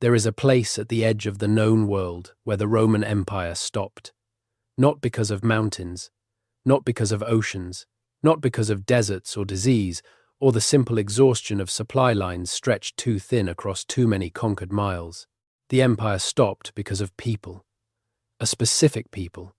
There is a place at the edge of the known world where the Roman Empire stopped. Not because of mountains, not because of oceans, not because of deserts or disease, or the simple exhaustion of supply lines stretched too thin across too many conquered miles. The empire stopped because of people. A specific people.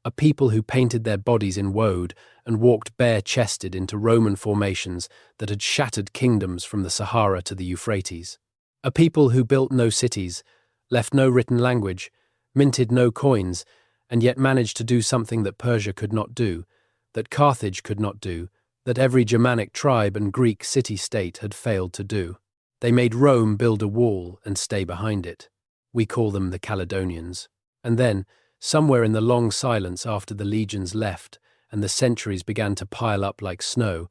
A people who painted their bodies in woad and walked bare-chested into Roman formations that had shattered kingdoms from the Sahara to the Euphrates. A people who built no cities, left no written language, minted no coins, and yet managed to do something that Persia could not do, that Carthage could not do, that every Germanic tribe and Greek city-state had failed to do. They made Rome build a wall and stay behind it. We call them the Caledonians. And then, somewhere in the long silence after the legions left and the centuries began to pile up like snow,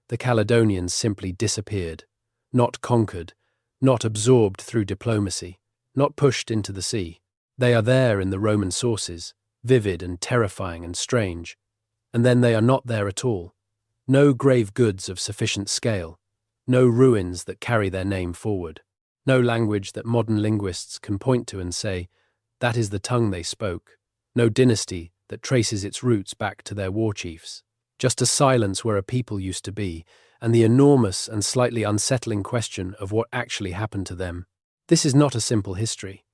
the Caledonians simply disappeared, not conquered, not absorbed through diplomacy, not pushed into the sea. They are there in the Roman sources, vivid and terrifying and strange, and then they are not there at all. No grave goods of sufficient scale, no ruins that carry their name forward, no language that modern linguists can point to and say, that is the tongue they spoke, no dynasty that traces its roots back to their war chiefs, just a silence where a people used to be, and the enormous and slightly unsettling question of what actually happened to them. This is not a simple history.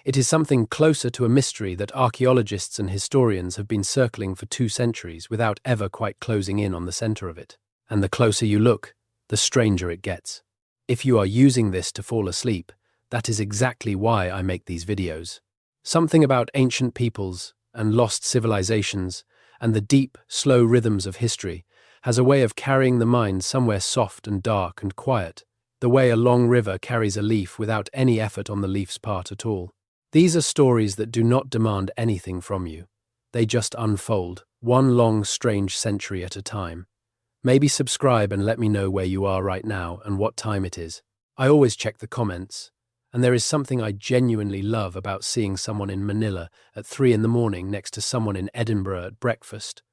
It is something closer to a mystery that archaeologists and historians have been circling for 2 centuries without ever quite closing in on the center of it. And the closer you look, the stranger it gets. If you are using this to fall asleep, that is exactly why I make these videos. Something about ancient peoples and lost civilizations and the deep, slow rhythms of history has a way of carrying the mind somewhere soft and dark and quiet, the way a long river carries a leaf without any effort on the leaf's part at all. These are stories that do not demand anything from you. They just unfold, one long, strange century at a time. Maybe subscribe and let me know where you are right now and what time it is. I always check the comments. And there is something I genuinely love about seeing someone in Manila at 3 in the morning next to someone in Edinburgh at breakfast.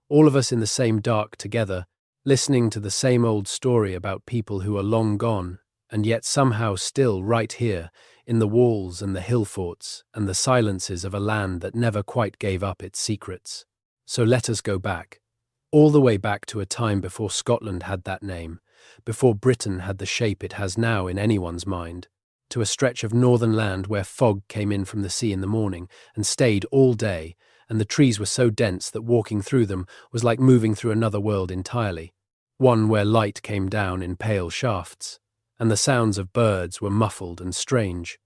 All of us in the same dark together, listening to the same old story about people who are long gone, and yet somehow still right here, in the walls and the hill forts and the silences of a land that never quite gave up its secrets. So let us go back, all the way back to a time before Scotland had that name, before Britain had the shape it has now in anyone's mind, to a stretch of northern land where fog came in from the sea in the morning and stayed all day, and the trees were so dense that walking through them was like moving through another world entirely, one where light came down in pale shafts, and the sounds of birds were muffled and strange,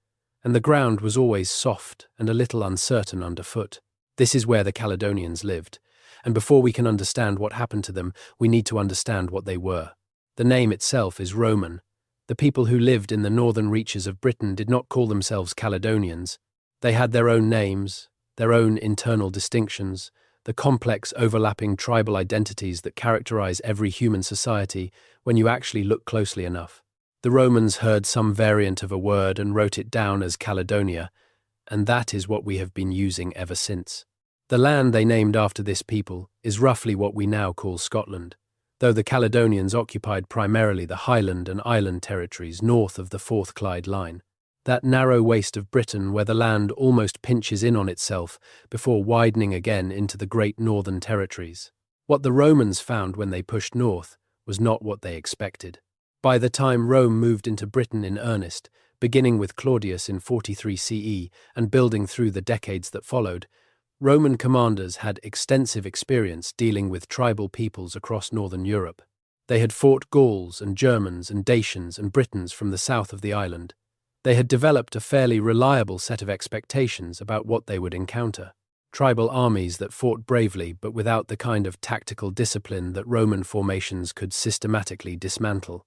and the ground was always soft and a little uncertain underfoot. This is where the Caledonians lived, and before we can understand what happened to them, we need to understand what they were. The name itself is Roman. The people who lived in the northern reaches of Britain did not call themselves Caledonians. They had their own names, their own internal distinctions, the complex overlapping tribal identities that characterize every human society when you actually look closely enough. The Romans heard some variant of a word and wrote it down as Caledonia, and that is what we have been using ever since. The land they named after this people is roughly what we now call Scotland, though the Caledonians occupied primarily the Highland and Island territories north of the Fourth Clyde Line, that narrow waste of Britain where the land almost pinches in on itself before widening again into the great northern territories. What the Romans found when they pushed north was not what they expected. By the time Rome moved into Britain in earnest, beginning with Claudius in 43 CE and building through the decades that followed, Roman commanders had extensive experience dealing with tribal peoples across northern Europe. They had fought Gauls and Germans and Dacians and Britons from the south of the island. They had developed a fairly reliable set of expectations about what they would encounter. Tribal armies that fought bravely but without the kind of tactical discipline that Roman formations could systematically dismantle.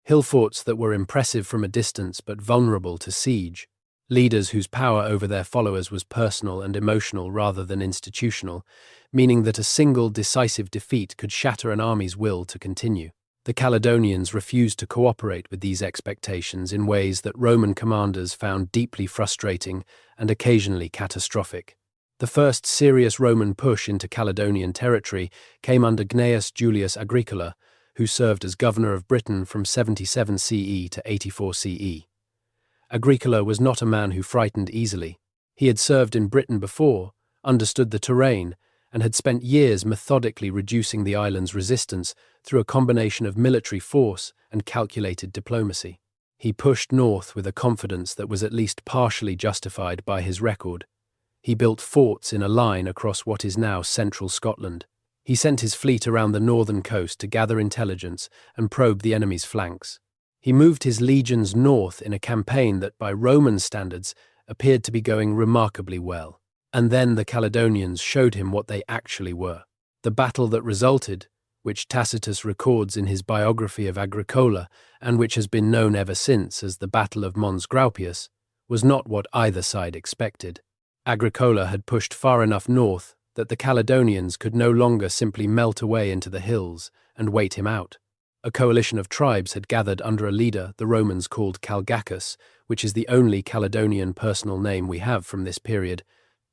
Hill forts that were impressive from a distance but vulnerable to siege. Leaders whose power over their followers was personal and emotional rather than institutional, meaning that a single decisive defeat could shatter an army's will to continue. The Caledonians refused to cooperate with these expectations in ways that Roman commanders found deeply frustrating and occasionally catastrophic. The first serious Roman push into Caledonian territory came under Gnaeus Julius Agricola, who served as governor of Britain from 77 CE to 84 CE. Agricola was not a man who frightened easily. He had served in Britain before, understood the terrain, and had spent years methodically reducing the island's resistance through a combination of military force and calculated diplomacy. He pushed north with a confidence that was at least partially justified by his record. He built forts in a line across what is now central Scotland. He sent his fleet around the northern coast to gather intelligence and probe the enemy's flanks. He moved his legions north in a campaign that, by Roman standards, appeared to be going remarkably well. And then the Caledonians showed him what they actually were. The battle that resulted, which Tacitus records in his biography of Agricola, and which has been known ever since as the Battle of Mons Graupius, was not what either side expected. Agricola had pushed far enough north that the Caledonians could no longer simply melt away into the hills and wait him out. A coalition of tribes had gathered under a leader the Romans called Calgacus, which is the only Caledonian personal name we have from this period,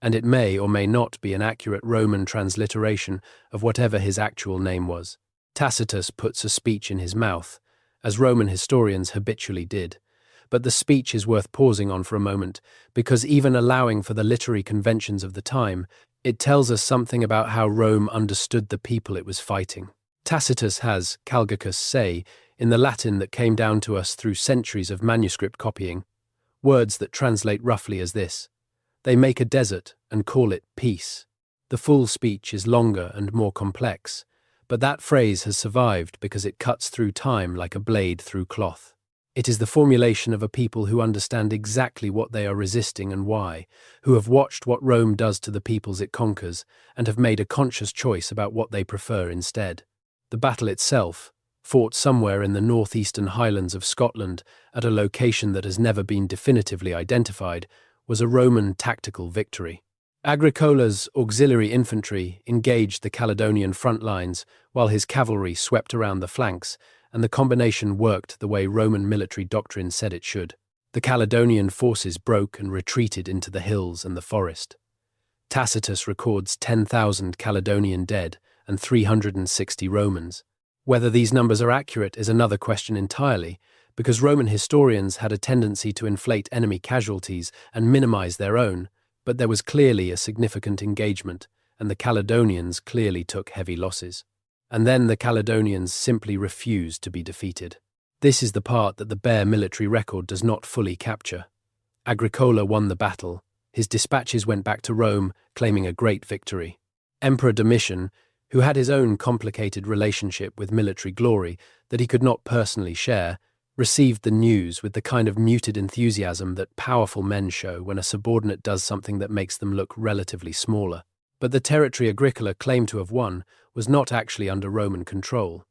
and it may or may not be an accurate Roman transliteration of whatever his actual name was. Tacitus puts a speech in his mouth, as Roman historians habitually did, but the speech is worth pausing on for a moment, because even allowing for the literary conventions of the time, it tells us something about how Rome understood the people it was fighting. Tacitus has, Calgacus say, in the Latin that came down to us through centuries of manuscript copying, words that translate roughly as this: "They make a desert and call it peace." The full speech is longer and more complex, but that phrase has survived because it cuts through time like a blade through cloth. It is the formulation of a people who understand exactly what they are resisting and why, who have watched what Rome does to the peoples it conquers, and have made a conscious choice about what they prefer instead. The battle itself, fought somewhere in the northeastern highlands of Scotland at a location that has never been definitively identified, was a Roman tactical victory. Agricola's auxiliary infantry engaged the Caledonian front lines while his cavalry swept around the flanks, and the combination worked the way Roman military doctrine said it should. The Caledonian forces broke and retreated into the hills and the forest. Tacitus records 10,000 Caledonian dead and 360 Romans. Whether these numbers are accurate is another question entirely, because Roman historians had a tendency to inflate enemy casualties and minimize their own, but there was clearly a significant engagement, and the Caledonians clearly took heavy losses. And then the Caledonians simply refused to be defeated. This is the part that the bare military record does not fully capture. Agricola won the battle. His dispatches went back to Rome, claiming a great victory. Emperor Domitian, who had his own complicated relationship with military glory that he could not personally share, received the news with the kind of muted enthusiasm that powerful men show when a subordinate does something that makes them look relatively smaller. But the territory Agricola claimed to have won was not actually under Roman control.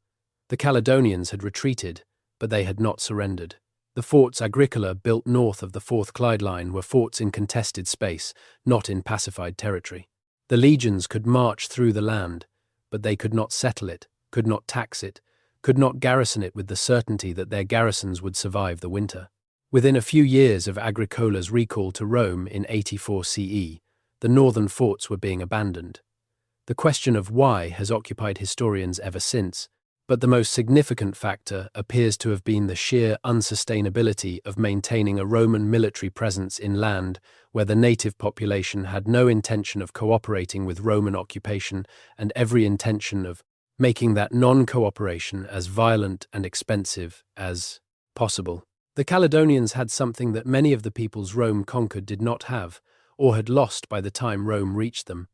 The Caledonians had retreated, but they had not surrendered. The forts Agricola built north of the Fourth Clyde Line were forts in contested space, not in pacified territory. The legions could march through the land, but they could not settle it, could not tax it, could not garrison it with the certainty that their garrisons would survive the winter. Within a few years of Agricola's recall to Rome in 84 CE, the northern forts were being abandoned. The question of why has occupied historians ever since, but the most significant factor appears to have been the sheer unsustainability of maintaining a Roman military presence in land where the native population had no intention of cooperating with Roman occupation and every intention of making that non-cooperation as violent and expensive as possible. The Caledonians had something that many of the peoples Rome conquered did not have, or had lost by the time Rome reached them.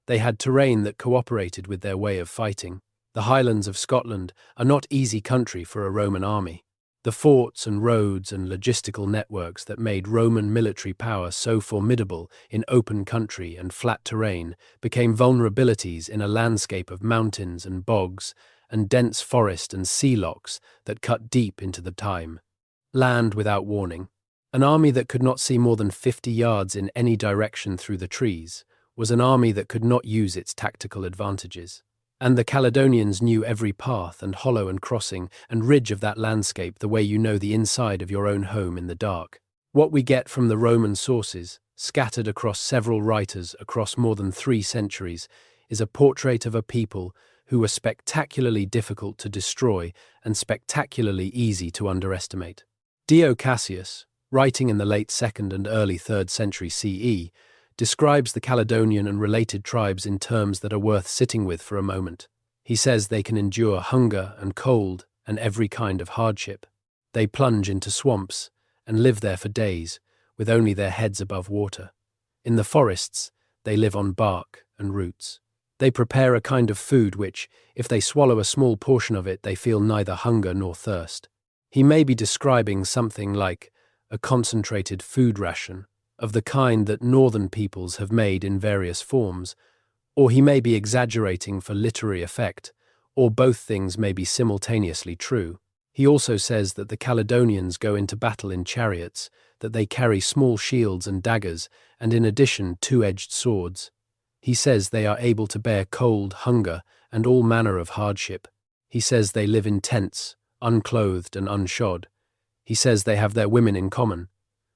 They had terrain that cooperated with their way of fighting. The highlands of Scotland are not easy country for a Roman army. The forts and roads and logistical networks that made Roman military power so formidable in open country and flat terrain became vulnerabilities in a landscape of mountains and bogs and dense forest and sea locks that cut deep into the time. Land without warning. An army that could not see more than 50 yards in any direction through the trees was an army that could not use its tactical advantages. And the Caledonians knew every path and hollow and crossing and ridge of that landscape the way you know the inside of your own home in the dark. What we get from the Roman sources, scattered across several writers across more than 3 centuries, is a portrait of a people who were spectacularly difficult to destroy and spectacularly easy to underestimate. Dio Cassius, writing in the late 2nd and early 3rd century CE, describes the Caledonian and related tribes in terms that are worth sitting with for a moment. He says they can endure hunger and cold and every kind of hardship. They plunge into swamps and live there for days, with only their heads above water. In the forests, they live on bark and roots. They prepare a kind of food which, if they swallow a small portion of it, they feel neither hunger nor thirst. He may be describing something like a concentrated food ration of the kind that northern peoples have made in various forms, or he may be exaggerating for literary effect, or both things may be simultaneously true. He also says that the Caledonians go into battle in chariots, that they carry small shields and daggers, and in addition two-edged swords. He says they are able to bear cold, hunger, and all manner of hardship. He says they live in tents, unclothed and unshod. He says they have their women in common.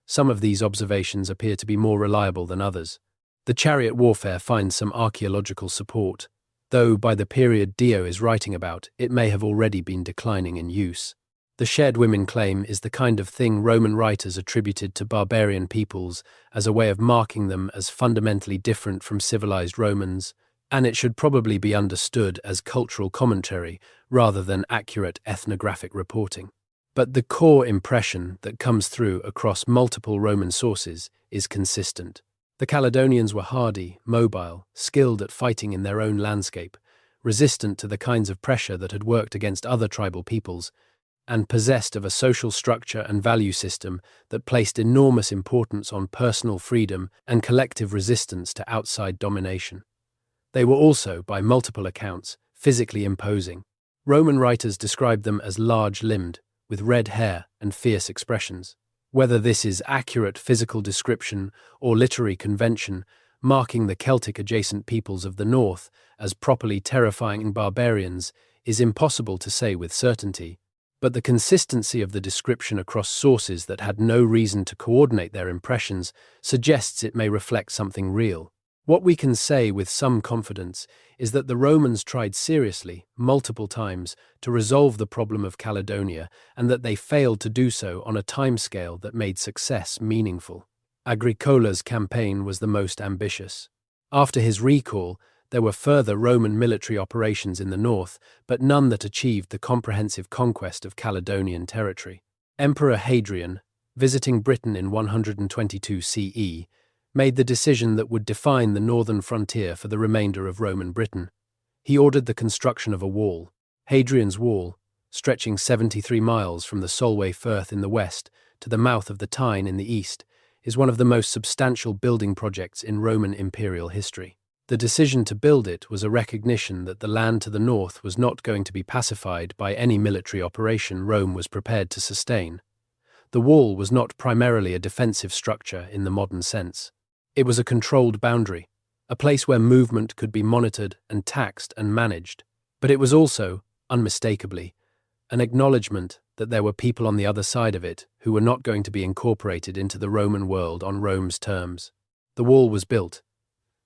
Some of these observations appear to be more reliable than others. The chariot warfare finds some archaeological support, though by the period Dio is writing about, it may have already been declining in use. The shed women claim is the kind of thing Roman writers attributed to barbarian peoples as a way of marking them as fundamentally different from civilized Romans, and it should probably be understood as cultural commentary rather than accurate ethnographic reporting. But the core impression that comes through across multiple Roman sources is consistent. The Caledonians were hardy, mobile, skilled at fighting in their own landscape, resistant to the kinds of pressure that had worked against other tribal peoples, and possessed of a social structure and value system that placed enormous importance on personal freedom and collective resistance to outside domination. They were also, by multiple accounts, physically imposing. Roman writers described them as large-limbed, with red hair and fierce expressions. Whether this is accurate physical description or literary convention, marking the Celtic adjacent peoples of the north as properly terrifying barbarians is impossible to say with certainty, but the consistency of the description across sources that had no reason to coordinate their impressions suggests it may reflect something real. What we can say with some confidence is that the Romans tried seriously, multiple times, to resolve the problem of Caledonia, and that they failed to do so on a timescale that made success meaningful. Agricola's campaign was the most ambitious. After his recall, there were further Roman military operations in the north, but none that achieved the comprehensive conquest of Caledonian territory. Emperor Hadrian, visiting Britain in 122 CE, made the decision that would define the northern frontier for the remainder of Roman Britain. He ordered the construction of a wall. Hadrian's Wall, stretching 73 miles from the Solway Firth in the west to the mouth of the Tyne in the east, is one of the most substantial building projects in Roman imperial history. The decision to build it was a recognition that the land to the north was not going to be pacified by any military operation Rome was prepared to sustain. The wall was not primarily a defensive structure in the modern sense. It was a controlled boundary, a place where movement could be monitored and taxed and managed. But it was also, unmistakably, an acknowledgement that there were people on the other side of it who were not going to be incorporated into the Roman world on Rome's terms. The wall was built.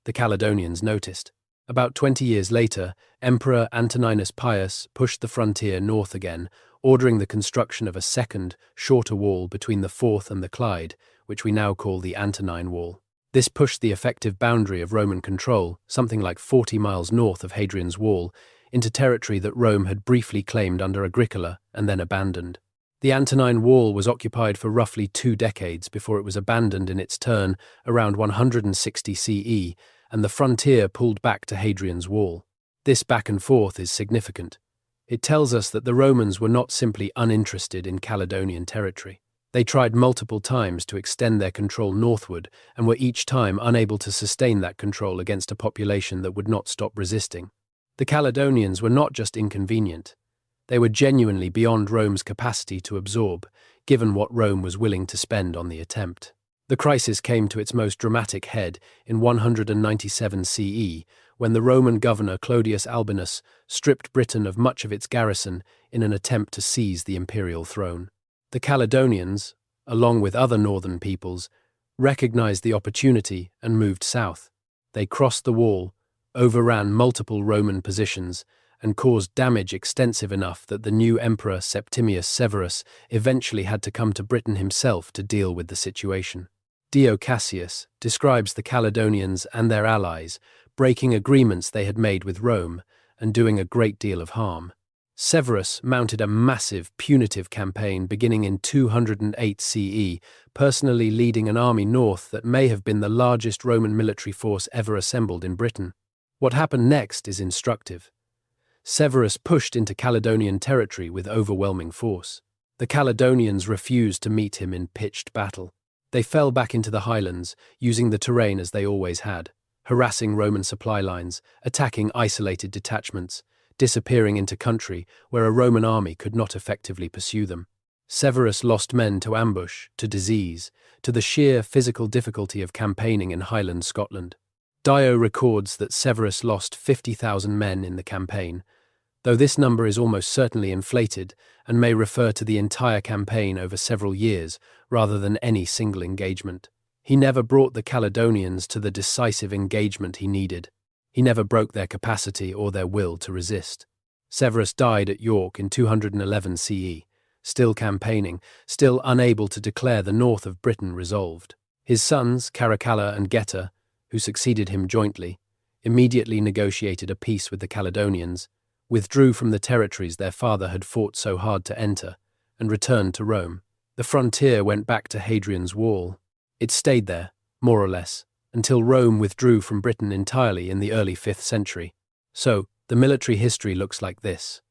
The Caledonians noticed. About 20 years later, Emperor Antoninus Pius pushed the frontier north again, ordering the construction of a second, shorter wall between the Forth and the Clyde, which we now call the Antonine Wall. This pushed the effective boundary of Roman control, something like 40 miles north of Hadrian's Wall, into territory that Rome had briefly claimed under Agricola and then abandoned. The Antonine Wall was occupied for roughly 2 decades before it was abandoned in its turn around 160 CE, and the frontier pulled back to Hadrian's Wall. This back and forth is significant. It tells us that the Romans were not simply uninterested in Caledonian territory. They tried multiple times to extend their control northward and were each time unable to sustain that control against a population that would not stop resisting. The Caledonians were not just inconvenient. They were genuinely beyond Rome's capacity to absorb, given what Rome was willing to spend on the attempt. The crisis came to its most dramatic head in 197 CE, when the Roman governor Clodius Albinus stripped Britain of much of its garrison in an attempt to seize the imperial throne. The Caledonians, along with other northern peoples, recognized the opportunity and moved south. They crossed the wall, overran multiple Roman positions, and caused damage extensive enough that the new emperor Septimius Severus eventually had to come to Britain himself to deal with the situation. Dio Cassius describes the Caledonians and their allies breaking agreements they had made with Rome and doing a great deal of harm. Severus mounted a massive, punitive campaign beginning in 208 CE, personally leading an army north that may have been the largest Roman military force ever assembled in Britain. What happened next is instructive. Severus pushed into Caledonian territory with overwhelming force. The Caledonians refused to meet him in pitched battle. They fell back into the highlands, using the terrain as they always had, harassing Roman supply lines, attacking isolated detachments, disappearing into country where a Roman army could not effectively pursue them. Severus lost men to ambush, to disease, to the sheer physical difficulty of campaigning in Highland Scotland. Dio records that Severus lost 50,000 men in the campaign, though this number is almost certainly inflated and may refer to the entire campaign over several years rather than any single engagement. He never brought the Caledonians to the decisive engagement he needed. He never broke their capacity or their will to resist. Severus died at York in 211 CE, still campaigning, still unable to declare the north of Britain resolved. His sons, Caracalla and Geta, who succeeded him jointly, immediately negotiated a peace with the Caledonians, withdrew from the territories their father had fought so hard to enter, and returned to Rome. The frontier went back to Hadrian's Wall. It stayed there, more or less, until Rome withdrew from Britain entirely in the early 5th century. So, the military history looks like this.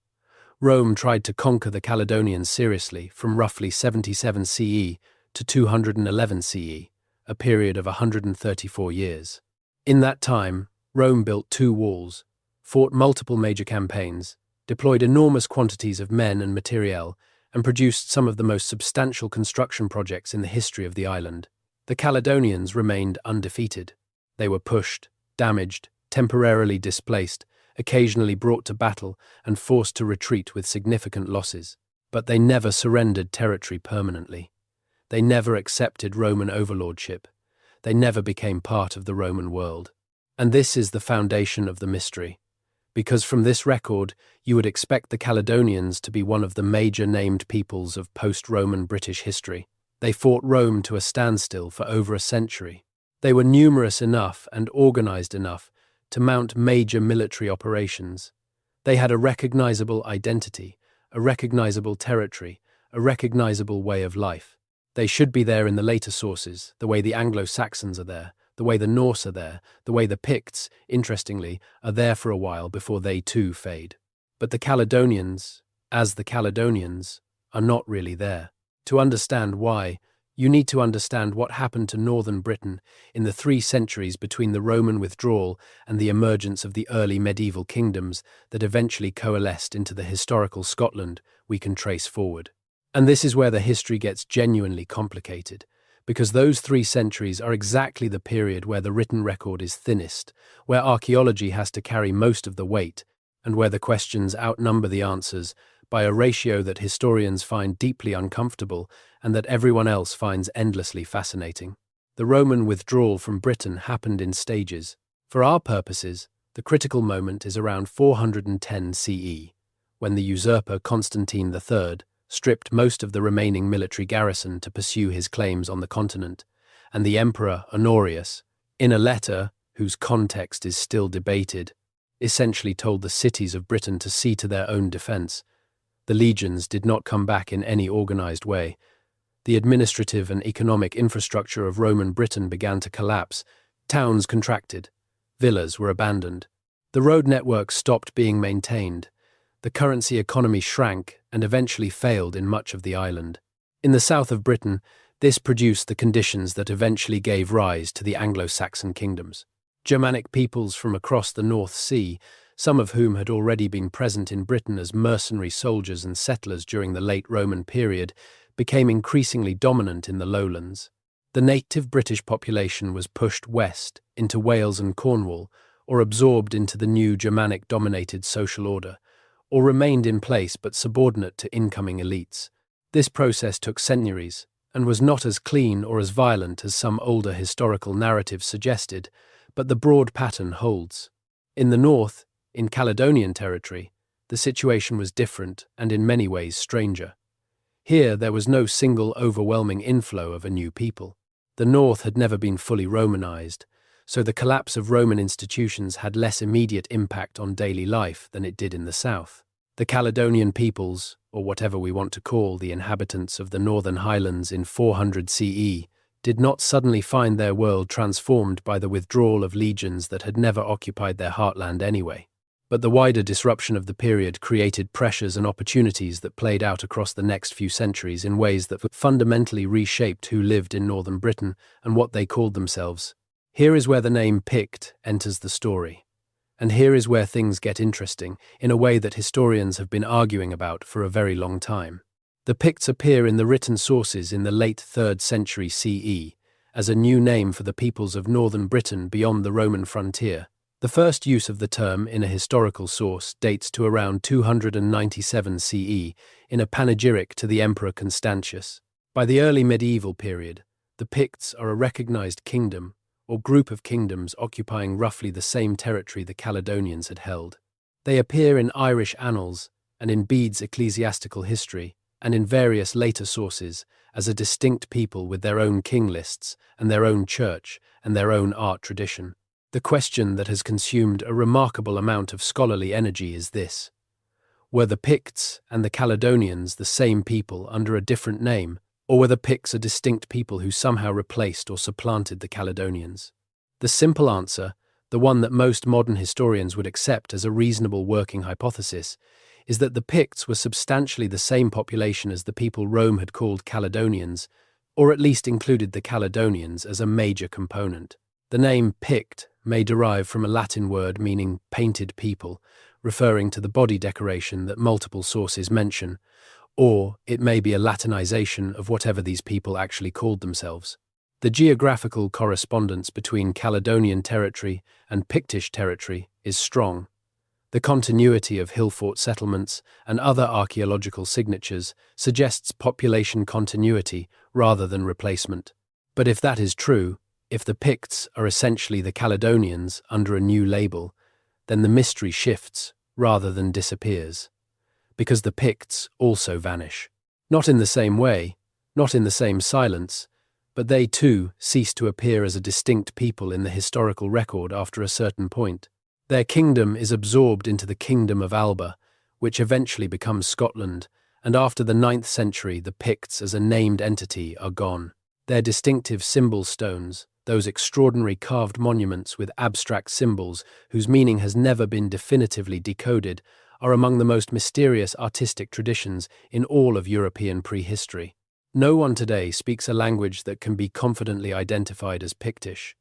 Rome tried to conquer the Caledonians seriously from roughly 77 CE to 211 CE, a period of 134 years. In that time, Rome built 2 walls, fought multiple major campaigns, deployed enormous quantities of men and materiel, and produced some of the most substantial construction projects in the history of the island. The Caledonians remained undefeated. They were pushed, damaged, temporarily displaced, occasionally brought to battle, and forced to retreat with significant losses. But they never surrendered territory permanently. They never accepted Roman overlordship. They never became part of the Roman world. And this is the foundation of the mystery, because from this record you would expect the Caledonians to be one of the major named peoples of post-Roman British history. They fought Rome to a standstill for over a century. They were numerous enough and organized enough to mount major military operations. They had a recognizable identity, a recognizable territory, a recognizable way of life. They should be there in the later sources, the way the Anglo-Saxons are there, the way the Norse are there, the way the Picts, interestingly, are there for a while before they too fade. But the Caledonians, as the Caledonians, are not really there. To understand why, you need to understand what happened to northern Britain in the 3 centuries between the Roman withdrawal and the emergence of the early medieval kingdoms that eventually coalesced into the historical Scotland we can trace forward. And this is where the history gets genuinely complicated, because those 3 centuries are exactly the period where the written record is thinnest, where archaeology has to carry most of the weight, and where the questions outnumber the answers by a ratio that historians find deeply uncomfortable and that everyone else finds endlessly fascinating. The Roman withdrawal from Britain happened in stages. For our purposes, the critical moment is around 410 CE, when the usurper Constantine III stripped most of the remaining military garrison to pursue his claims on the continent, and the emperor Honorius, in a letter whose context is still debated, essentially told the cities of Britain to see to their own defense. The legions did not come back in any organized way. The administrative and economic infrastructure of Roman Britain began to collapse. Towns contracted. Villas were abandoned. The road network stopped being maintained. The currency economy shrank and eventually failed in much of the island. In the south of Britain, this produced the conditions that eventually gave rise to the Anglo-Saxon kingdoms. Germanic peoples from across the North Sea, some of whom had already been present in Britain as mercenary soldiers and settlers during the late Roman period, became increasingly dominant in the lowlands. The native British population was pushed west into Wales and Cornwall, or absorbed into the new Germanic-dominated social order, or remained in place but subordinate to incoming elites. This process took centuries, and was not as clean or as violent as some older historical narratives suggested, but the broad pattern holds. In the north, in Caledonian territory, the situation was different and in many ways stranger. Here, there was no single overwhelming inflow of a new people. The north had never been fully Romanized, so the collapse of Roman institutions had less immediate impact on daily life than it did in the south. The Caledonian peoples, or whatever we want to call the inhabitants of the northern highlands in 400 CE, did not suddenly find their world transformed by the withdrawal of legions that had never occupied their heartland anyway. But the wider disruption of the period created pressures and opportunities that played out across the next few centuries in ways that fundamentally reshaped who lived in northern Britain and what they called themselves. Here is where the name Pict enters the story. And here is where things get interesting, in a way that historians have been arguing about for a very long time. The Picts appear in the written sources in the late 3rd century CE as a new name for the peoples of northern Britain beyond the Roman frontier. The first use of the term in a historical source dates to around 297 CE in a panegyric to the Emperor Constantius. By the early medieval period, the Picts are a recognized kingdom or group of kingdoms occupying roughly the same territory the Caledonians had held. They appear in Irish annals and in Bede's ecclesiastical history and in various later sources as a distinct people with their own king lists and their own church and their own art tradition. The question that has consumed a remarkable amount of scholarly energy is this: were the Picts and the Caledonians the same people under a different name, or were the Picts a distinct people who somehow replaced or supplanted the Caledonians? The simple answer, the one that most modern historians would accept as a reasonable working hypothesis, is that the Picts were substantially the same population as the people Rome had called Caledonians, or at least included the Caledonians as a major component. The name Pict may derive from a Latin word meaning painted people, referring to the body decoration that multiple sources mention, or it may be a Latinization of whatever these people actually called themselves. The geographical correspondence between Caledonian territory and Pictish territory is strong. The continuity of hill-fort settlements and other archaeological signatures suggests population continuity rather than replacement. But if that is true, if the Picts are essentially the Caledonians under a new label, then the mystery shifts rather than disappears. Because the Picts also vanish. Not in the same way, not in the same silence, but they too cease to appear as a distinct people in the historical record after a certain point. Their kingdom is absorbed into the kingdom of Alba, which eventually becomes Scotland, and after the 9th century the Picts as a named entity are gone. Their distinctive symbol stones, those extraordinary carved monuments with abstract symbols whose meaning has never been definitively decoded, are among the most mysterious artistic traditions in all of European prehistory. No one today speaks a language that can be confidently identified as Pictish.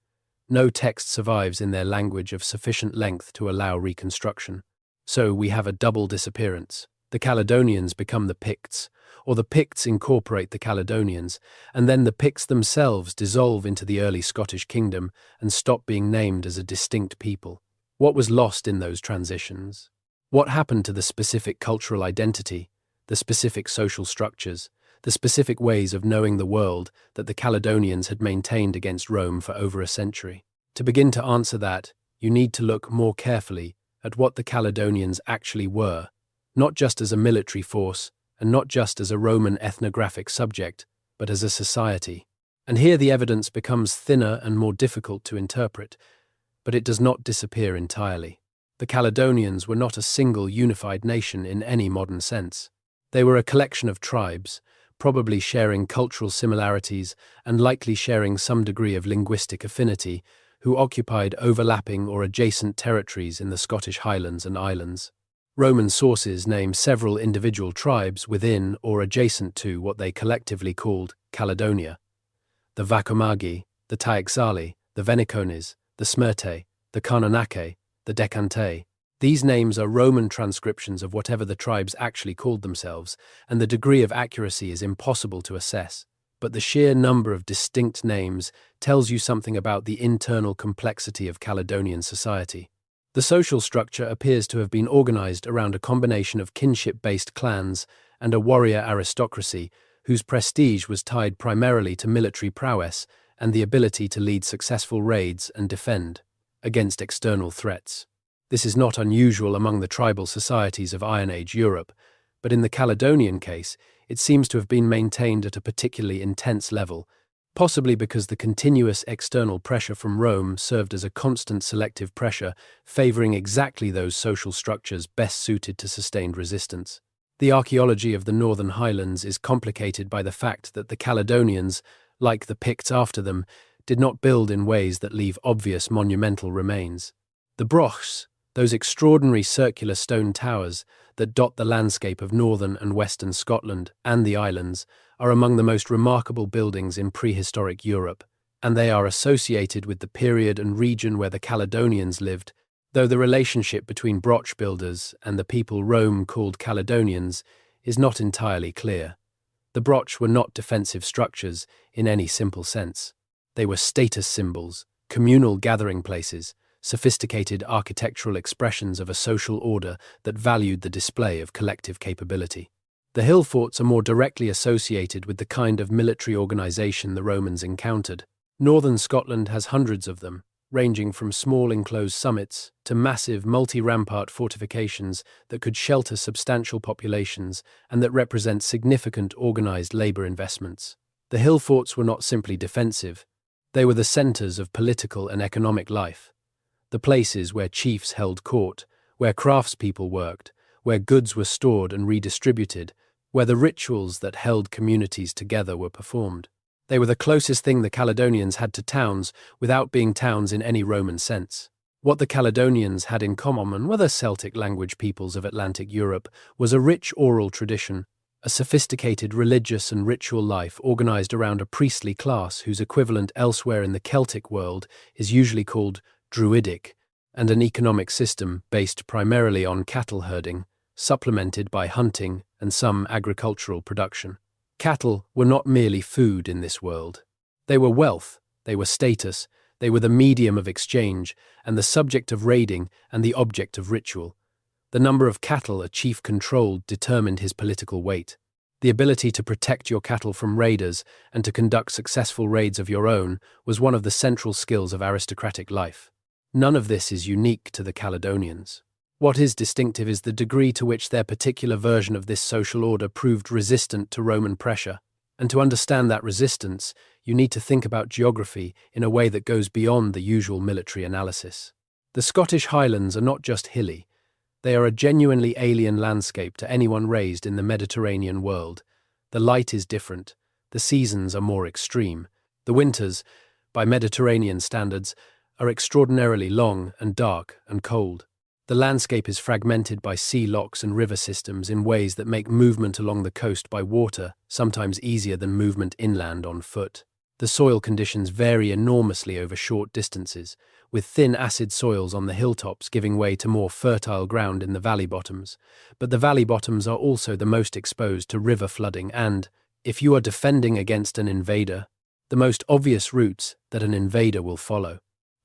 No text survives in their language of sufficient length to allow reconstruction. So we have a double disappearance. The Caledonians become the Picts, or the Picts incorporate the Caledonians, and then the Picts themselves dissolve into the early Scottish kingdom and stop being named as a distinct people. What was lost in those transitions? What happened to the specific cultural identity, the specific social structures, the specific ways of knowing the world that the Caledonians had maintained against Rome for over a century? To begin to answer that, you need to look more carefully at what the Caledonians actually were, not just as a military force, and not just as a Roman ethnographic subject, but as a society. And here the evidence becomes thinner and more difficult to interpret, but it does not disappear entirely. The Caledonians were not a single unified nation in any modern sense. They were a collection of tribes, probably sharing cultural similarities and likely sharing some degree of linguistic affinity, who occupied overlapping or adjacent territories in the Scottish Highlands and Islands. Roman sources name several individual tribes within or adjacent to what they collectively called Caledonia: the Vacomagi, the Taixali, the Venicones, the Smyrtae, the Carnanaque, the Decante. These names are Roman transcriptions of whatever the tribes actually called themselves, and the degree of accuracy is impossible to assess. But the sheer number of distinct names tells you something about the internal complexity of Caledonian society. The social structure appears to have been organized around a combination of kinship-based clans and a warrior aristocracy whose prestige was tied primarily to military prowess and the ability to lead successful raids and defend against external threats. This is not unusual among the tribal societies of Iron Age Europe, but in the Caledonian case, it seems to have been maintained at a particularly intense level, possibly because the continuous external pressure from Rome served as a constant selective pressure, favoring exactly those social structures best suited to sustained resistance. The archaeology of the Northern Highlands is complicated by the fact that the Caledonians, like the Picts after them, did not build in ways that leave obvious monumental remains. The brochs, those extraordinary circular stone towers that dot the landscape of northern and western Scotland and the islands, are among the most remarkable buildings in prehistoric Europe, and they are associated with the period and region where the Caledonians lived, though the relationship between broch builders and the people Rome called Caledonians is not entirely clear. The broch were not defensive structures in any simple sense. They were status symbols, communal gathering places, sophisticated architectural expressions of a social order that valued the display of collective capability. The hill forts are more directly associated with the kind of military organization the Romans encountered. Northern Scotland has hundreds of them, ranging from small enclosed summits to massive multi-rampart fortifications that could shelter substantial populations and that represent significant organized labor investments. The hill forts were not simply defensive, they were the centers of political and economic life. The places where chiefs held court, where craftspeople worked, where goods were stored and redistributed, where the rituals that held communities together were performed. They were the closest thing the Caledonians had to towns without being towns in any Roman sense. What the Caledonians had in common with the Celtic language peoples of Atlantic Europe was a rich oral tradition, a sophisticated religious and ritual life organized around a priestly class whose equivalent elsewhere in the Celtic world is usually called Druidic, and an economic system based primarily on cattle herding, supplemented by hunting and some agricultural production. Cattle were not merely food in this world. They were wealth, they were status, they were the medium of exchange and the subject of raiding and the object of ritual. The number of cattle a chief controlled determined his political weight. The ability to protect your cattle from raiders and to conduct successful raids of your own was one of the central skills of aristocratic life. None of this is unique to the Caledonians. What is distinctive is the degree to which their particular version of this social order proved resistant to Roman pressure. And to understand that resistance, you need to think about geography in a way that goes beyond the usual military analysis. The Scottish Highlands are not just hilly. They are a genuinely alien landscape to anyone raised in the Mediterranean world. The light is different. The seasons are more extreme. The winters, by Mediterranean standards, are extraordinarily long and dark and cold. The landscape is fragmented by sea locks and river systems in ways that make movement along the coast by water sometimes easier than movement inland on foot. The soil conditions vary enormously over short distances, with thin acid soils on the hilltops giving way to more fertile ground in the valley bottoms. But the valley bottoms are also the most exposed to river flooding and, if you are defending against an invader, the most obvious routes that an invader will follow.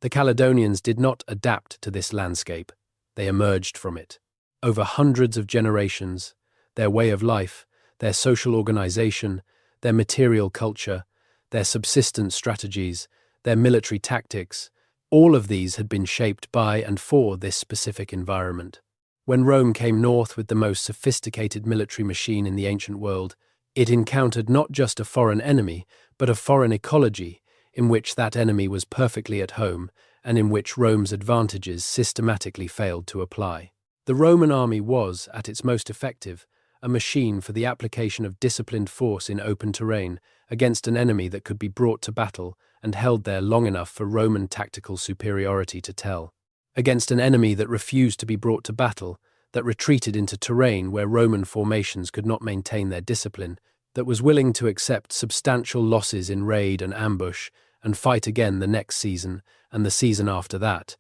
The Caledonians did not adapt to this landscape. They emerged from it. Over hundreds of generations, their way of life, their social organization, their material culture, their subsistence strategies, their military tactics, all of these had been shaped by and for this specific environment. When Rome came north with the most sophisticated military machine in the ancient world, it encountered not just a foreign enemy, but a foreign ecology in which that enemy was perfectly at home and in which Rome's advantages systematically failed to apply. The Roman army was, at its most effective, a machine for the application of disciplined force in open terrain against an enemy that could be brought to battle and held there long enough for Roman tactical superiority to tell. Against an enemy that refused to be brought to battle, that retreated into terrain where Roman formations could not maintain their discipline, that was willing to accept substantial losses in raid and ambush and fight again the next season and the season after that.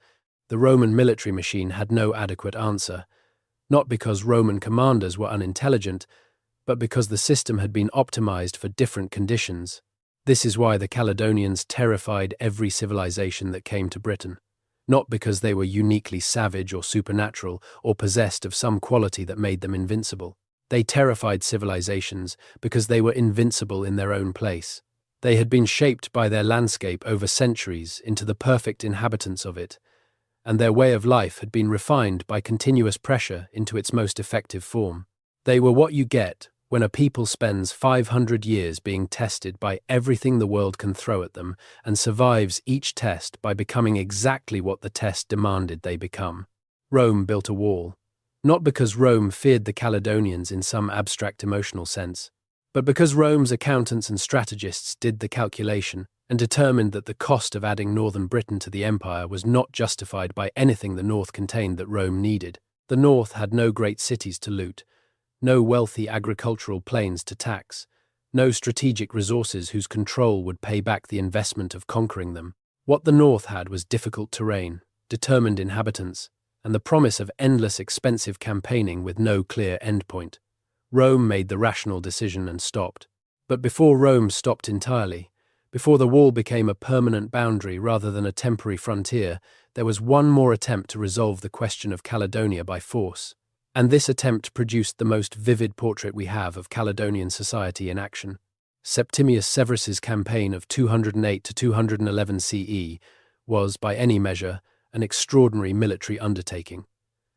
The Roman military machine had no adequate answer, not because Roman commanders were unintelligent, but because the system had been optimized for different conditions. This is why the Caledonians terrified every civilization that came to Britain, not because they were uniquely savage or supernatural or possessed of some quality that made them invincible. They terrified civilizations because they were invincible in their own place. They had been shaped by their landscape over centuries into the perfect inhabitants of it, and their way of life had been refined by continuous pressure into its most effective form. They were what you get when a people spends 500 years being tested by everything the world can throw at them and survives each test by becoming exactly what the test demanded they become. Rome built a wall, not because Rome feared the Caledonians in some abstract emotional sense, but because Rome's accountants and strategists did the calculation and determined that the cost of adding northern Britain to the empire was not justified by anything the north contained that Rome needed. The north had no great cities to loot, no wealthy agricultural plains to tax, no strategic resources whose control would pay back the investment of conquering them. What the north had was difficult terrain, determined inhabitants, and the promise of endless expensive campaigning with no clear endpoint. Rome made the rational decision and stopped. But before Rome stopped entirely, before the wall became a permanent boundary rather than a temporary frontier, there was one more attempt to resolve the question of Caledonia by force. And this attempt produced the most vivid portrait we have of Caledonian society in action. Septimius Severus's campaign of 208 to 211 CE was, by any measure, an extraordinary military undertaking.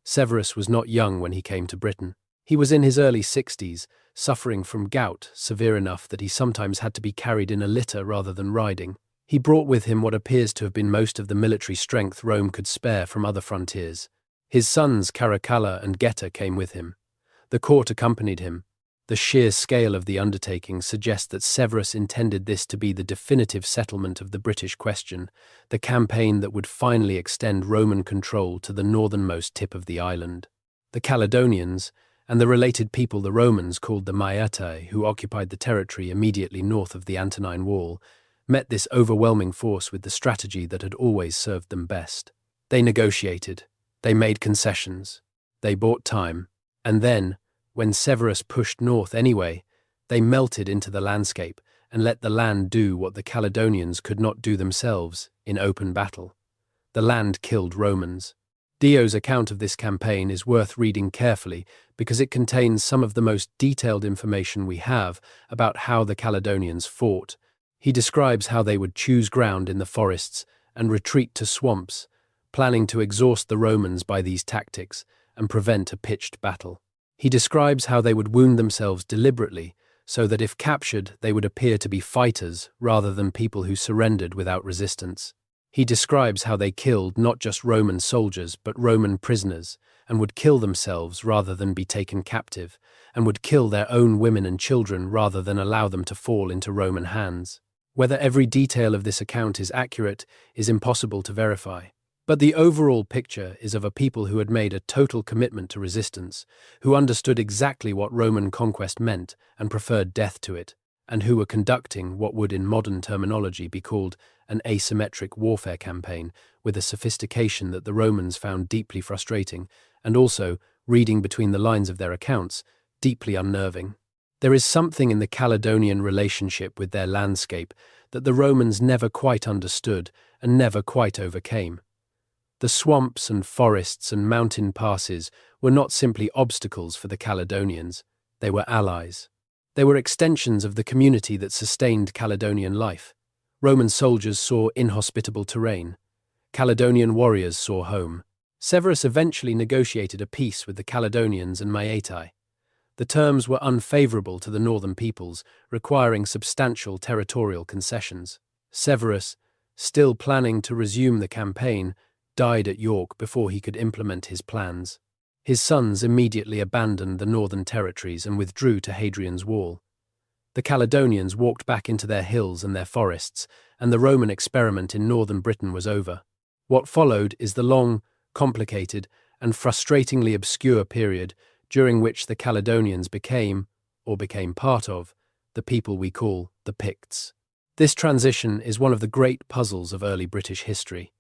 Severus was not young when he came to Britain. He was in his early 60s, suffering from gout severe enough that he sometimes had to be carried in a litter rather than riding. He brought with him what appears to have been most of the military strength Rome could spare from other frontiers. His sons Caracalla and Geta came with him. The court accompanied him. The sheer scale of the undertaking suggests that Severus intended this to be the definitive settlement of the British question, the campaign that would finally extend Roman control to the northernmost tip of the island. The Caledonians, and the related people the Romans called the Maetae, who occupied the territory immediately north of the Antonine Wall, met this overwhelming force with the strategy that had always served them best. They negotiated. They made concessions, they bought time, and then, when Severus pushed north anyway, they melted into the landscape and let the land do what the Caledonians could not do themselves in open battle. The land killed Romans. Dio's account of this campaign is worth reading carefully because it contains some of the most detailed information we have about how the Caledonians fought. He describes how they would choose ground in the forests and retreat to swamps, planning to exhaust the Romans by these tactics and prevent a pitched battle. He describes how they would wound themselves deliberately so that if captured they would appear to be fighters rather than people who surrendered without resistance. He describes how they killed not just Roman soldiers but Roman prisoners and would kill themselves rather than be taken captive, and would kill their own women and children rather than allow them to fall into Roman hands. Whether every detail of this account is accurate is impossible to verify. But the overall picture is of a people who had made a total commitment to resistance, who understood exactly what Roman conquest meant and preferred death to it, and who were conducting what would in modern terminology be called an asymmetric warfare campaign with a sophistication that the Romans found deeply frustrating and also, reading between the lines of their accounts, deeply unnerving. There is something in the Caledonian relationship with their landscape that the Romans never quite understood and never quite overcame. The swamps and forests and mountain passes were not simply obstacles for the Caledonians, they were allies. They were extensions of the community that sustained Caledonian life. Roman soldiers saw inhospitable terrain. Caledonian warriors saw home. Severus eventually negotiated a peace with the Caledonians and Maetae. The terms were unfavourable to the northern peoples, requiring substantial territorial concessions. Severus, still planning to resume the campaign, died at York before he could implement his plans. His sons immediately abandoned the northern territories and withdrew to Hadrian's Wall. The Caledonians walked back into their hills and their forests, and the Roman experiment in northern Britain was over. What followed is the long, complicated, and frustratingly obscure period during which the Caledonians became, or became part of, the people we call the Picts. This transition is one of the great puzzles of early British history,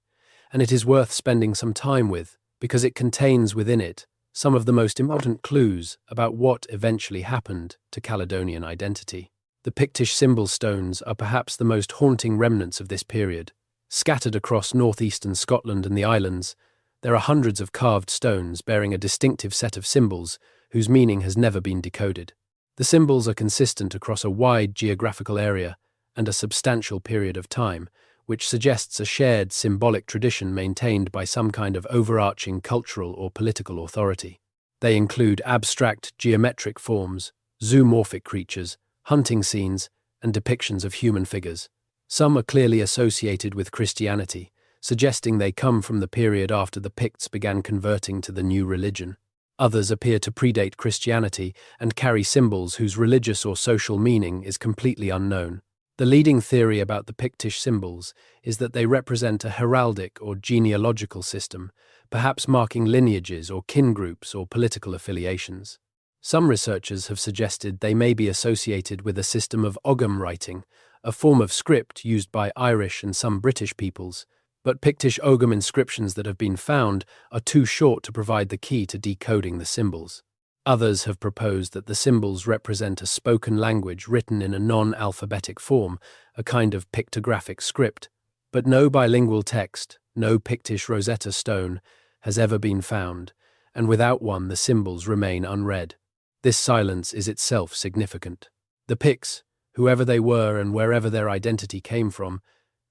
and it is worth spending some time with because it contains within it some of the most important clues about what eventually happened to Caledonian identity. The Pictish symbol stones are perhaps the most haunting remnants of this period. Scattered across northeastern Scotland and the islands, there are hundreds of carved stones bearing a distinctive set of symbols whose meaning has never been decoded. The symbols are consistent across a wide geographical area and a substantial period of time, which suggests a shared symbolic tradition maintained by some kind of overarching cultural or political authority. They include abstract geometric forms, zoomorphic creatures, hunting scenes, and depictions of human figures. Some are clearly associated with Christianity, suggesting they come from the period after the Picts began converting to the new religion. Others appear to predate Christianity and carry symbols whose religious or social meaning is completely unknown. The leading theory about the Pictish symbols is that they represent a heraldic or genealogical system, perhaps marking lineages or kin groups or political affiliations. Some researchers have suggested they may be associated with a system of ogham writing, a form of script used by Irish and some British peoples, but Pictish ogham inscriptions that have been found are too short to provide the key to decoding the symbols. Others have proposed that the symbols represent a spoken language written in a non-alphabetic form, a kind of pictographic script, but no bilingual text, no Pictish Rosetta Stone, has ever been found, and without one the symbols remain unread. This silence is itself significant. The Picts, whoever they were and wherever their identity came from,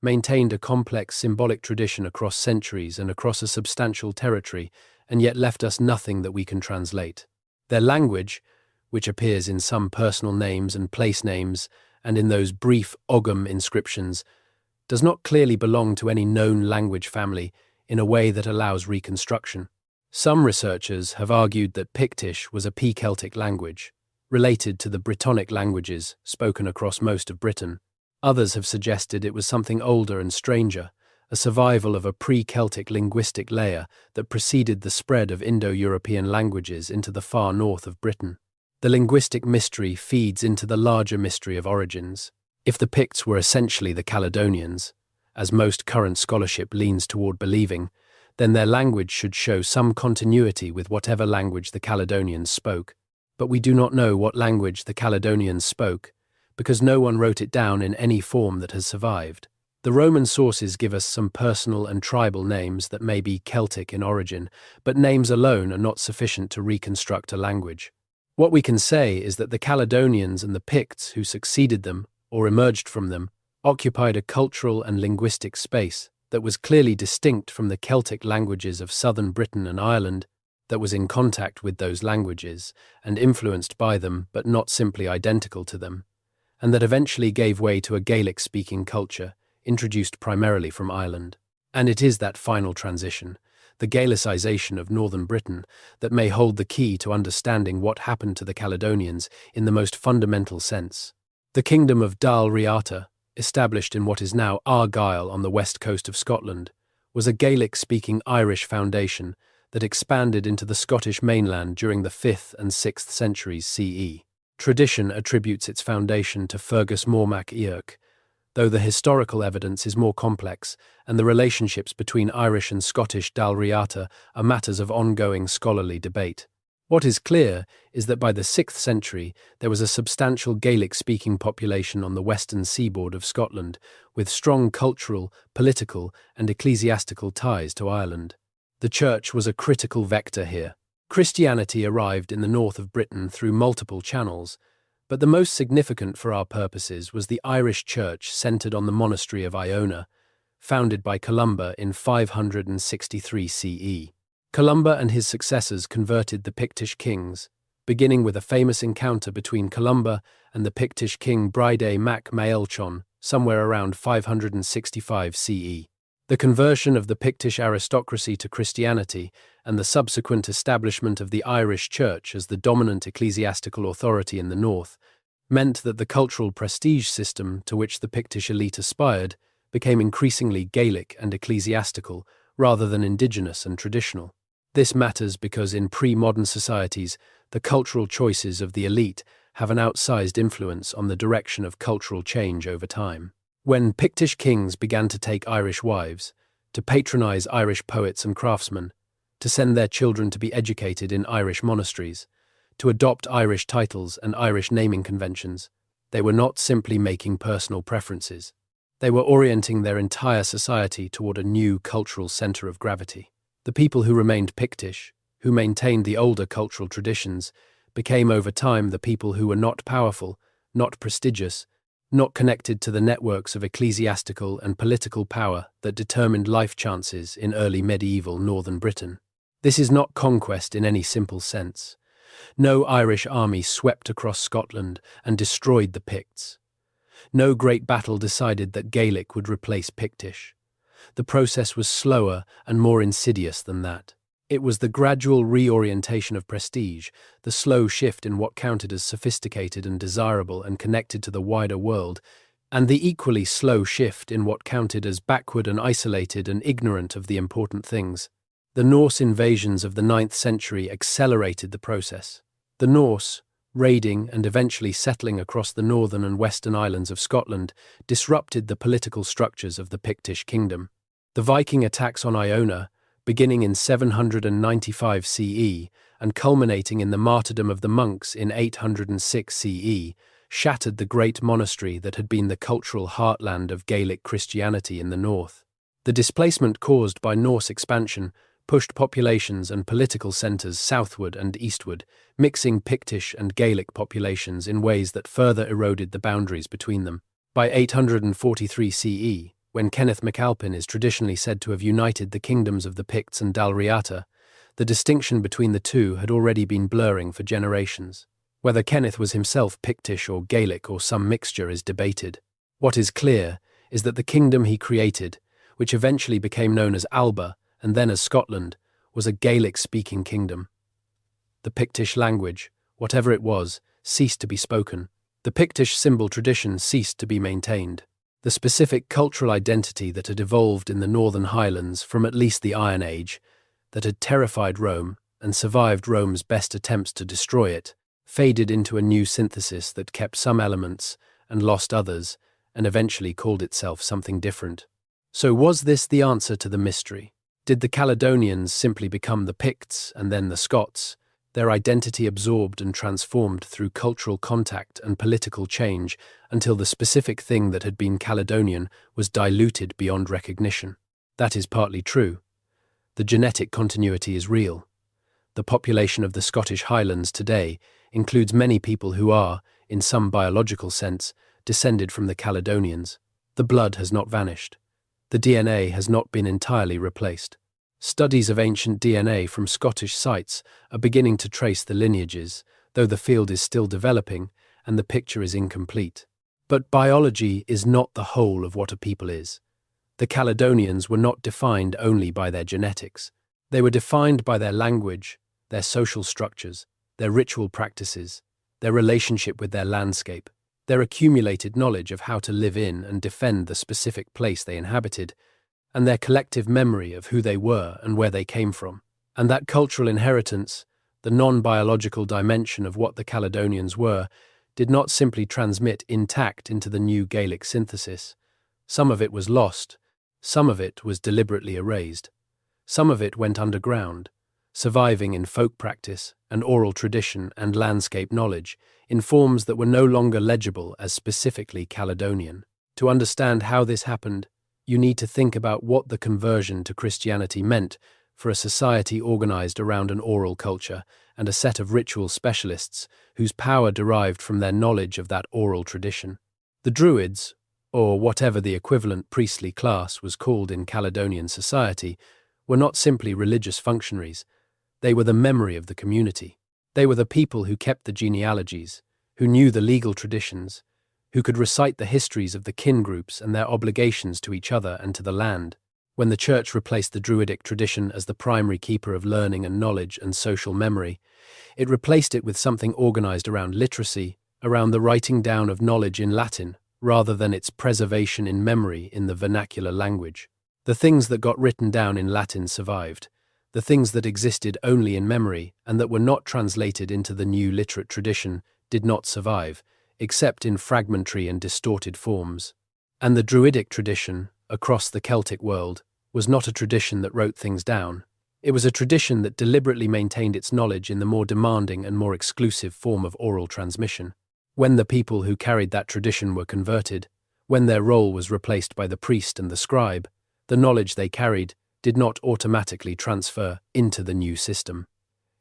maintained a complex symbolic tradition across centuries and across a substantial territory, and yet left us nothing that we can translate. Their language, which appears in some personal names and place names and in those brief ogham inscriptions, does not clearly belong to any known language family in a way that allows reconstruction. Some researchers have argued that Pictish was a pre-Celtic language, related to the Brittonic languages spoken across most of Britain. Others have suggested it was something older and stranger, a survival of a pre-Celtic linguistic layer that preceded the spread of Indo-European languages into the far north of Britain. The linguistic mystery feeds into the larger mystery of origins. If the Picts were essentially the Caledonians, as most current scholarship leans toward believing, then their language should show some continuity with whatever language the Caledonians spoke. But we do not know what language the Caledonians spoke, because no one wrote it down in any form that has survived. The Roman sources give us some personal and tribal names that may be Celtic in origin, but names alone are not sufficient to reconstruct a language. What we can say is that the Caledonians and the Picts who succeeded them, or emerged from them, occupied a cultural and linguistic space that was clearly distinct from the Celtic languages of southern Britain and Ireland, that was in contact with those languages and influenced by them but not simply identical to them, and that eventually gave way to a Gaelic-speaking culture, introduced primarily from Ireland. And it is that final transition, the Gaelicization of northern Britain, that may hold the key to understanding what happened to the Caledonians in the most fundamental sense. The kingdom of Dal Riata, established in what is now Argyll on the west coast of Scotland, was a Gaelic-speaking Irish foundation that expanded into the Scottish mainland during the 5th and 6th centuries CE. Tradition attributes its foundation to Fergus Mormac Eirc, though the historical evidence is more complex and the relationships between Irish and Scottish Dal Riata are matters of ongoing scholarly debate. What is clear is that by the 6th century there was a substantial Gaelic-speaking population on the western seaboard of Scotland, with strong cultural, political and ecclesiastical ties to Ireland. The Church was a critical vector here. Christianity arrived in the north of Britain through multiple channels, but the most significant for our purposes was the Irish Church centred on the monastery of Iona, founded by Columba in 563 CE. Columba and his successors converted the Pictish kings, beginning with a famous encounter between Columba and the Pictish king Bride mac Maelchon somewhere around 565 CE. The conversion of the Pictish aristocracy to Christianity and the subsequent establishment of the Irish Church as the dominant ecclesiastical authority in the north meant that the cultural prestige system to which the Pictish elite aspired became increasingly Gaelic and ecclesiastical rather than indigenous and traditional. This matters because in pre-modern societies, the cultural choices of the elite have an outsized influence on the direction of cultural change over time. When Pictish kings began to take Irish wives, to patronize Irish poets and craftsmen, to send their children to be educated in Irish monasteries, to adopt Irish titles and Irish naming conventions, they were not simply making personal preferences. They were orienting their entire society toward a new cultural center of gravity. The people who remained Pictish, who maintained the older cultural traditions, became over time the people who were not powerful, not prestigious, not connected to the networks of ecclesiastical and political power that determined life chances in early medieval northern Britain. This is not conquest in any simple sense. No Irish army swept across Scotland and destroyed the Picts. No great battle decided that Gaelic would replace Pictish. The process was slower and more insidious than that. It was the gradual reorientation of prestige, the slow shift in what counted as sophisticated and desirable and connected to the wider world, and the equally slow shift in what counted as backward and isolated and ignorant of the important things. The Norse invasions of the 9th century accelerated the process. The Norse, raiding and eventually settling across the northern and western islands of Scotland, disrupted the political structures of the Pictish kingdom. The Viking attacks on Iona, beginning in 795 CE and culminating in the martyrdom of the monks in 806 CE, shattered the great monastery that had been the cultural heartland of Gaelic Christianity in the north. The displacement caused by Norse expansion pushed populations and political centres southward and eastward, mixing Pictish and Gaelic populations in ways that further eroded the boundaries between them. By 843 CE, when Kenneth MacAlpin is traditionally said to have united the kingdoms of the Picts and Dalriata, the distinction between the two had already been blurring for generations. Whether Kenneth was himself Pictish or Gaelic or some mixture is debated. What is clear is that the kingdom he created, which eventually became known as Alba and then as Scotland, was a Gaelic-speaking kingdom. The Pictish language, whatever it was, ceased to be spoken. The Pictish symbol tradition ceased to be maintained. The specific cultural identity that had evolved in the Northern Highlands from at least the Iron Age, that had terrified Rome and survived Rome's best attempts to destroy it, faded into a new synthesis that kept some elements and lost others, and eventually called itself something different. So was this the answer to the mystery? Did the Caledonians simply become the Picts and then the Scots, their identity absorbed and transformed through cultural contact and political change until the specific thing that had been Caledonian was diluted beyond recognition? That is partly true. The genetic continuity is real. The population of the Scottish Highlands today includes many people who are, in some biological sense, descended from the Caledonians. The blood has not vanished. The DNA has not been entirely replaced. Studies of ancient DNA from Scottish sites are beginning to trace the lineages, though the field is still developing and the picture is incomplete. But biology is not the whole of what a people is. The Caledonians were not defined only by their genetics. They were defined by their language, their social structures, their ritual practices, their relationship with their landscape, their accumulated knowledge of how to live in and defend the specific place they inhabited, and their collective memory of who they were and where they came from. And that cultural inheritance, the non-biological dimension of what the Caledonians were, did not simply transmit intact into the new Gaelic synthesis. Some of it was lost, some of it was deliberately erased, some of it went underground, surviving in folk practice and oral tradition and landscape knowledge in forms that were no longer legible as specifically Caledonian. To understand how this happened, you need to think about what the conversion to Christianity meant for a society organized around an oral culture and a set of ritual specialists whose power derived from their knowledge of that oral tradition. The Druids, or whatever the equivalent priestly class was called in Caledonian society, were not simply religious functionaries. They were the memory of the community. They were the people who kept the genealogies, who knew the legal traditions, who could recite the histories of the kin groups and their obligations to each other and to the land. When the church replaced the Druidic tradition as the primary keeper of learning and knowledge and social memory, it replaced it with something organized around literacy, around the writing down of knowledge in Latin, rather than its preservation in memory in the vernacular language. The things that got written down in Latin survived. The things that existed only in memory and that were not translated into the new literate tradition did not survive, except in fragmentary and distorted forms. And the Druidic tradition, across the Celtic world, was not a tradition that wrote things down. It was a tradition that deliberately maintained its knowledge in the more demanding and more exclusive form of oral transmission. When the people who carried that tradition were converted, when their role was replaced by the priest and the scribe, the knowledge they carried did not automatically transfer into the new system.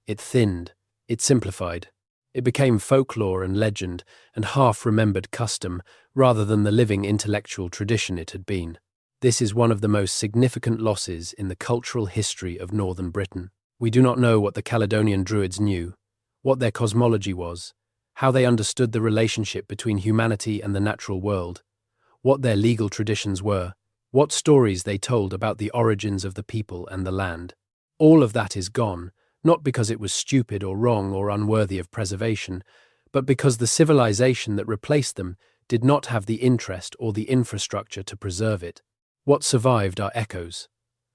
It thinned, it simplified, It became folklore and legend and half-remembered custom rather than the living intellectual tradition it had been. This is one of the most significant losses in the cultural history of northern Britain. We do not know what the Caledonian Druids knew, what their cosmology was, how they understood the relationship between humanity and the natural world, what their legal traditions were, what stories they told about the origins of the people and the land. All of that is gone, not because it was stupid or wrong or unworthy of preservation, but because the civilization that replaced them did not have the interest or the infrastructure to preserve it. What survived are echoes.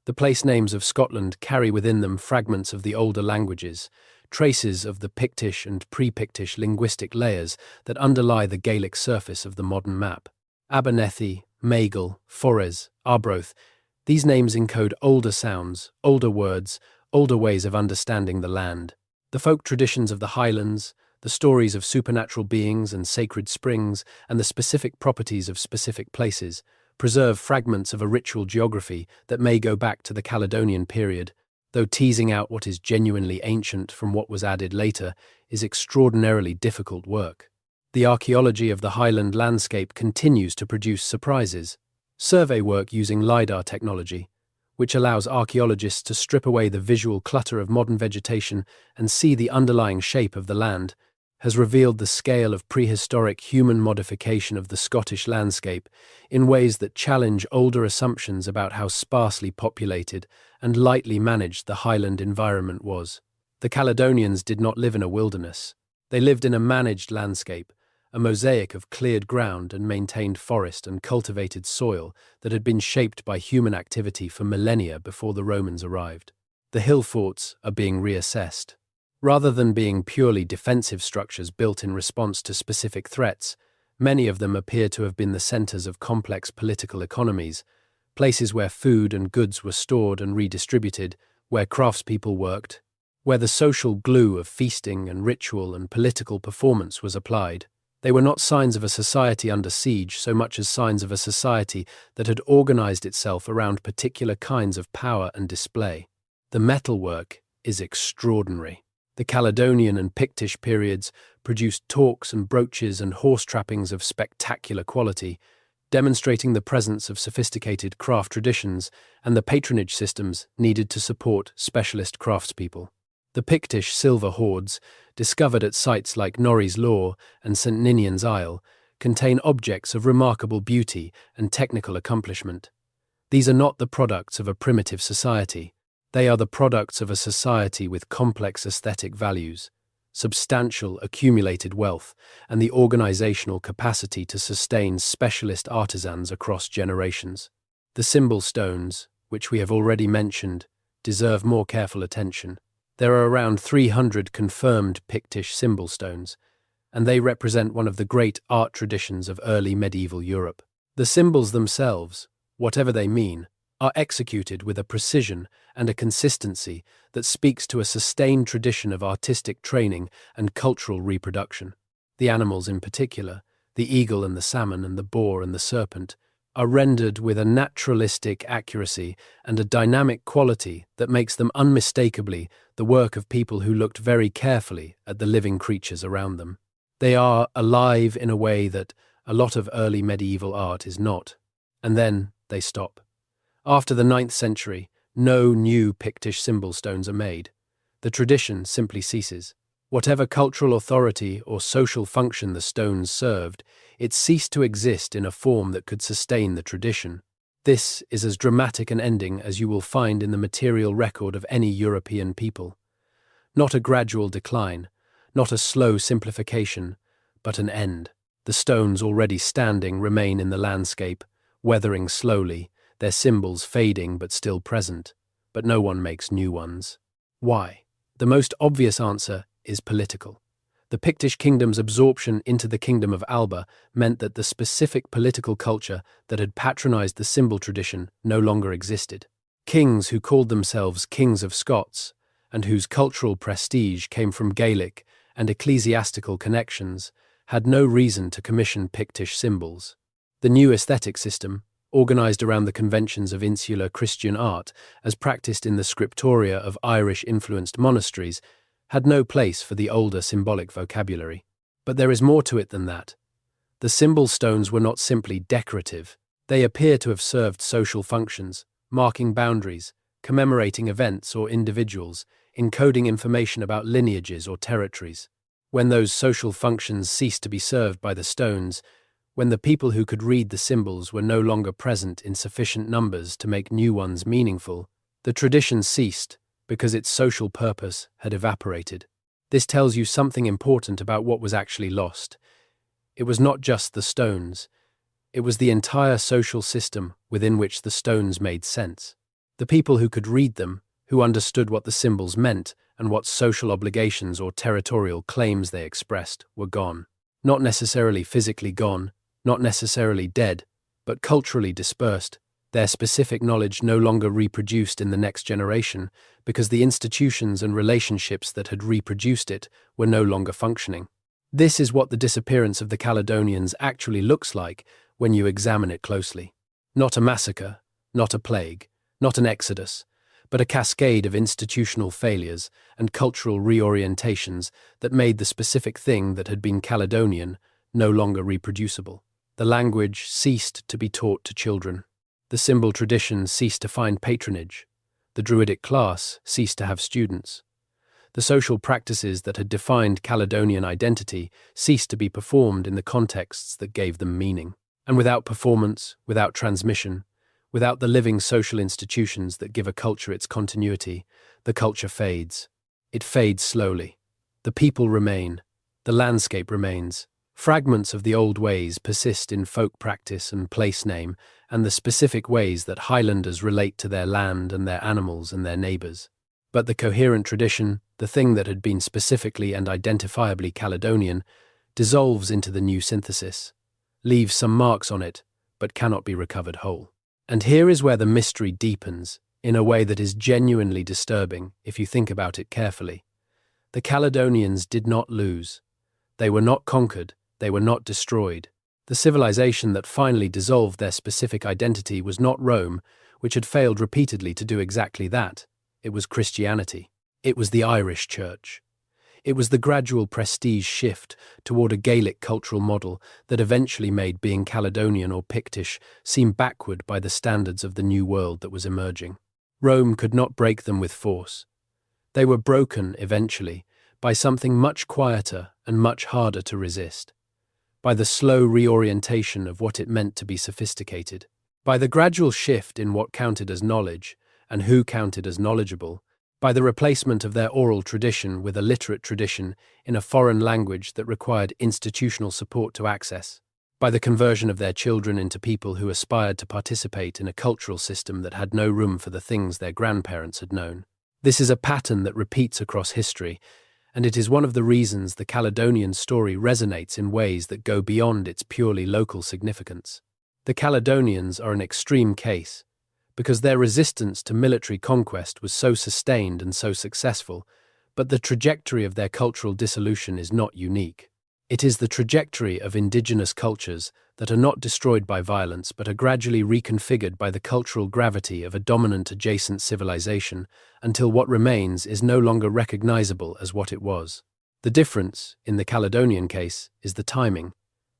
The place names of Scotland carry within them fragments of the older languages, traces of the Pictish and pre-Pictish linguistic layers that underlie the Gaelic surface of the modern map. Abernethy, Magle, Forres, Arbroath, these names encode older sounds, older words, older ways of understanding the land. The folk traditions of the Highlands, the stories of supernatural beings and sacred springs, and the specific properties of specific places, preserve fragments of a ritual geography that may go back to the Caledonian period, though teasing out what is genuinely ancient from what was added later is extraordinarily difficult work. The archaeology of the Highland landscape continues to produce surprises. Survey work using LiDAR technology, which allows archaeologists to strip away the visual clutter of modern vegetation and see the underlying shape of the land, has revealed the scale of prehistoric human modification of the Scottish landscape in ways that challenge older assumptions about how sparsely populated and lightly managed the highland environment was. The Caledonians did not live in a wilderness. They lived in a managed landscape, a mosaic of cleared ground and maintained forest and cultivated soil that had been shaped by human activity for millennia before the Romans arrived. The hill forts are being reassessed. Rather than being purely defensive structures built in response to specific threats, many of them appear to have been the centers of complex political economies, places where food and goods were stored and redistributed, where craftspeople worked, where the social glue of feasting and ritual and political performance was applied. They were not signs of a society under siege so much as signs of a society that had organized itself around particular kinds of power and display. The metalwork is extraordinary. The Caledonian and Pictish periods produced torques and brooches and horse trappings of spectacular quality, demonstrating the presence of sophisticated craft traditions and the patronage systems needed to support specialist craftspeople. The Pictish silver hoards, discovered at sites like Norrie's Law and St Ninian's Isle, contain objects of remarkable beauty and technical accomplishment. These are not the products of a primitive society. They are the products of a society with complex aesthetic values, substantial accumulated wealth, and the organizational capacity to sustain specialist artisans across generations. The symbol stones, which we have already mentioned, deserve more careful attention. There are around 300 confirmed Pictish symbol stones, and they represent one of the great art traditions of early medieval Europe. The symbols themselves, whatever they mean, are executed with a precision and a consistency that speaks to a sustained tradition of artistic training and cultural reproduction. The animals in particular, the eagle and the salmon and the boar and the serpent, are rendered with a naturalistic accuracy and a dynamic quality that makes them unmistakably the work of people who looked very carefully at the living creatures around them. They are alive in a way that a lot of early medieval art is not. And then they stop. After the 9th century, no new Pictish symbol stones are made. The tradition simply ceases. Whatever cultural authority or social function the stones served, it ceased to exist in a form that could sustain the tradition. This is as dramatic an ending as you will find in the material record of any European people. Not a gradual decline, not a slow simplification, but an end. The stones already standing remain in the landscape, weathering slowly, their symbols fading but still present, but no one makes new ones. Why? The most obvious answer is political. The Pictish kingdom's absorption into the kingdom of Alba meant that the specific political culture that had patronized the symbol tradition no longer existed. Kings who called themselves Kings of Scots, and whose cultural prestige came from Gaelic and ecclesiastical connections, had no reason to commission Pictish symbols. The new aesthetic system, organized around the conventions of insular Christian art as practiced in the scriptoria of Irish-influenced monasteries, had no place for the older symbolic vocabulary. But there is more to it than that. The symbol stones were not simply decorative. They appear to have served social functions, marking boundaries, commemorating events or individuals, encoding information about lineages or territories. When those social functions ceased to be served by the stones, when the people who could read the symbols were no longer present in sufficient numbers to make new ones meaningful, the tradition ceased because its social purpose had evaporated. This tells you something important about what was actually lost. It was not just the stones. It was the entire social system within which the stones made sense. The people who could read them, who understood what the symbols meant and what social obligations or territorial claims they expressed, were gone. Not necessarily physically gone, not necessarily dead, but culturally dispersed, their specific knowledge no longer reproduced in the next generation because the institutions and relationships that had reproduced it were no longer functioning. This is what the disappearance of the Caledonians actually looks like when you examine it closely. Not a massacre, not a plague, not an exodus, but a cascade of institutional failures and cultural reorientations that made the specific thing that had been Caledonian no longer reproducible. The language ceased to be taught to children. The symbol tradition ceased to find patronage. The Druidic class ceased to have students. The social practices that had defined Caledonian identity ceased to be performed in the contexts that gave them meaning. And without performance, without transmission, without the living social institutions that give a culture its continuity, the culture fades. It fades slowly. The people remain. The landscape remains. Fragments of the old ways persist in folk practice and place name and the specific ways that Highlanders relate to their land and their animals and their neighbours. But the coherent tradition, the thing that had been specifically and identifiably Caledonian, dissolves into the new synthesis, leaves some marks on it, but cannot be recovered whole. And here is where the mystery deepens, in a way that is genuinely disturbing if you think about it carefully. The Caledonians did not lose. They were not conquered, they were not destroyed. The civilization that finally dissolved their specific identity was not Rome, which had failed repeatedly to do exactly that. It was Christianity. It was the Irish Church. It was the gradual prestige shift toward a Gaelic cultural model that eventually made being Caledonian or Pictish seem backward by the standards of the new world that was emerging. Rome could not break them with force. They were broken, eventually, by something much quieter and much harder to resist, by the slow reorientation of what it meant to be sophisticated, by the gradual shift in what counted as knowledge and who counted as knowledgeable, by the replacement of their oral tradition with a literate tradition in a foreign language that required institutional support to access, by the conversion of their children into people who aspired to participate in a cultural system that had no room for the things their grandparents had known. This is a pattern that repeats across history, and it is one of the reasons the Caledonian story resonates in ways that go beyond its purely local significance. The Caledonians are an extreme case, because their resistance to military conquest was so sustained and so successful, but the trajectory of their cultural dissolution is not unique. It is the trajectory of indigenous cultures that are not destroyed by violence but are gradually reconfigured by the cultural gravity of a dominant adjacent civilization until what remains is no longer recognizable as what it was. The difference, in the Caledonian case, is the timing.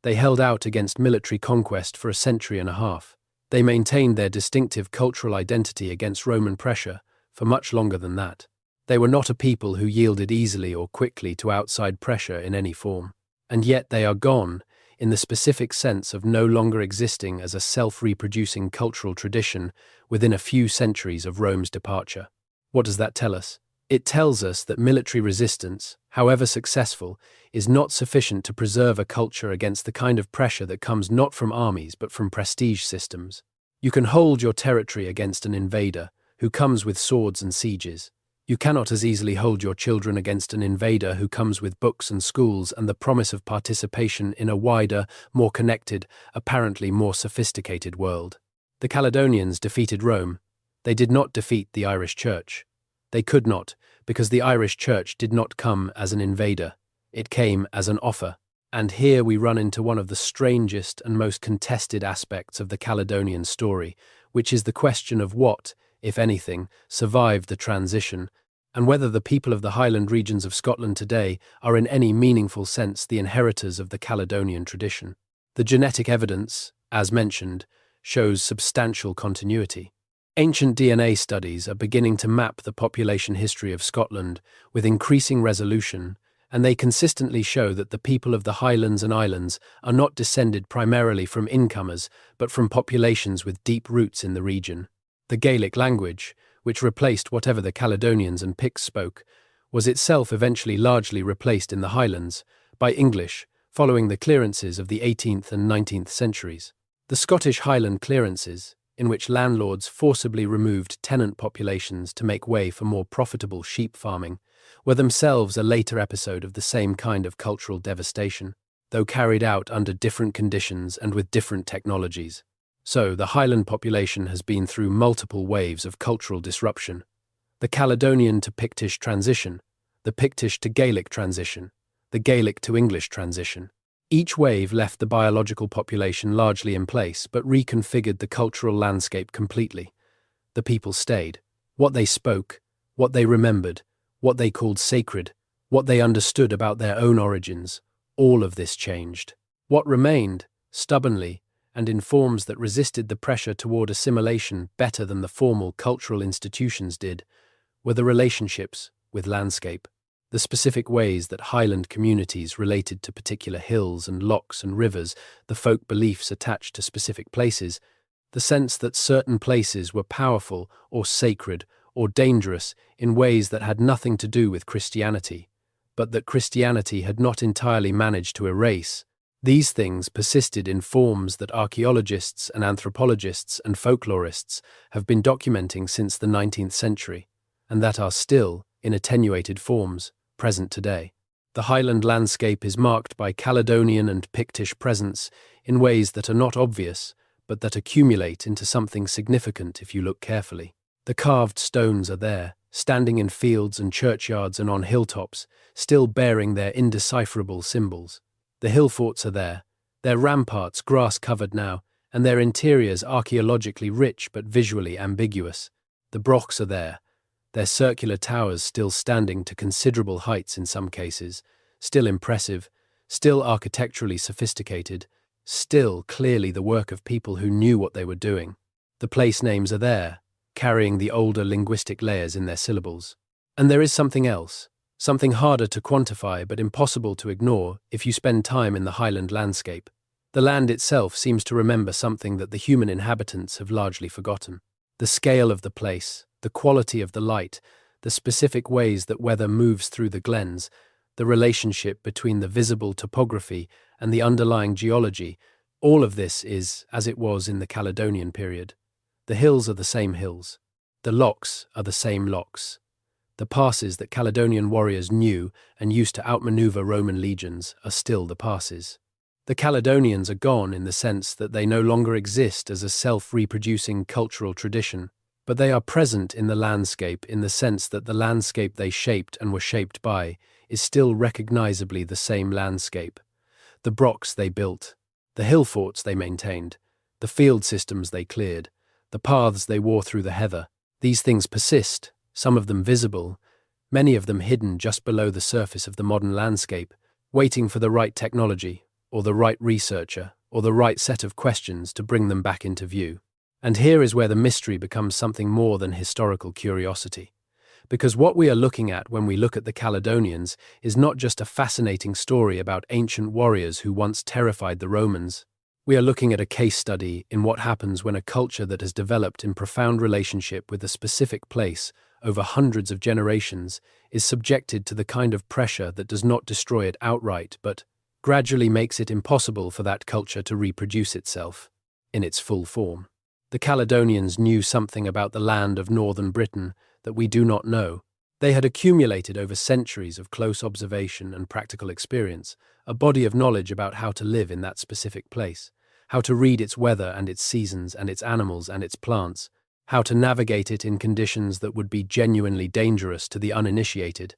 They held out against military conquest for a century and a half. They maintained their distinctive cultural identity against Roman pressure for much longer than that. They were not a people who yielded easily or quickly to outside pressure in any form. And yet they are gone, in the specific sense of no longer existing as a self-reproducing cultural tradition within a few centuries of Rome's departure. What does that tell us? It tells us that military resistance, however successful, is not sufficient to preserve a culture against the kind of pressure that comes not from armies but from prestige systems. You can hold your territory against an invader who comes with swords and sieges. You cannot as easily hold your children against an invader who comes with books and schools and the promise of participation in a wider, more connected, apparently more sophisticated world. The Caledonians defeated Rome. They did not defeat the Irish Church. They could not, because the Irish Church did not come as an invader. It came as an offer. And here we run into one of the strangest and most contested aspects of the Caledonian story, which is the question of what, if anything, survived the transition and whether the people of the Highland regions of Scotland today are in any meaningful sense the inheritors of the Caledonian tradition. The genetic evidence, as mentioned, shows substantial continuity. Ancient DNA studies are beginning to map the population history of Scotland with increasing resolution, and they consistently show that the people of the Highlands and Islands are not descended primarily from incomers, but from populations with deep roots in the region. The Gaelic language, which replaced whatever the Caledonians and Picts spoke, was itself eventually largely replaced in the Highlands by English, following the clearances of the 18th and 19th centuries. The Scottish Highland clearances, in which landlords forcibly removed tenant populations to make way for more profitable sheep farming, were themselves a later episode of the same kind of cultural devastation, though carried out under different conditions and with different technologies. So, the Highland population has been through multiple waves of cultural disruption. The Caledonian to Pictish transition, the Pictish to Gaelic transition, the Gaelic to English transition. Each wave left the biological population largely in place, but reconfigured the cultural landscape completely. The people stayed. What they spoke, what they remembered, what they called sacred, what they understood about their own origins, all of this changed. What remained, stubbornly, and in forms that resisted the pressure toward assimilation better than the formal cultural institutions did, were the relationships with landscape. The specific ways that Highland communities related to particular hills and lochs and rivers, the folk beliefs attached to specific places, the sense that certain places were powerful or sacred or dangerous in ways that had nothing to do with Christianity, but that Christianity had not entirely managed to erase. These things persisted in forms that archaeologists and anthropologists and folklorists have been documenting since the 19th century, and that are still, in attenuated forms, present today. The Highland landscape is marked by Caledonian and Pictish presence in ways that are not obvious, but that accumulate into something significant if you look carefully. The carved stones are there, standing in fields and churchyards and on hilltops, still bearing their indecipherable symbols. The hill forts are there, their ramparts grass-covered now, and their interiors archaeologically rich but visually ambiguous. The brochs are there, their circular towers still standing to considerable heights in some cases, still impressive, still architecturally sophisticated, still clearly the work of people who knew what they were doing. The place names are there, carrying the older linguistic layers in their syllables. And there is something else, something harder to quantify but impossible to ignore if you spend time in the Highland landscape. The land itself seems to remember something that the human inhabitants have largely forgotten. The scale of the place, the quality of the light, the specific ways that weather moves through the glens, the relationship between the visible topography and the underlying geology, all of this is as it was in the Caledonian period. The hills are the same hills. The lochs are the same lochs. The passes that Caledonian warriors knew and used to outmaneuver Roman legions are still the passes. The Caledonians are gone in the sense that they no longer exist as a self-reproducing cultural tradition, but they are present in the landscape in the sense that the landscape they shaped and were shaped by is still recognizably the same landscape. The brochs they built, the hill forts they maintained, the field systems they cleared, the paths they wore through the heather, these things persist, some of them visible, many of them hidden just below the surface of the modern landscape, waiting for the right technology, or the right researcher, or the right set of questions to bring them back into view. And here is where the mystery becomes something more than historical curiosity. Because what we are looking at when we look at the Caledonians is not just a fascinating story about ancient warriors who once terrified the Romans. We are looking at a case study in what happens when a culture that has developed in profound relationship with a specific place over hundreds of generations is subjected to the kind of pressure that does not destroy it outright, but gradually makes it impossible for that culture to reproduce itself in its full form. The Caledonians knew something about the land of northern Britain that we do not know. They had accumulated over centuries of close observation and practical experience, a body of knowledge about how to live in that specific place, how to read its weather and its seasons and its animals and its plants, how to navigate it in conditions that would be genuinely dangerous to the uninitiated,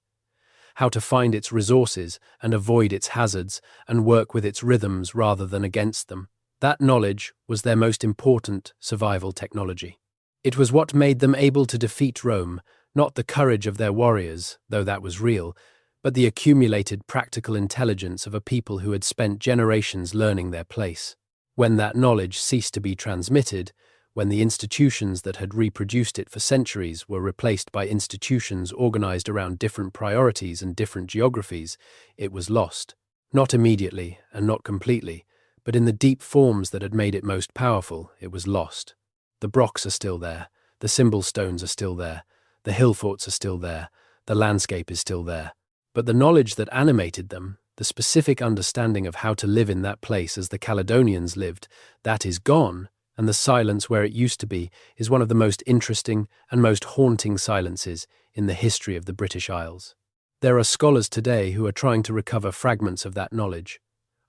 how to find its resources and avoid its hazards and work with its rhythms rather than against them. That knowledge was their most important survival technology. It was what made them able to defeat Rome, Not the courage of their warriors, though that was real, but the accumulated practical intelligence of a people who had spent generations learning their place. When that knowledge ceased to be transmitted, when the institutions that had reproduced it for centuries were replaced by institutions organized around different priorities and different geographies, it was lost. Not immediately and not completely, but in the deep forms that had made it most powerful, it was lost. The brocks are still there, the symbol stones are still there, the hill forts are still there, the landscape is still there. But the knowledge that animated them, the specific understanding of how to live in that place as the Caledonians lived, that is gone, and the silence where it used to be is one of the most interesting and most haunting silences in the history of the British Isles. There are scholars today who are trying to recover fragments of that knowledge.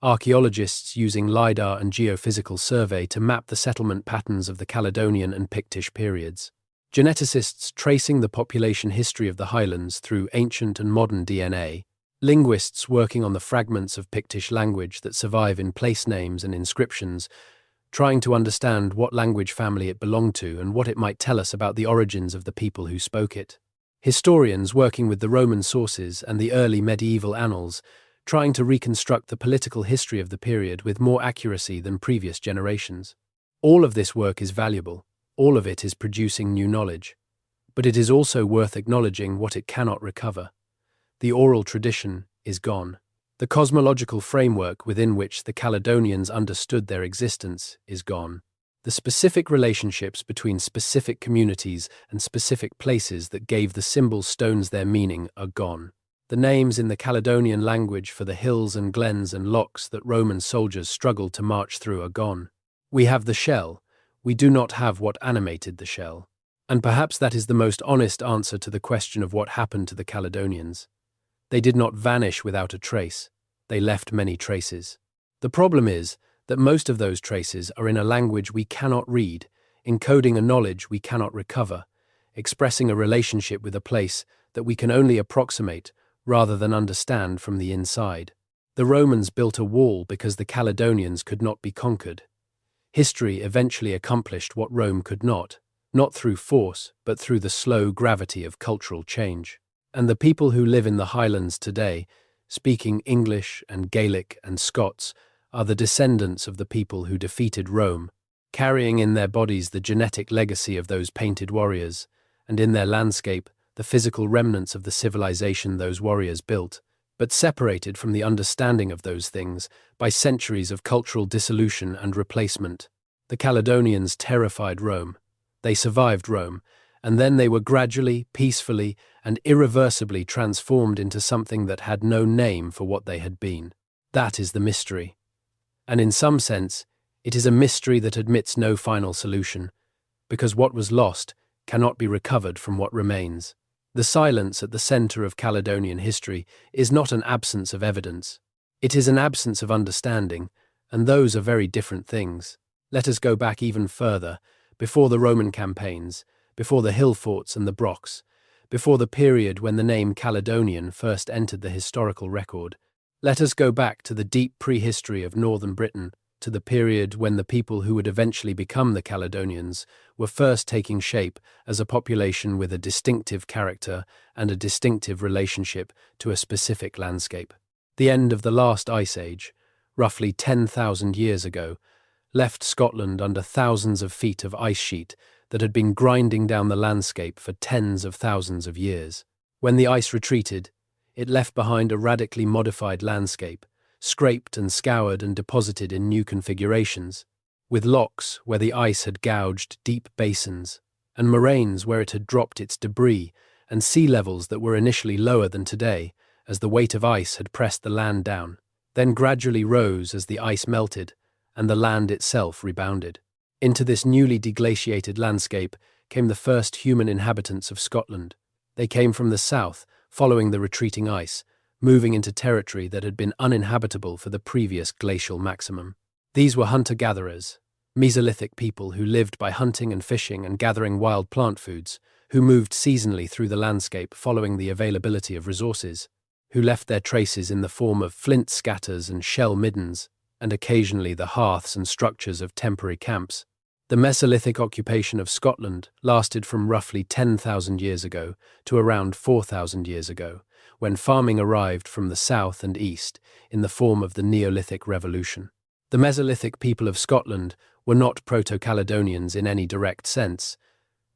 Archaeologists using LiDAR and geophysical survey to map the settlement patterns of the Caledonian and Pictish periods. Geneticists tracing the population history of the Highlands through ancient and modern DNA. Linguists working on the fragments of Pictish language that survive in place names and inscriptions, trying to understand what language family it belonged to and what it might tell us about the origins of the people who spoke it. Historians working with the Roman sources and the early medieval annals, trying to reconstruct the political history of the period with more accuracy than previous generations. All of this work is valuable, all of it is producing new knowledge, but it is also worth acknowledging what it cannot recover. The oral tradition is gone. The cosmological framework within which the Caledonians understood their existence is gone. The specific relationships between specific communities and specific places that gave the symbol stones their meaning are gone. The names in the Caledonian language for the hills and glens and lochs that Roman soldiers struggled to march through are gone. We have the shell, we do not have what animated the shell. And perhaps that is the most honest answer to the question of what happened to the Caledonians. They did not vanish without a trace. They left many traces. The problem is that most of those traces are in a language we cannot read, encoding a knowledge we cannot recover, expressing a relationship with a place that we can only approximate rather than understand from the inside. The Romans built a wall because the Caledonians could not be conquered. History eventually accomplished what Rome could not through force, but through the slow gravity of cultural change. And the people who live in the Highlands today, speaking English and Gaelic and Scots, are the descendants of the people who defeated Rome, carrying in their bodies the genetic legacy of those painted warriors, and in their landscape the physical remnants of the civilization those warriors built, but separated from the understanding of those things by centuries of cultural dissolution and replacement. The Caledonians terrified Rome. They survived Rome, and then they were gradually, peacefully, and irreversibly transformed into something that had no name for what they had been. That is the mystery. And in some sense, it is a mystery that admits no final solution, because what was lost cannot be recovered from what remains. The silence at the center of Caledonian history is not an absence of evidence. It is an absence of understanding, and those are very different things. Let us go back even further, before the Roman campaigns, before the hill forts and the brocks, before the period when the name Caledonian first entered the historical record. Let us go back to the deep prehistory of northern Britain, to the period when the people who would eventually become the Caledonians were first taking shape as a population with a distinctive character and a distinctive relationship to a specific landscape. The end of the last ice age, roughly 10,000 years ago, left Scotland under thousands of feet of ice sheet that had been grinding down the landscape for tens of thousands of years. When the ice retreated, it left behind a radically modified landscape, scraped and scoured and deposited in new configurations, with lochs where the ice had gouged deep basins, and moraines where it had dropped its debris, and sea levels that were initially lower than today, as the weight of ice had pressed the land down, then gradually rose as the ice melted, and the land itself rebounded. Into this newly deglaciated landscape came the first human inhabitants of Scotland. They came from the south, following the retreating ice, moving into territory that had been uninhabitable for the previous glacial maximum. These were hunter-gatherers, Mesolithic people who lived by hunting and fishing and gathering wild plant foods, who moved seasonally through the landscape following the availability of resources, who left their traces in the form of flint scatters and shell middens, and occasionally the hearths and structures of temporary camps. The Mesolithic occupation of Scotland lasted from roughly 10,000 years ago to around 4,000 years ago, when farming arrived from the south and east in the form of the Neolithic Revolution. The Mesolithic people of Scotland were not Proto-Caledonians in any direct sense,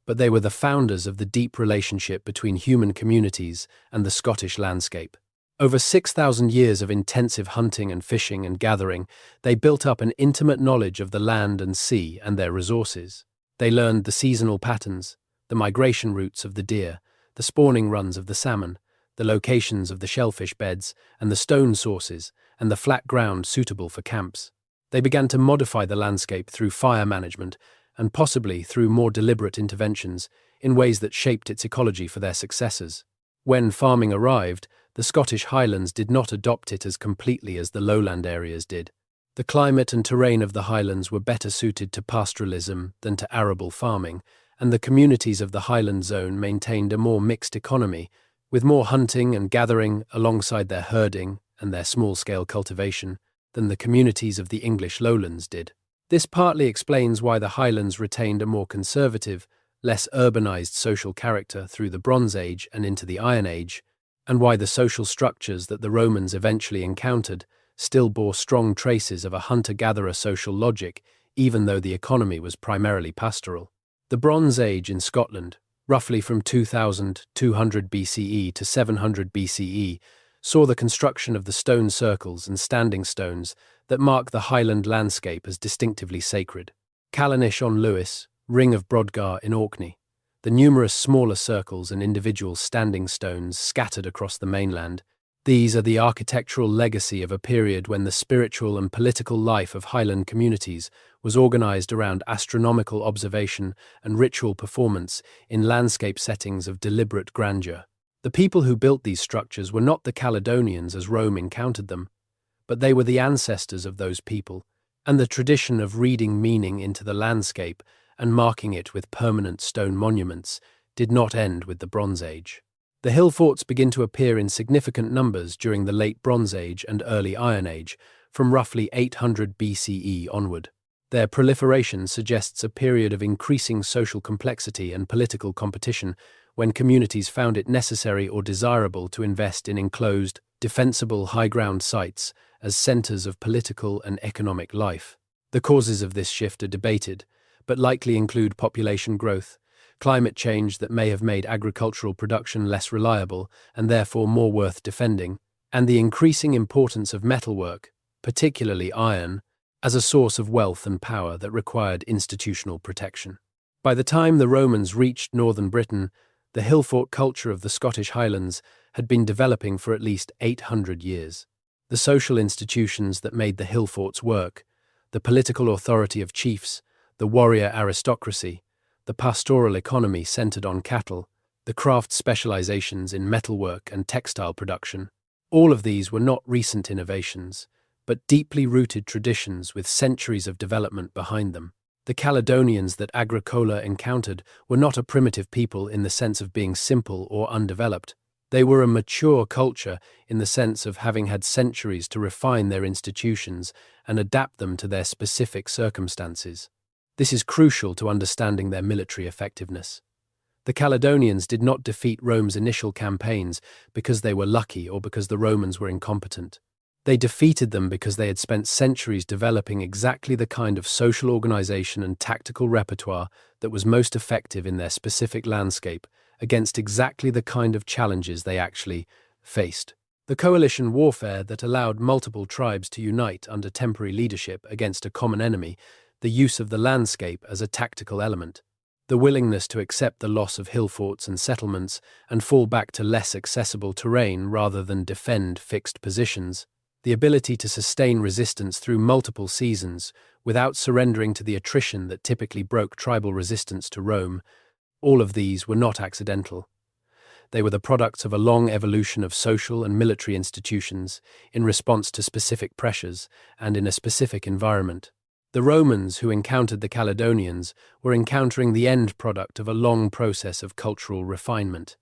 but they were the founders of the deep relationship between human communities and the Scottish landscape. Over 6,000 years of intensive hunting and fishing and gathering, they built up an intimate knowledge of the land and sea and their resources. They learned the seasonal patterns, the migration routes of the deer, the spawning runs of the salmon, the locations of the shellfish beds, and the stone sources, and the flat ground suitable for camps. They began to modify the landscape through fire management, and possibly through more deliberate interventions, in ways that shaped its ecology for their successors. When farming arrived, the Scottish Highlands did not adopt it as completely as the lowland areas did. The climate and terrain of the Highlands were better suited to pastoralism than to arable farming, and the communities of the Highland zone maintained a more mixed economy, with more hunting and gathering alongside their herding and their small-scale cultivation than the communities of the English lowlands did. This partly explains why the Highlands retained a more conservative, less urbanized social character through the Bronze Age and into the Iron Age, and why the social structures that the Romans eventually encountered still bore strong traces of a hunter-gatherer social logic, even though the economy was primarily pastoral. The Bronze Age in Scotland, roughly from 2200 BCE to 700 BCE, saw the construction of the stone circles and standing stones that mark the Highland landscape as distinctively sacred. Callanish on Lewis, Ring of Brodgar in Orkney, the numerous smaller circles and individual standing stones scattered across the mainland. These are the architectural legacy of a period when the spiritual and political life of Highland communities was organized around astronomical observation and ritual performance in landscape settings of deliberate grandeur. The people who built these structures were not the Caledonians as Rome encountered them, but they were the ancestors of those people, and the tradition of reading meaning into the landscape and marking it with permanent stone monuments did not end with the Bronze Age. The hill forts begin to appear in significant numbers during the late Bronze Age and early Iron Age, from roughly 800 BCE onward. Their proliferation suggests a period of increasing social complexity and political competition when communities found it necessary or desirable to invest in enclosed, defensible high-ground sites as centers of political and economic life. The causes of this shift are debated, but likely include population growth, climate change that may have made agricultural production less reliable and therefore more worth defending, and the increasing importance of metalwork, particularly iron, as a source of wealth and power that required institutional protection. By the time the Romans reached northern Britain, the hill fort culture of the Scottish Highlands had been developing for at least 800 years. The social institutions that made the hill forts work, the political authority of chiefs, the warrior aristocracy, the pastoral economy centered on cattle, the craft specializations in metalwork and textile production, all of these were not recent innovations, but deeply rooted traditions with centuries of development behind them. The Caledonians that Agricola encountered were not a primitive people in the sense of being simple or undeveloped. They were a mature culture in the sense of having had centuries to refine their institutions and adapt them to their specific circumstances. This is crucial to understanding their military effectiveness. The Caledonians did not defeat Rome's initial campaigns because they were lucky or because the Romans were incompetent. They defeated them because they had spent centuries developing exactly the kind of social organization and tactical repertoire that was most effective in their specific landscape against exactly the kind of challenges they actually faced. The coalition warfare that allowed multiple tribes to unite under temporary leadership against a common enemy, the use of the landscape as a tactical element, the willingness to accept the loss of hill forts and settlements and fall back to less accessible terrain rather than defend fixed positions, the ability to sustain resistance through multiple seasons without surrendering to the attrition that typically broke tribal resistance to Rome, all of these were not accidental. They were the products of a long evolution of social and military institutions in response to specific pressures and in a specific environment. The Romans who encountered the Caledonians were encountering the end product of a long process of cultural refinement.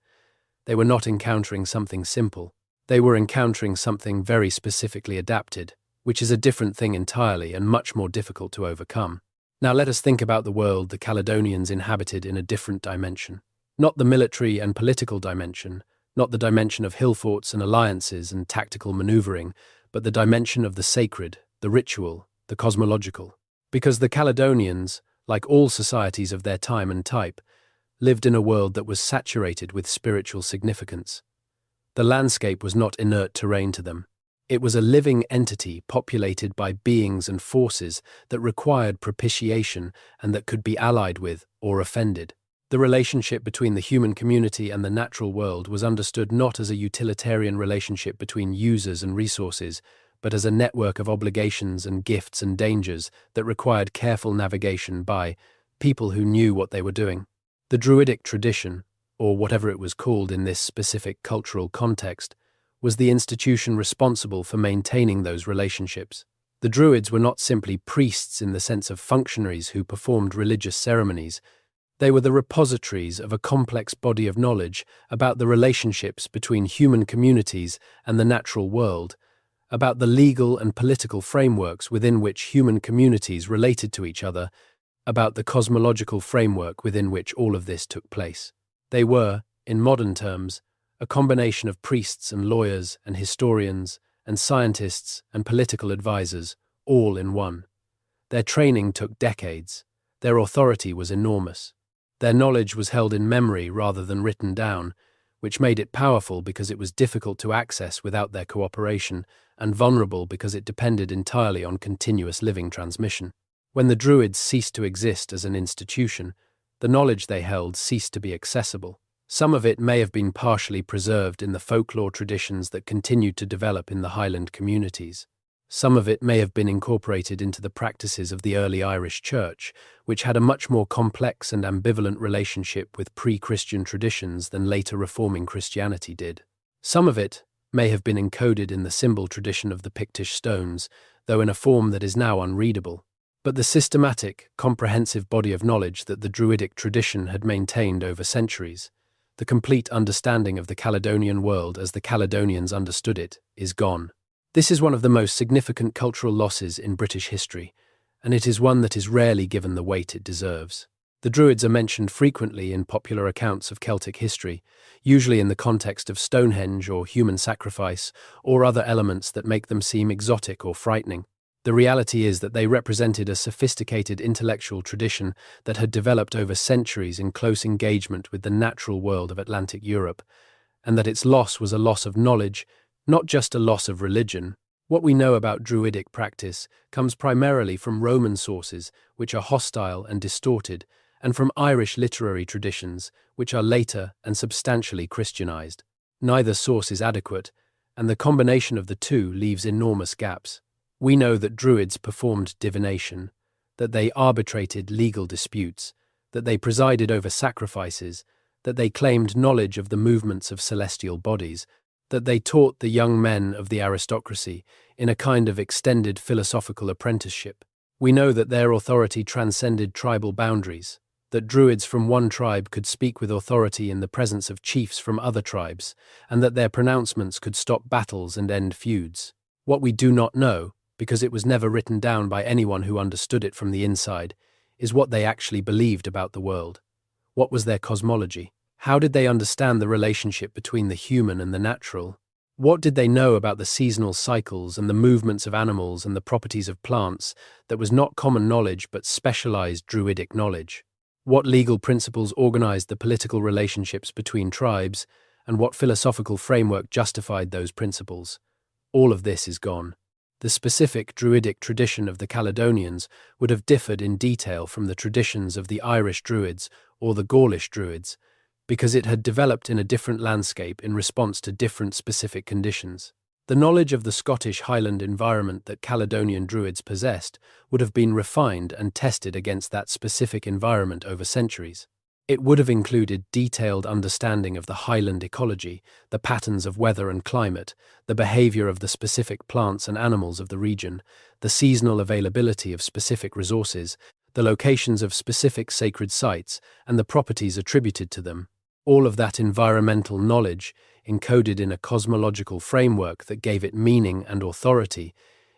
They were not encountering something simple. They were encountering something very specifically adapted, which is a different thing entirely and much more difficult to overcome. Now let us think about the world the Caledonians inhabited in a different dimension. Not the military and political dimension, not the dimension of hill forts and alliances and tactical maneuvering, but the dimension of the sacred, the ritual, the cosmological. Because the Caledonians, like all societies of their time and type, lived in a world that was saturated with spiritual significance. The landscape was not inert terrain to them. It was a living entity populated by beings and forces that required propitiation and that could be allied with or offended. The relationship between the human community and the natural world was understood not as a utilitarian relationship between users and resources, but as a network of obligations and gifts and dangers that required careful navigation by people who knew what they were doing. The Druidic tradition, or whatever it was called in this specific cultural context, was the institution responsible for maintaining those relationships. The Druids were not simply priests in the sense of functionaries who performed religious ceremonies. They were the repositories of a complex body of knowledge about the relationships between human communities and the natural world, about the legal and political frameworks within which human communities related to each other, about the cosmological framework within which all of this took place. They were, in modern terms, a combination of priests and lawyers and historians and scientists and political advisors, all in one. Their training took decades. Their authority was enormous. Their knowledge was held in memory rather than written down, which made it powerful because it was difficult to access without their cooperation, and vulnerable because it depended entirely on continuous living transmission. When the Druids ceased to exist as an institution, the knowledge they held ceased to be accessible. Some of it may have been partially preserved in the folklore traditions that continued to develop in the Highland communities. Some of it may have been incorporated into the practices of the early Irish Church, which had a much more complex and ambivalent relationship with pre-Christian traditions than later reforming Christianity did. Some of it may have been encoded in the symbol tradition of the Pictish stones, though in a form that is now unreadable. But the systematic, comprehensive body of knowledge that the Druidic tradition had maintained over centuries, the complete understanding of the Caledonian world as the Caledonians understood it, is gone. This is one of the most significant cultural losses in British history, and it is one that is rarely given the weight it deserves. The Druids are mentioned frequently in popular accounts of Celtic history, usually in the context of Stonehenge or human sacrifice, or other elements that make them seem exotic or frightening. The reality is that they represented a sophisticated intellectual tradition that had developed over centuries in close engagement with the natural world of Atlantic Europe, and that its loss was a loss of knowledge, not just a loss of religion. What we know about Druidic practice comes primarily from Roman sources, which are hostile and distorted, and from Irish literary traditions, which are later and substantially Christianized. Neither source is adequate, and the combination of the two leaves enormous gaps. We know that Druids performed divination, that they arbitrated legal disputes, that they presided over sacrifices, that they claimed knowledge of the movements of celestial bodies, that they taught the young men of the aristocracy in a kind of extended philosophical apprenticeship. We know that their authority transcended tribal boundaries, that Druids from one tribe could speak with authority in the presence of chiefs from other tribes, and that their pronouncements could stop battles and end feuds. What we do not know, because it was never written down by anyone who understood it from the inside, is what they actually believed about the world. What was their cosmology? How did they understand the relationship between the human and the natural? What did they know about the seasonal cycles and the movements of animals and the properties of plants that was not common knowledge but specialized Druidic knowledge? What legal principles organized the political relationships between tribes, and what philosophical framework justified those principles? All of this is gone. The specific Druidic tradition of the Caledonians would have differed in detail from the traditions of the Irish Druids or the Gaulish Druids, because it had developed in a different landscape in response to different specific conditions. The knowledge of the Scottish Highland environment that Caledonian Druids possessed would have been refined and tested against that specific environment over centuries. It would have included detailed understanding of the Highland ecology, the patterns of weather and climate, the behavior of the specific plants and animals of the region, the seasonal availability of specific resources, the locations of specific sacred sites, and the properties attributed to them. All of that environmental knowledge, encoded in a cosmological framework that gave it meaning and authority,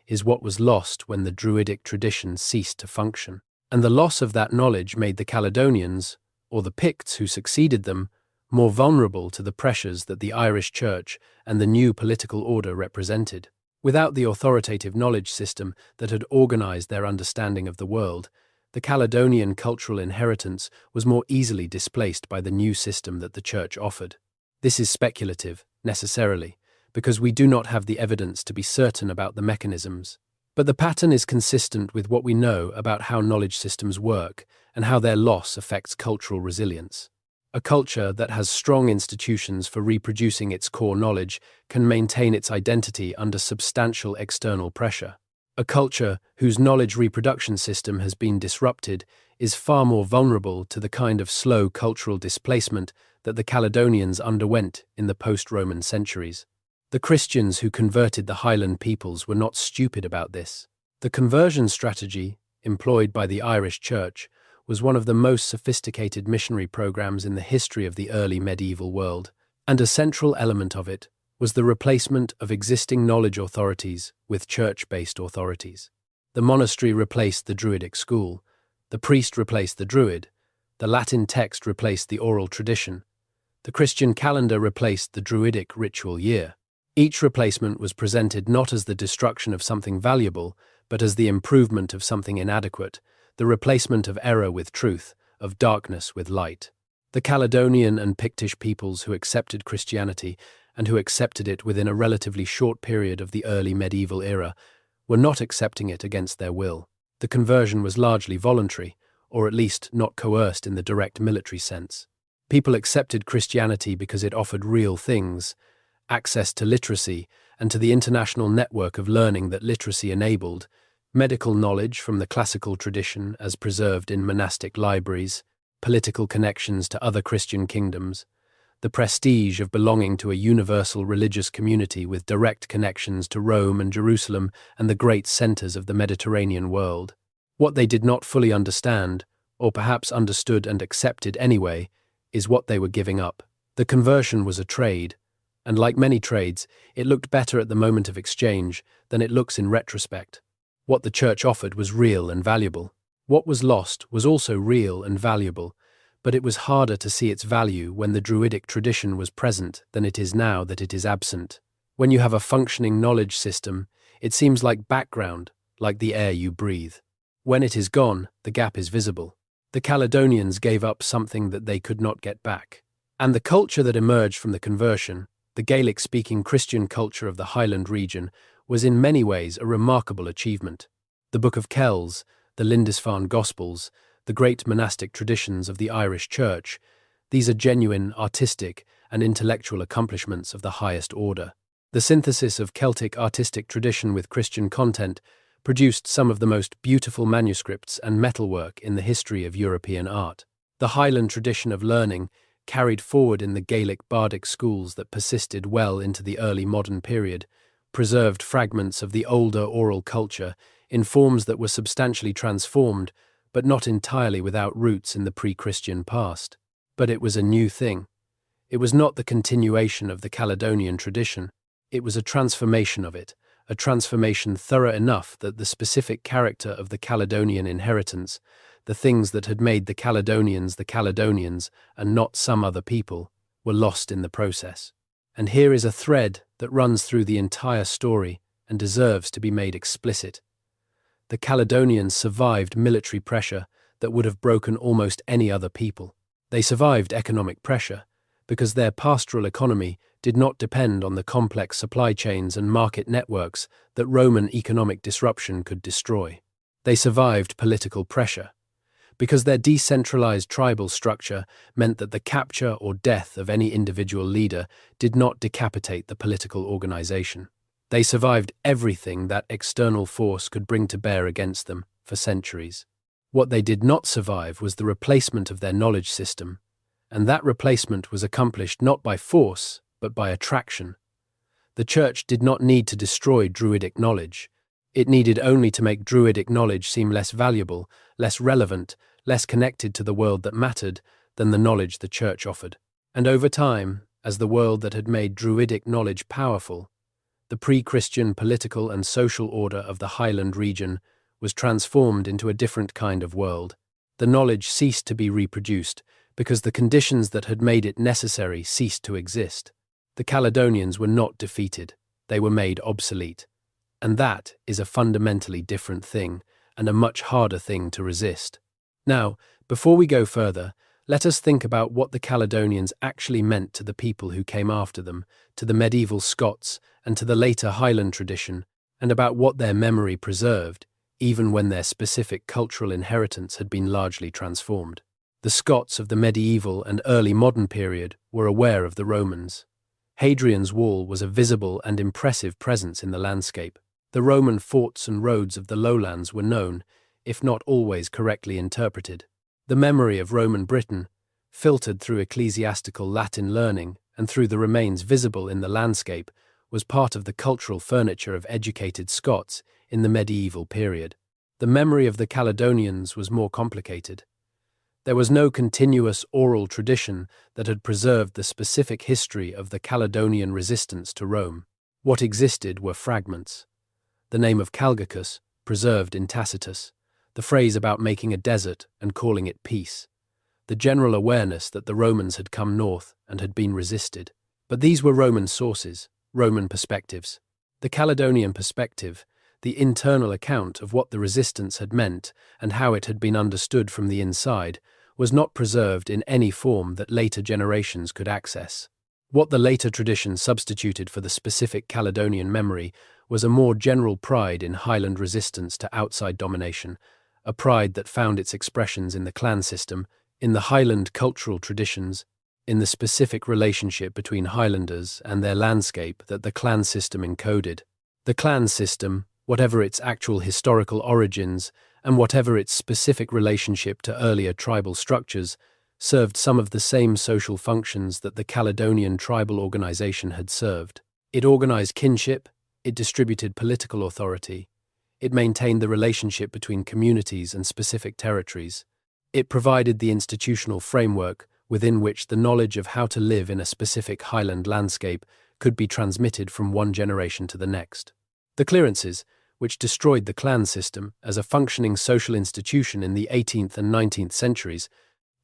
is what was lost when the Druidic tradition ceased to function. And the loss of that knowledge made the Caledonians, or the Picts who succeeded them, more vulnerable to the pressures that the Irish Church and the new political order represented. Without the authoritative knowledge system that had organized their understanding of the world, the Caledonian cultural inheritance was more easily displaced by the new system that the Church offered. This is speculative, necessarily, because we do not have the evidence to be certain about the mechanisms. But the pattern is consistent with what we know about how knowledge systems work and how their loss affects cultural resilience. A culture that has strong institutions for reproducing its core knowledge can maintain its identity under substantial external pressure. A culture whose knowledge reproduction system has been disrupted is far more vulnerable to the kind of slow cultural displacement that the Caledonians underwent in the post-Roman centuries. The Christians who converted the Highland peoples were not stupid about this. The conversion strategy employed by the Irish Church was one of the most sophisticated missionary programs in the history of the early medieval world, and a central element of it was the replacement of existing knowledge authorities with church-based authorities. The monastery replaced the Druidic school, the priest replaced the Druid, the Latin text replaced the oral tradition, the Christian calendar replaced the Druidic ritual year. Each replacement was presented not as the destruction of something valuable, but as the improvement of something inadequate, the replacement of error with truth, of darkness with light. The Caledonian and Pictish peoples who accepted Christianity, and who accepted it within a relatively short period of the early medieval era, were not accepting it against their will. The conversion was largely voluntary, or at least not coerced in the direct military sense. People accepted Christianity because it offered real things, access to literacy and to the international network of learning that literacy enabled, medical knowledge from the classical tradition as preserved in monastic libraries, political connections to other Christian kingdoms, the prestige of belonging to a universal religious community with direct connections to Rome and Jerusalem and the great centers of the Mediterranean world. What they did not fully understand, or perhaps understood and accepted anyway, is what they were giving up. The conversion was a trade, and like many trades, it looked better at the moment of exchange than it looks in retrospect. What the church offered was real and valuable. What was lost was also real and valuable, but it was harder to see its value when the Druidic tradition was present than it is now that it is absent. When you have a functioning knowledge system, it seems like background, like the air you breathe. When it is gone, the gap is visible. The Caledonians gave up something that they could not get back. And the culture that emerged from the conversion, the Gaelic-speaking Christian culture of the Highland region, was in many ways a remarkable achievement. The Book of Kells, the Lindisfarne Gospels, the great monastic traditions of the Irish Church, these are genuine, artistic, and intellectual accomplishments of the highest order. The synthesis of Celtic artistic tradition with Christian content produced some of the most beautiful manuscripts and metalwork in the history of European art. The Highland tradition of learning, carried forward in the Gaelic bardic schools that persisted well into the early modern period, preserved fragments of the older oral culture in forms that were substantially transformed, but not entirely without roots in the pre-Christian past. But it was a new thing. It was not the continuation of the Caledonian tradition. It was a transformation of it, a transformation thorough enough that the specific character of the Caledonian inheritance, the things that had made the Caledonians and not some other people, were lost in the process. And here is a thread that runs through the entire story and deserves to be made explicit. The Caledonians survived military pressure that would have broken almost any other people. They survived economic pressure because their pastoral economy did not depend on the complex supply chains and market networks that Roman economic disruption could destroy. They survived political pressure because their decentralized tribal structure meant that the capture or death of any individual leader did not decapitate the political organization. They survived everything that external force could bring to bear against them for centuries. What they did not survive was the replacement of their knowledge system, and that replacement was accomplished not by force, but by attraction. The church did not need to destroy Druidic knowledge. It needed only to make Druidic knowledge seem less valuable, less relevant, less connected to the world that mattered than the knowledge the church offered. And over time, as the world that had made Druidic knowledge powerful, the pre-Christian political and social order of the Highland region was transformed into a different kind of world. The knowledge ceased to be reproduced because the conditions that had made it necessary ceased to exist. The Caledonians were not defeated, they were made obsolete. And that is a fundamentally different thing, and a much harder thing to resist. Now, before we go further, let us think about what the Caledonians actually meant to the people who came after them, to the medieval Scots, and to the later Highland tradition, and about what their memory preserved, even when their specific cultural inheritance had been largely transformed. The Scots of the medieval and early modern period were aware of the Romans. Hadrian's Wall was a visible and impressive presence in the landscape. The Roman forts and roads of the lowlands were known, if not always correctly interpreted. The memory of Roman Britain, filtered through ecclesiastical Latin learning and through the remains visible in the landscape, was part of the cultural furniture of educated Scots in the medieval period. The memory of the Caledonians was more complicated. There was no continuous oral tradition that had preserved the specific history of the Caledonian resistance to Rome. What existed were fragments. The name of Calgacus, preserved in Tacitus, the phrase about making a desert and calling it peace, the general awareness that the Romans had come north and had been resisted. But these were Roman sources, Roman perspectives. The Caledonian perspective, the internal account of what the resistance had meant and how it had been understood from the inside, was not preserved in any form that later generations could access. What the later tradition substituted for the specific Caledonian memory was a more general pride in Highland resistance to outside domination, a pride that found its expressions in the clan system, in the Highland cultural traditions, in the specific relationship between Highlanders and their landscape that the clan system encoded. The clan system, whatever its actual historical origins and whatever its specific relationship to earlier tribal structures, served some of the same social functions that the Caledonian tribal organization had served. It organized kinship, it distributed political authority, it maintained the relationship between communities and specific territories. It provided the institutional framework within which the knowledge of how to live in a specific Highland landscape could be transmitted from one generation to the next. The clearances, which destroyed the clan system as a functioning social institution in the 18th and 19th centuries,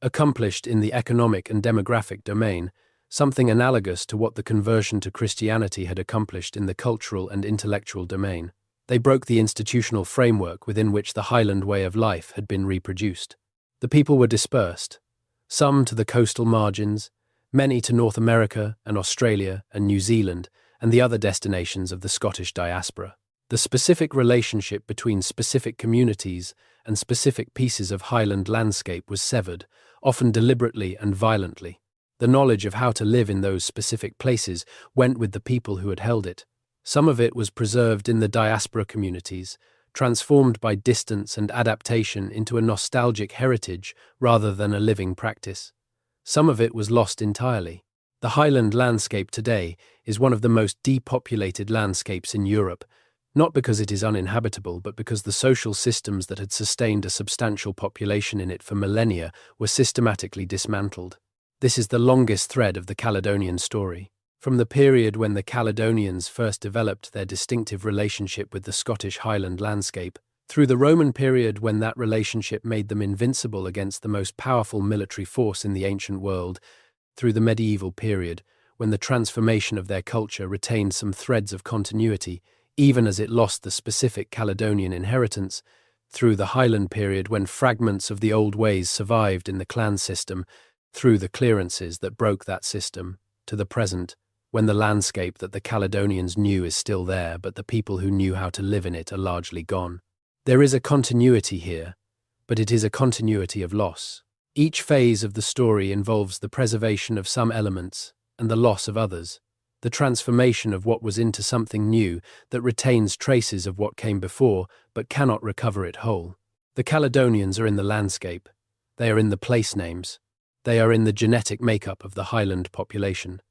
accomplished in the economic and demographic domain something analogous to what the conversion to Christianity had accomplished in the cultural and intellectual domain. They broke the institutional framework within which the Highland way of life had been reproduced. The people were dispersed, some to the coastal margins, many to North America and Australia and New Zealand and the other destinations of the Scottish diaspora. The specific relationship between specific communities and specific pieces of Highland landscape was severed, often deliberately and violently. The knowledge of how to live in those specific places went with the people who had held it. Some of it was preserved in the diaspora communities, transformed by distance and adaptation into a nostalgic heritage rather than a living practice. Some of it was lost entirely. The Highland landscape today is one of the most depopulated landscapes in Europe, not because it is uninhabitable, but because the social systems that had sustained a substantial population in it for millennia were systematically dismantled. This is the longest thread of the Caledonian story. From the period when the Caledonians first developed their distinctive relationship with the Scottish Highland landscape, through the Roman period when that relationship made them invincible against the most powerful military force in the ancient world, through the medieval period when the transformation of their culture retained some threads of continuity, even as it lost the specific Caledonian inheritance, through the Highland period when fragments of the old ways survived in the clan system, through the clearances that broke that system, to the present, when the landscape that the Caledonians knew is still there, but the people who knew how to live in it are largely gone. There is a continuity here, but it is a continuity of loss. Each phase of the story involves the preservation of some elements and the loss of others, the transformation of what was into something new that retains traces of what came before but cannot recover it whole. The Caledonians are in the landscape. They are in the place names. They are in the genetic makeup of the Highland population.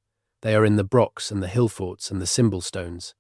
They are in the brocks and the hill forts and the symbol stones.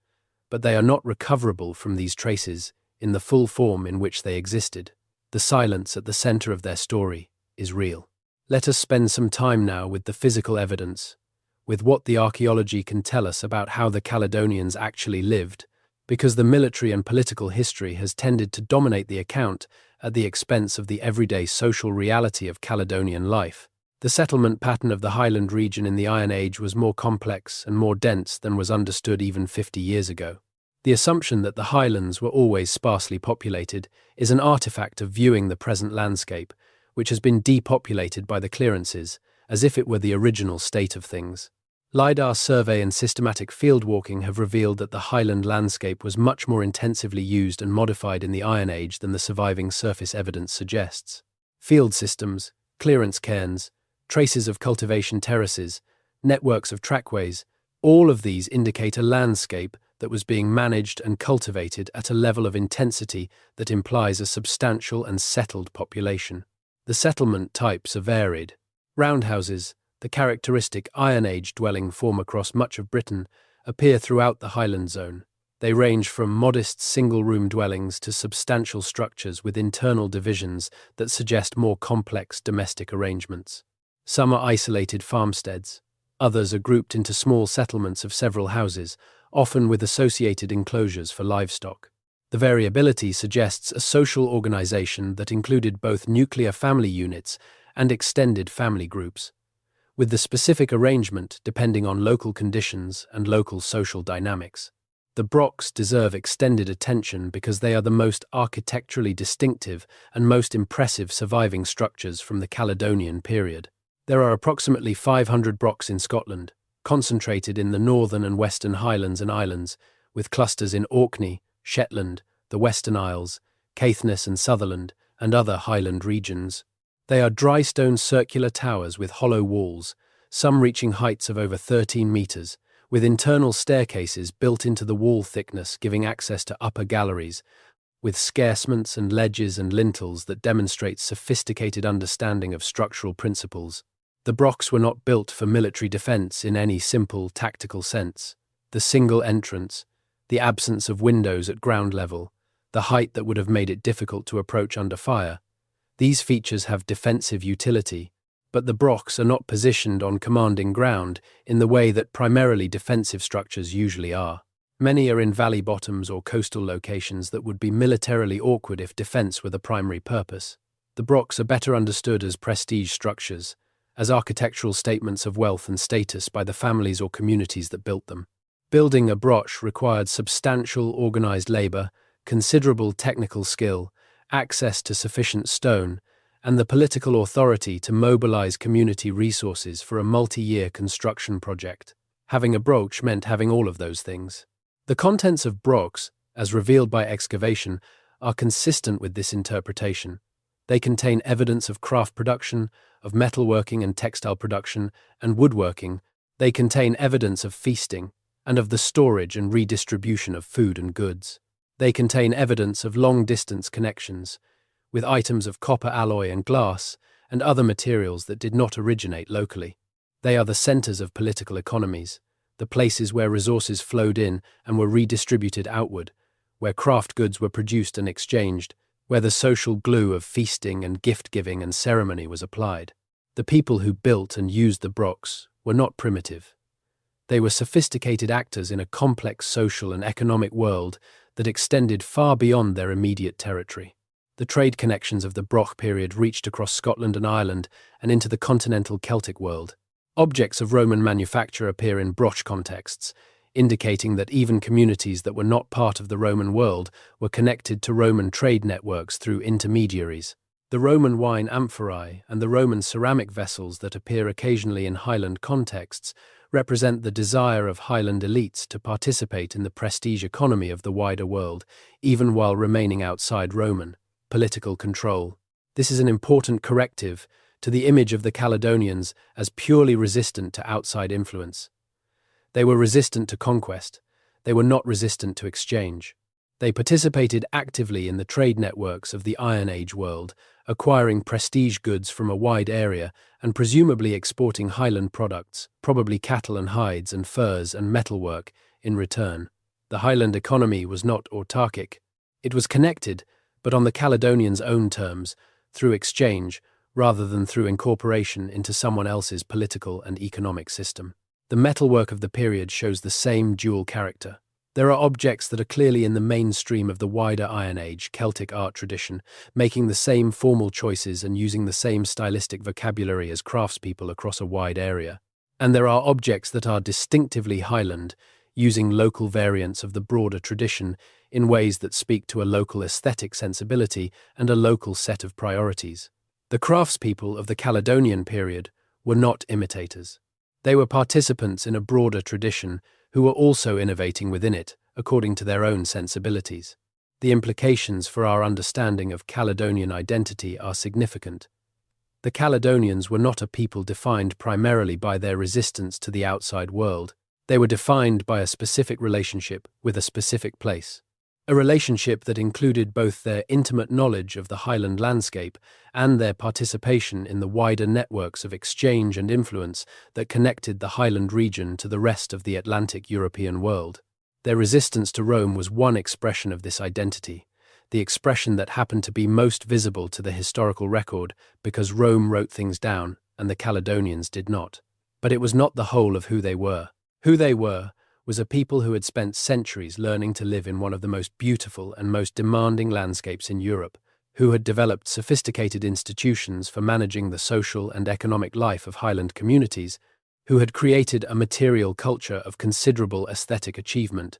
But they are not recoverable from these traces in the full form in which they existed. The silence at the center of their story is real. Let us spend some time now with the physical evidence, with what the archaeology can tell us about how the Caledonians actually lived, because the military and political history has tended to dominate the account at the expense of the everyday social reality of Caledonian life. The settlement pattern of the Highland region in the Iron Age was more complex and more dense than was understood even 50 years ago. The assumption that the Highlands were always sparsely populated is an artifact of viewing the present landscape, which has been depopulated by the clearances, as if it were the original state of things. LiDAR survey and systematic fieldwalking have revealed that the Highland landscape was much more intensively used and modified in the Iron Age than the surviving surface evidence suggests. Field systems, clearance cairns, traces of cultivation terraces, networks of trackways, all of these indicate a landscape that was being managed and cultivated at a level of intensity that implies a substantial and settled population. The settlement types are varied. Roundhouses, the characteristic Iron Age dwelling form across much of Britain, appear throughout the Highland zone. They range from modest single-room dwellings to substantial structures with internal divisions that suggest more complex domestic arrangements. Some are isolated farmsteads. Others are grouped into small settlements of several houses, often with associated enclosures for livestock. The variability suggests a social organization that included both nuclear family units and extended family groups, with the specific arrangement depending on local conditions and local social dynamics. The Brocks deserve extended attention because they are the most architecturally distinctive and most impressive surviving structures from the Caledonian period. There are approximately 500 Brocks in Scotland, concentrated in the northern and western Highlands and Islands, with clusters in Orkney, Shetland, the Western Isles, Caithness and Sutherland, and other Highland regions. They are dry stone circular towers with hollow walls, some reaching heights of over 13 metres, with internal staircases built into the wall thickness giving access to upper galleries, with scarcements and ledges and lintels that demonstrate sophisticated understanding of structural principles. The Brocks were not built for military defence in any simple tactical sense. The single entrance, the absence of windows at ground level, the height that would have made it difficult to approach under fire, these features have defensive utility, but the Brocks are not positioned on commanding ground in the way that primarily defensive structures usually are. Many are in valley bottoms or coastal locations that would be militarily awkward if defense were the primary purpose. The Brocks are better understood as prestige structures, as architectural statements of wealth and status by the families or communities that built them. Building a broch required substantial organized labor, considerable technical skill, access to sufficient stone, and the political authority to mobilize community resources for a multi-year construction project. Having a broch meant having all of those things. The contents of brocks, as revealed by excavation, are consistent with this interpretation. They contain evidence of craft production, of metalworking and textile production, and woodworking. They contain evidence of feasting, and of the storage and redistribution of food and goods. They contain evidence of long-distance connections, with items of copper alloy and glass, and other materials that did not originate locally. They are the centers of political economies, the places where resources flowed in and were redistributed outward, where craft goods were produced and exchanged, where the social glue of feasting and gift-giving and ceremony was applied. The people who built and used the brocks were not primitive. They were sophisticated actors in a complex social and economic world that extended far beyond their immediate territory. The trade connections of the Broch period reached across Scotland and Ireland and into the continental Celtic world. Objects of Roman manufacture appear in broch contexts, indicating that even communities that were not part of the Roman world were connected to Roman trade networks through intermediaries. The Roman wine amphorae and the Roman ceramic vessels that appear occasionally in Highland contexts represent the desire of Highland elites to participate in the prestige economy of the wider world, even while remaining outside Roman political control. This is an important corrective to the image of the Caledonians as purely resistant to outside influence. They were resistant to conquest. They were not resistant to exchange. They participated actively in the trade networks of the Iron Age world, acquiring prestige goods from a wide area and presumably exporting Highland products, probably cattle and hides and furs and metalwork, in return. The Highland economy was not autarkic. It was connected, but on the Caledonians' own terms, through exchange, rather than through incorporation into someone else's political and economic system. The metalwork of the period shows the same dual character. There are objects that are clearly in the mainstream of the wider Iron Age Celtic art tradition, making the same formal choices and using the same stylistic vocabulary as craftspeople across a wide area. And there are objects that are distinctively Highland, using local variants of the broader tradition in ways that speak to a local aesthetic sensibility and a local set of priorities. The craftspeople of the Caledonian period were not imitators. They were participants in a broader tradition who were also innovating within it, according to their own sensibilities. The implications for our understanding of Caledonian identity are significant. The Caledonians were not a people defined primarily by their resistance to the outside world. They were defined by a specific relationship with a specific place. A relationship that included both their intimate knowledge of the Highland landscape and their participation in the wider networks of exchange and influence that connected the Highland region to the rest of the Atlantic European world. Their resistance to Rome was one expression of this identity, the expression that happened to be most visible to the historical record because Rome wrote things down and the Caledonians did not. But it was not the whole of who they were. Who they were was a people who had spent centuries learning to live in one of the most beautiful and most demanding landscapes in Europe, who had developed sophisticated institutions for managing the social and economic life of Highland communities, who had created a material culture of considerable aesthetic achievement,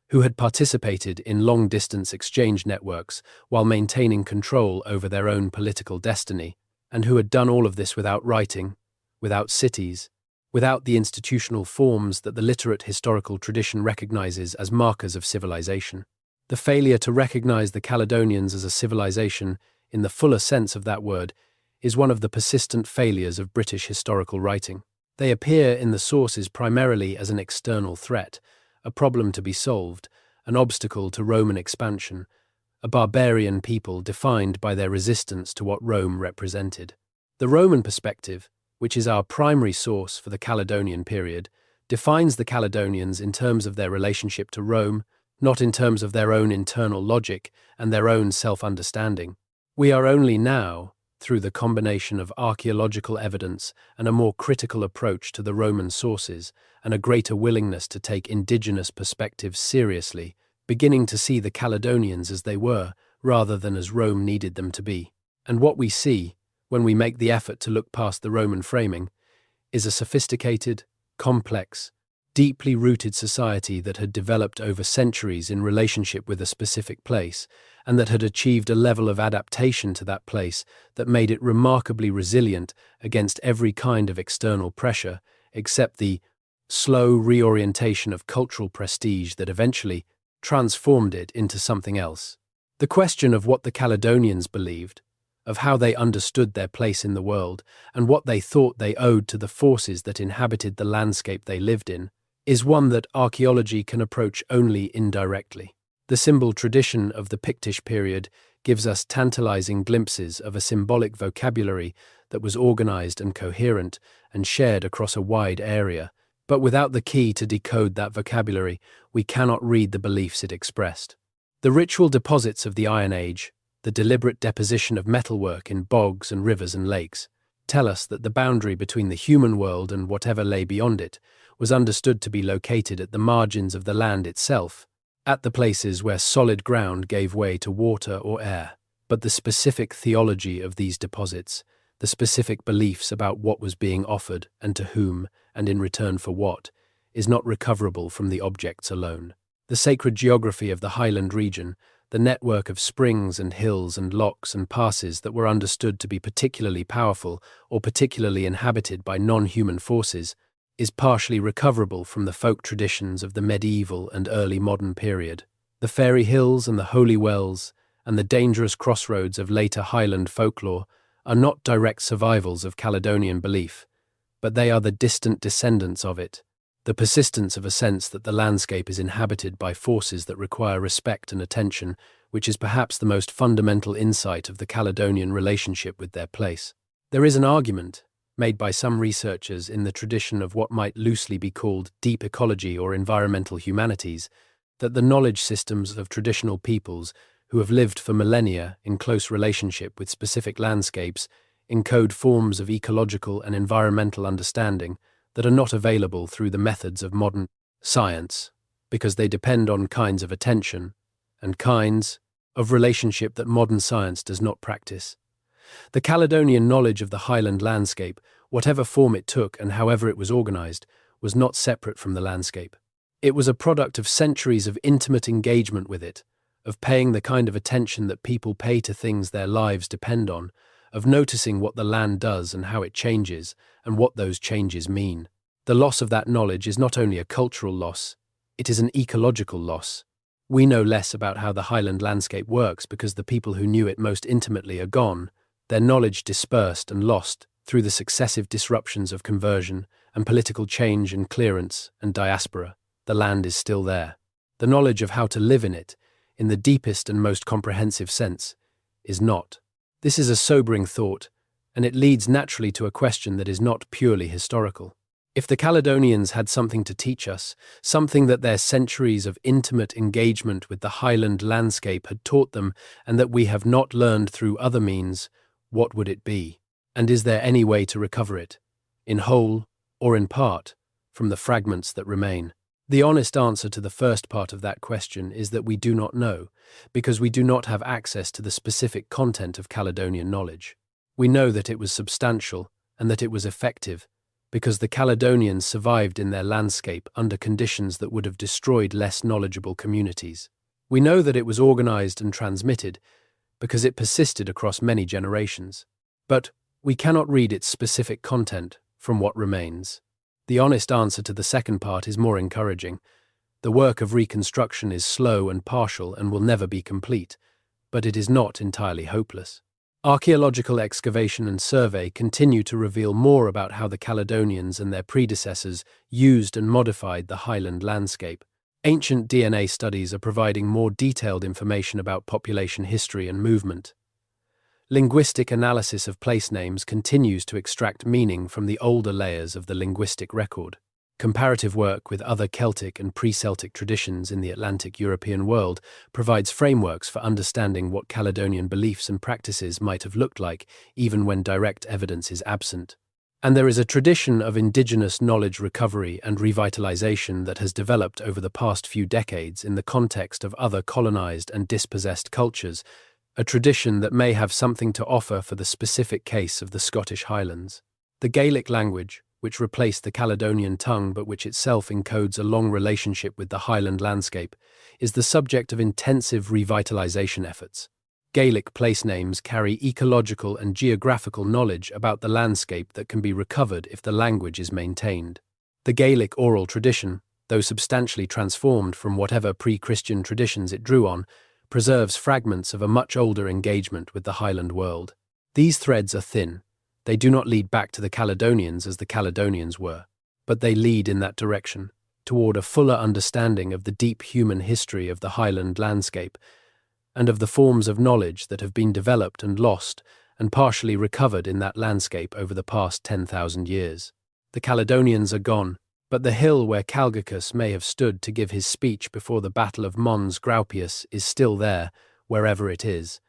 who had participated in long-distance exchange networks while maintaining control over their own political destiny, and who had done all of this without writing, without cities, without the institutional forms that the literate historical tradition recognizes as markers of civilization. The failure to recognize the Caledonians as a civilization, in the fuller sense of that word, is one of the persistent failures of British historical writing. They appear in the sources primarily as an external threat, a problem to be solved, an obstacle to Roman expansion, a barbarian people defined by their resistance to what Rome represented. The Roman perspective, which is our primary source for the Caledonian period, defines the Caledonians in terms of their relationship to Rome, not in terms of their own internal logic and their own self-understanding. We are only now, through the combination of archaeological evidence and a more critical approach to the Roman sources and a greater willingness to take indigenous perspectives seriously, beginning to see the Caledonians as they were, rather than as Rome needed them to be. And what we see, when we make the effort to look past the Roman framing, is a sophisticated, complex, deeply rooted society that had developed over centuries in relationship with a specific place, and that had achieved a level of adaptation to that place that made it remarkably resilient against every kind of external pressure, except the slow reorientation of cultural prestige that eventually transformed it into something else. The question of what the Caledonians believed, of how they understood their place in the world, and what they thought they owed to the forces that inhabited the landscape they lived in, is one that archaeology can approach only indirectly. The symbol tradition of the Pictish period gives us tantalizing glimpses of a symbolic vocabulary that was organized and coherent and shared across a wide area, but without the key to decode that vocabulary, we cannot read the beliefs it expressed. The ritual deposits of the Iron Age, the deliberate deposition of metalwork in bogs and rivers and lakes, tell us that the boundary between the human world and whatever lay beyond it was understood to be located at the margins of the land itself, at the places where solid ground gave way to water or air. But the specific theology of these deposits, the specific beliefs about what was being offered and to whom and in return for what, is not recoverable from the objects alone. The sacred geography of the Highland region, the network of springs and hills and lochs and passes that were understood to be particularly powerful or particularly inhabited by non-human forces, is partially recoverable from the folk traditions of the medieval and early modern period. The fairy hills and the holy wells and the dangerous crossroads of later Highland folklore are not direct survivals of Caledonian belief, but they are the distant descendants of it, the persistence of a sense that the landscape is inhabited by forces that require respect and attention, which is perhaps the most fundamental insight of the Caledonian relationship with their place. There is an argument, made by some researchers in the tradition of what might loosely be called deep ecology or environmental humanities, that the knowledge systems of traditional peoples who have lived for millennia in close relationship with specific landscapes encode forms of ecological and environmental understanding that are not available through the methods of modern science. because they depend on kinds of attention and kinds of relationship that modern science does not practice. The Caledonian knowledge of the highland landscape, whatever form it took and however it was organized, was not separate from the landscape. It was a product of centuries of intimate engagement with it, of paying the kind of attention that people pay to things their lives depend on, of noticing what the land does and how it changes, and what those changes mean. The loss of that knowledge is not only a cultural loss, it is an ecological loss. We know less about how the highland landscape works because the people who knew it most intimately are gone, their knowledge dispersed and lost through the successive disruptions of conversion and political change and clearance and diaspora. The land is still there. The knowledge of how to live in it, in the deepest and most comprehensive sense, is not. This is a sobering thought, and it leads naturally to a question that is not purely historical. If the Caledonians had something to teach us, something that their centuries of intimate engagement with the highland landscape had taught them and that we have not learned through other means, what would it be? And is there any way to recover it, in whole or in part, from the fragments that remain? The honest answer to the first part of that question is that we do not know, because we do not have access to the specific content of Caledonian knowledge. We know that it was substantial and that it was effective, because the Caledonians survived in their landscape under conditions that would have destroyed less knowledgeable communities. We know that it was organized and transmitted, because it persisted across many generations. But we cannot read its specific content from what remains. The honest answer to the second part is more encouraging. The work of reconstruction is slow and partial and will never be complete, but it is not entirely hopeless. Archaeological excavation and survey continue to reveal more about how the Caledonians and their predecessors used and modified the highland landscape. Ancient DNA studies are providing more detailed information about population history and movement. Linguistic analysis of place names continues to extract meaning from the older layers of the linguistic record. Comparative work with other Celtic and pre-Celtic traditions in the Atlantic European world provides frameworks for understanding what Caledonian beliefs and practices might have looked like, even when direct evidence is absent. And there is a tradition of indigenous knowledge recovery and revitalization that has developed over the past few decades in the context of other colonized and dispossessed cultures, a tradition that may have something to offer for the specific case of the Scottish Highlands. The Gaelic language, which replaced the Caledonian tongue but which itself encodes a long relationship with the highland landscape, is the subject of intensive revitalization efforts. Gaelic place names carry ecological and geographical knowledge about the landscape that can be recovered if the language is maintained. The Gaelic oral tradition, though substantially transformed from whatever pre-Christian traditions it drew on, preserves fragments of a much older engagement with the highland world. These threads are thin. They do not lead back to the Caledonians as the Caledonians were, but they lead in that direction, toward a fuller understanding of the deep human history of the highland landscape, and of the forms of knowledge that have been developed and lost and partially recovered in that landscape over the past 10,000 years. The Caledonians are gone, but the hill where Calgacus may have stood to give his speech before the Battle of Mons Graupius is still there, wherever it is.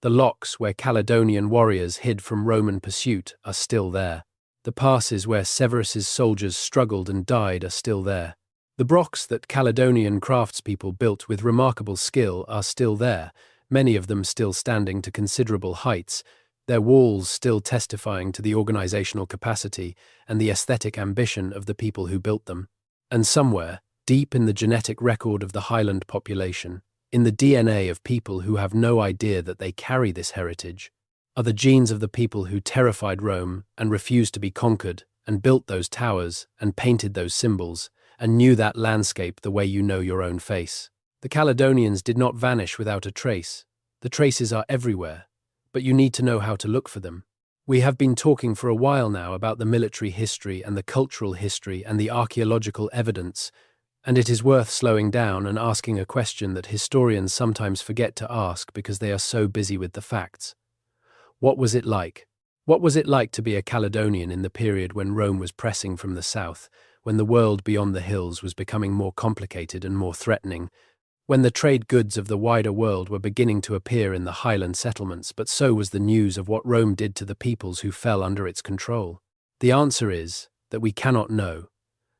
The locks where Caledonian warriors hid from Roman pursuit are still there. The passes where Severus's soldiers struggled and died are still there. The brocks that Caledonian craftspeople built with remarkable skill are still there, many of them still standing to considerable heights, their walls still testifying to the organizational capacity and the aesthetic ambition of the people who built them. And somewhere, deep in the genetic record of the Highland population, in the DNA of people who have no idea that they carry this heritage, are the genes of the people who terrified Rome and refused to be conquered and built those towers and painted those symbols and knew that landscape the way you know your own face. The Caledonians did not vanish without a trace. The traces are everywhere, but you need to know how to look for them. We have been talking for a while now about the military history and the cultural history and the archaeological evidence, and it is worth slowing down and asking a question that historians sometimes forget to ask because they are so busy with the facts. What was it like? What was it like to be a Caledonian in the period when Rome was pressing from the south, when the world beyond the hills was becoming more complicated and more threatening, when the trade goods of the wider world were beginning to appear in the highland settlements, but so was the news of what Rome did to the peoples who fell under its control? The answer is that we cannot know.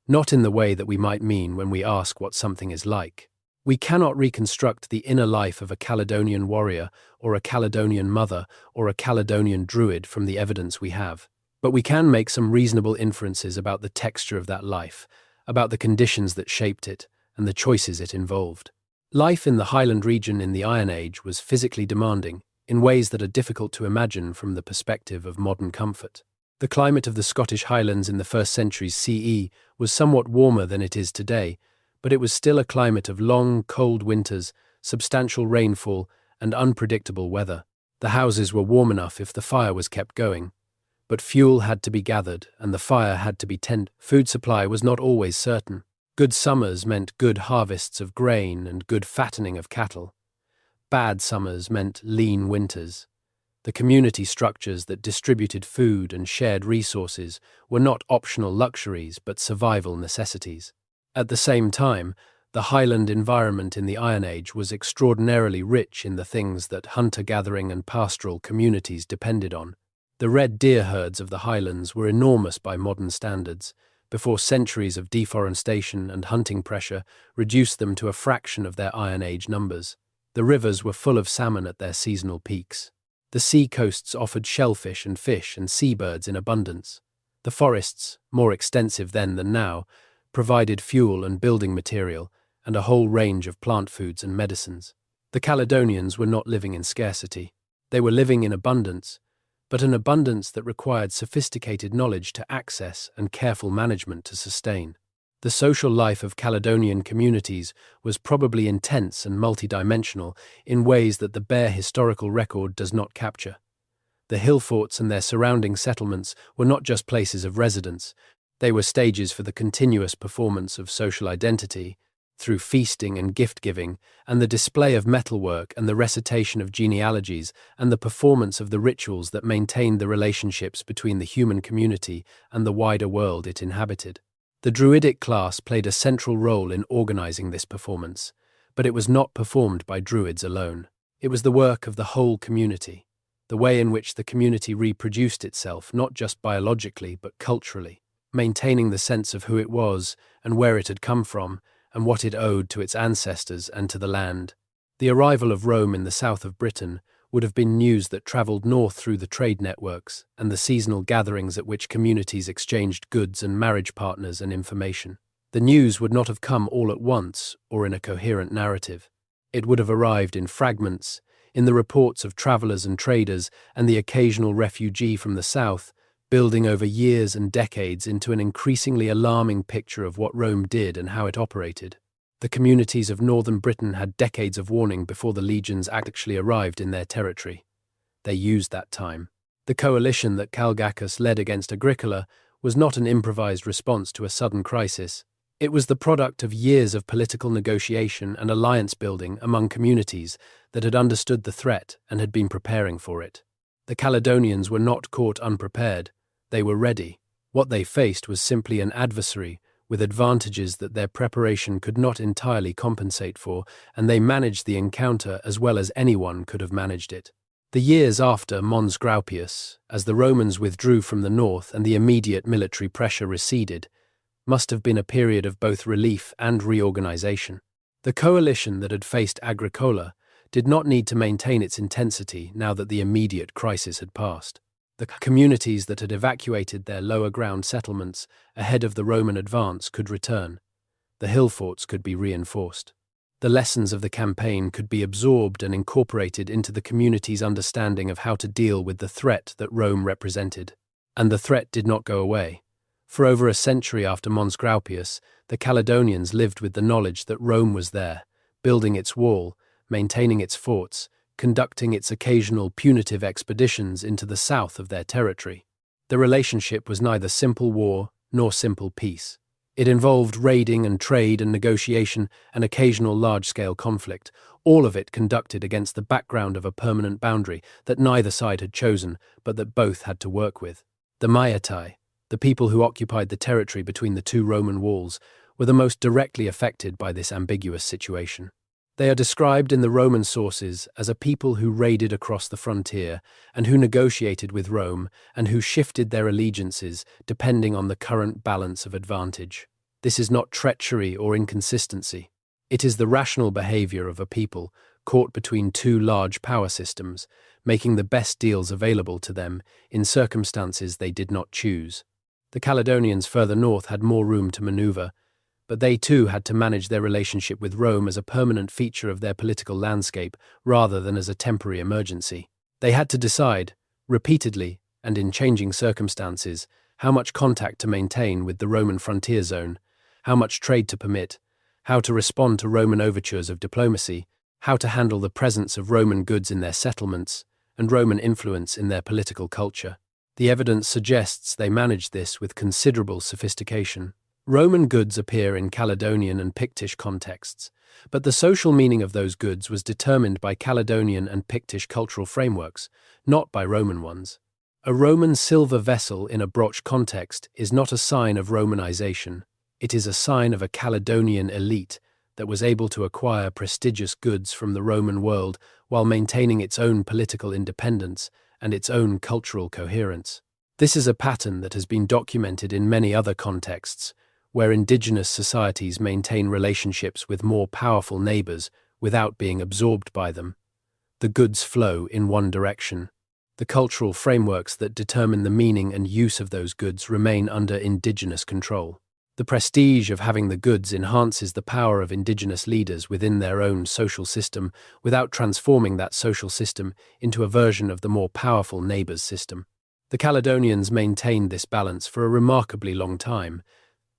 not in the way that we might mean when we ask what something is like. We cannot reconstruct the inner life of a Caledonian warrior or a Caledonian mother or a Caledonian druid from the evidence we have, but we can make some reasonable inferences about the texture of that life, about the conditions that shaped it, and the choices it involved. Life in the Highland region in the Iron Age was physically demanding, in ways that are difficult to imagine from the perspective of modern comfort. The climate of the Scottish Highlands in the 1st centuries CE was somewhat warmer than it is today, but it was still a climate of long, cold winters, substantial rainfall, and unpredictable weather. The houses were warm enough if the fire was kept going, but fuel had to be gathered and the fire had to be tended. Food supply was not always certain. Good summers meant good harvests of grain and good fattening of cattle. Bad summers meant lean winters. The community structures that distributed food and shared resources were not optional luxuries but survival necessities. At the same time, the highland environment in the Iron Age was extraordinarily rich in the things that hunter-gathering and pastoral communities depended on. The red deer herds of the highlands were enormous by modern standards, before centuries of deforestation and hunting pressure reduced them to a fraction of their Iron Age numbers. The rivers were full of salmon at their seasonal peaks. The sea coasts offered shellfish and fish and seabirds in abundance. The forests, more extensive then than now, provided fuel and building material and a whole range of plant foods and medicines. The Caledonians were not living in scarcity. They were living in abundance, but an abundance that required sophisticated knowledge to access and careful management to sustain. The social life of Caledonian communities was probably intense and multidimensional in ways that the bare historical record does not capture. The hill forts and their surrounding settlements were not just places of residence, they were stages for the continuous performance of social identity, through feasting and gift-giving, and the display of metalwork and the recitation of genealogies and the performance of the rituals that maintained the relationships between the human community and the wider world it inhabited. The Druidic class played a central role in organizing this performance, but it was not performed by Druids alone. It was the work of the whole community, the way in which the community reproduced itself not just biologically but culturally, maintaining the sense of who it was and where it had come from and what it owed to its ancestors and to the land. The arrival of Rome in the south of Britain would have been news that travelled north through the trade networks and the seasonal gatherings at which communities exchanged goods and marriage partners and information. The news would not have come all at once or in a coherent narrative. It would have arrived in fragments, in the reports of travellers and traders and the occasional refugee from the south, building over years and decades into an increasingly alarming picture of what Rome did and how it operated. The communities of northern Britain had decades of warning before the legions actually arrived in their territory. They used that time. The coalition that Calgacus led against Agricola was not an improvised response to a sudden crisis. It was the product of years of political negotiation and alliance building among communities that had understood the threat and had been preparing for it. The Caledonians were not caught unprepared. They were ready. What they faced was simply an adversary with advantages that their preparation could not entirely compensate for, and they managed the encounter as well as anyone could have managed it. The years after Mons Graupius, as the Romans withdrew from the north and the immediate military pressure receded, must have been a period of both relief and reorganization. The coalition that had faced Agricola did not need to maintain its intensity now that the immediate crisis had passed. The communities that had evacuated their lower ground settlements ahead of the Roman advance could return. The hill forts could be reinforced. The lessons of the campaign could be absorbed and incorporated into the community's understanding of how to deal with the threat that Rome represented. And the threat did not go away. For over a century after Mons Graupius, the Caledonians lived with the knowledge that Rome was there, building its wall, maintaining its forts, conducting its occasional punitive expeditions into the south of their territory. The relationship was neither simple war nor simple peace. It involved raiding and trade and negotiation and occasional large-scale conflict, all of it conducted against the background of a permanent boundary that neither side had chosen, but that both had to work with. The Maetai, the people who occupied the territory between the two Roman walls, were the most directly affected by this ambiguous situation. They are described in the Roman sources as a people who raided across the frontier and who negotiated with Rome and who shifted their allegiances depending on the current balance of advantage. This is not treachery or inconsistency. It is the rational behavior of a people caught between two large power systems, making the best deals available to them in circumstances they did not choose. The Caledonians further north had more room to maneuver, but they too had to manage their relationship with Rome as a permanent feature of their political landscape rather than as a temporary emergency. They had to decide, repeatedly and in changing circumstances, how much contact to maintain with the Roman frontier zone, how much trade to permit, how to respond to Roman overtures of diplomacy, how to handle the presence of Roman goods in their settlements, and Roman influence in their political culture. The evidence suggests they managed this with considerable sophistication. Roman goods appear in Caledonian and Pictish contexts, but the social meaning of those goods was determined by Caledonian and Pictish cultural frameworks, not by Roman ones. A Roman silver vessel in a broch context is not a sign of Romanization. It is a sign of a Caledonian elite that was able to acquire prestigious goods from the Roman world while maintaining its own political independence and its own cultural coherence. This is a pattern that has been documented in many other contexts, where indigenous societies maintain relationships with more powerful neighbors without being absorbed by them. The goods flow in one direction. The cultural frameworks that determine the meaning and use of those goods remain under indigenous control. The prestige of having the goods enhances the power of indigenous leaders within their own social system without transforming that social system into a version of the more powerful neighbor's system. The Caledonians maintained this balance for a remarkably long time.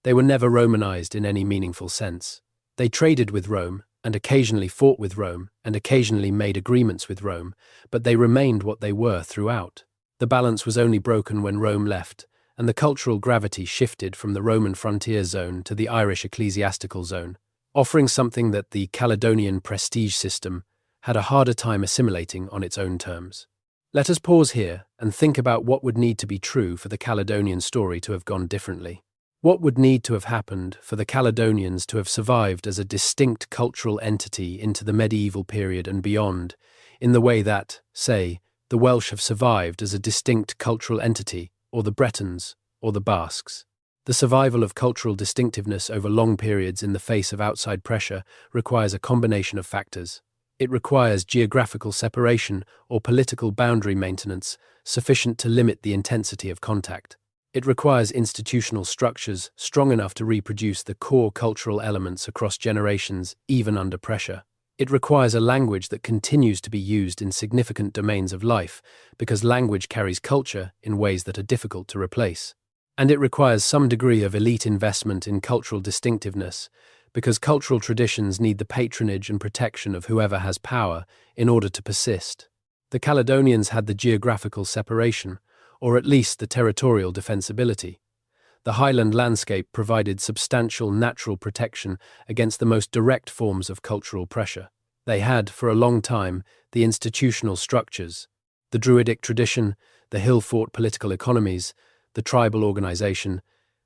They were never Romanized in any meaningful sense. They traded with Rome, and occasionally fought with Rome, and occasionally made agreements with Rome, but they remained what they were throughout. The balance was only broken when Rome left, and the cultural gravity shifted from the Roman frontier zone to the Irish ecclesiastical zone, offering something that the Caledonian prestige system had a harder time assimilating on its own terms. Let us pause here and think about what would need to be true for the Caledonian story to have gone differently. What would need to have happened for the Caledonians to have survived as a distinct cultural entity into the medieval period and beyond, in the way that, say, the Welsh have survived as a distinct cultural entity, or the Bretons, or the Basques? The survival of cultural distinctiveness over long periods in the face of outside pressure requires a combination of factors. It requires geographical separation or political boundary maintenance sufficient to limit the intensity of contact. It requires institutional structures strong enough to reproduce the core cultural elements across generations, even under pressure. It requires a language that continues to be used in significant domains of life, because language carries culture in ways that are difficult to replace. And it requires some degree of elite investment in cultural distinctiveness, because cultural traditions need the patronage and protection of whoever has power in order to persist. The Caledonians had the geographical separation, or at least the territorial defensibility. The highland landscape provided substantial natural protection against the most direct forms of cultural pressure. They had, for a long time, the institutional structures, the Druidic tradition, the hill-fort political economies, the tribal organization.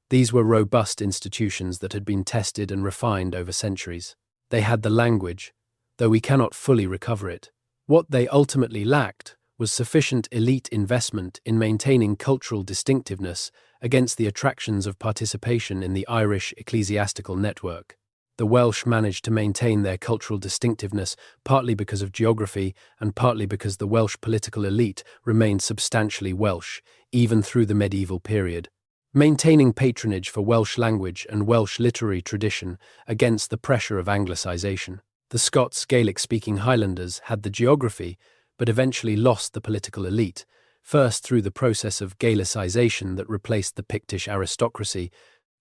These were robust institutions that had been tested and refined over centuries. They had the language, though we cannot fully recover it. What they ultimately lacked was sufficient elite investment in maintaining cultural distinctiveness against the attractions of participation in the Irish ecclesiastical network. The Welsh managed to maintain their cultural distinctiveness partly because of geography and partly because the Welsh political elite remained substantially Welsh, even through the medieval period, maintaining patronage for Welsh language and Welsh literary tradition against the pressure of Anglicisation. The Scots Gaelic-speaking Highlanders had the geography, but eventually lost the political elite, first through the process of Gaelicisation that replaced the Pictish aristocracy,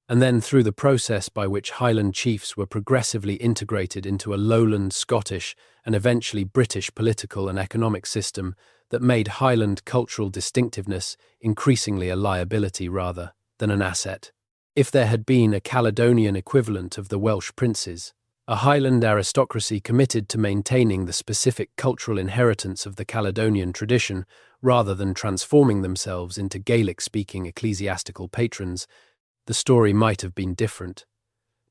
and then through the process by which Highland chiefs were progressively integrated into a lowland Scottish and eventually British political and economic system that made Highland cultural distinctiveness increasingly a liability rather than an asset. If there had been a Caledonian equivalent of the Welsh princes, a Highland aristocracy committed to maintaining the specific cultural inheritance of the Caledonian tradition rather than transforming themselves into Gaelic-speaking ecclesiastical patrons, the story might have been different.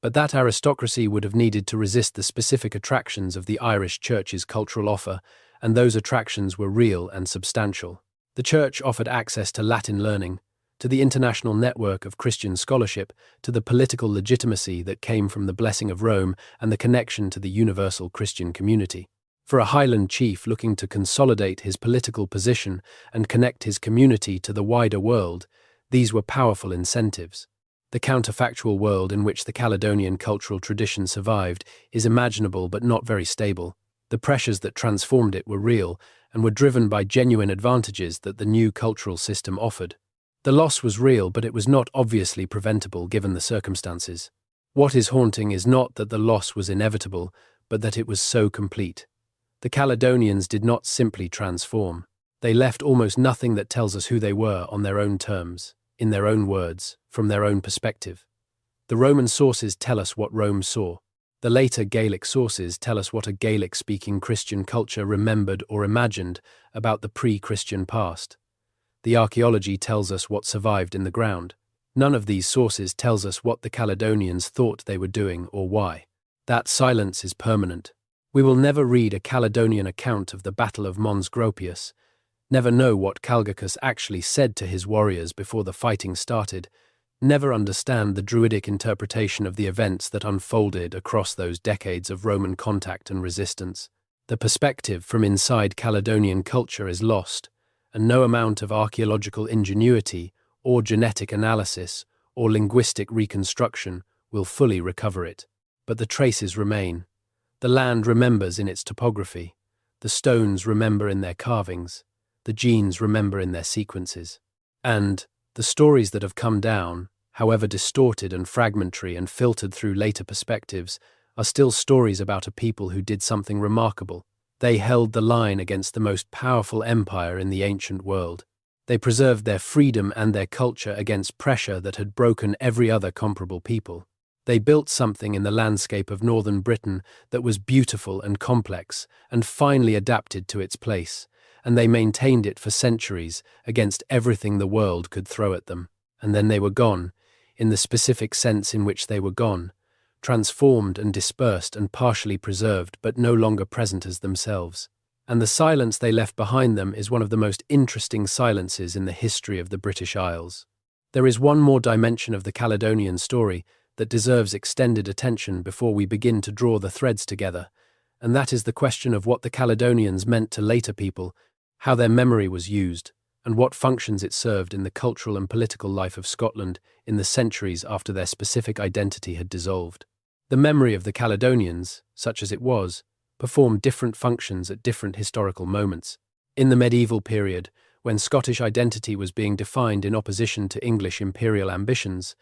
But that aristocracy would have needed to resist the specific attractions of the Irish Church's cultural offer, and those attractions were real and substantial. The Church offered access to Latin learning, to the international network of Christian scholarship, to the political legitimacy that came from the blessing of Rome and the connection to the universal Christian community. For a Highland chief looking to consolidate his political position and connect his community to the wider world, these were powerful incentives. The counterfactual world in which the Caledonian cultural tradition survived is imaginable but not very stable. The pressures that transformed it were real and were driven by genuine advantages that the new cultural system offered. The loss was real, but it was not obviously preventable given the circumstances. What is haunting is not that the loss was inevitable, but that it was so complete. The Caledonians did not simply transform. They left almost nothing that tells us who they were on their own terms, in their own words, from their own perspective. The Roman sources tell us what Rome saw. The later Gaelic sources tell us what a Gaelic-speaking Christian culture remembered or imagined about the pre-Christian past. The archaeology tells us what survived in the ground. None of these sources tells us what the Caledonians thought they were doing or why. That silence is permanent. We will never read a Caledonian account of the Battle of Mons Gropius, never know what Calgacus actually said to his warriors before the fighting started, never understand the Druidic interpretation of the events that unfolded across those decades of Roman contact and resistance. The perspective from inside Caledonian culture is lost, and no amount of archaeological ingenuity or genetic analysis or linguistic reconstruction will fully recover it. But the traces remain. The land remembers in its topography, the stones remember in their carvings, the genes remember in their sequences. And the stories that have come down, however distorted and fragmentary and filtered through later perspectives, are still stories about a people who did something remarkable. They held the line against the most powerful empire in the ancient world. They preserved their freedom and their culture against pressure that had broken every other comparable people. They built something in the landscape of northern Britain that was beautiful and complex and finely adapted to its place, and they maintained it for centuries against everything the world could throw at them. And then they were gone, in the specific sense in which they were gone, transformed and dispersed and partially preserved, but no longer present as themselves. And the silence they left behind them is one of the most interesting silences in the history of the British Isles. There is one more dimension of the Caledonian story that deserves extended attention before we begin to draw the threads together, and that is the question of what the Caledonians meant to later people, how their memory was used, and what functions it served in the cultural and political life of Scotland in the centuries after their specific identity had dissolved. The memory of the Caledonians, such as it was, performed different functions at different historical moments. In the medieval period, when Scottish identity was being defined in opposition to English imperial ambitions,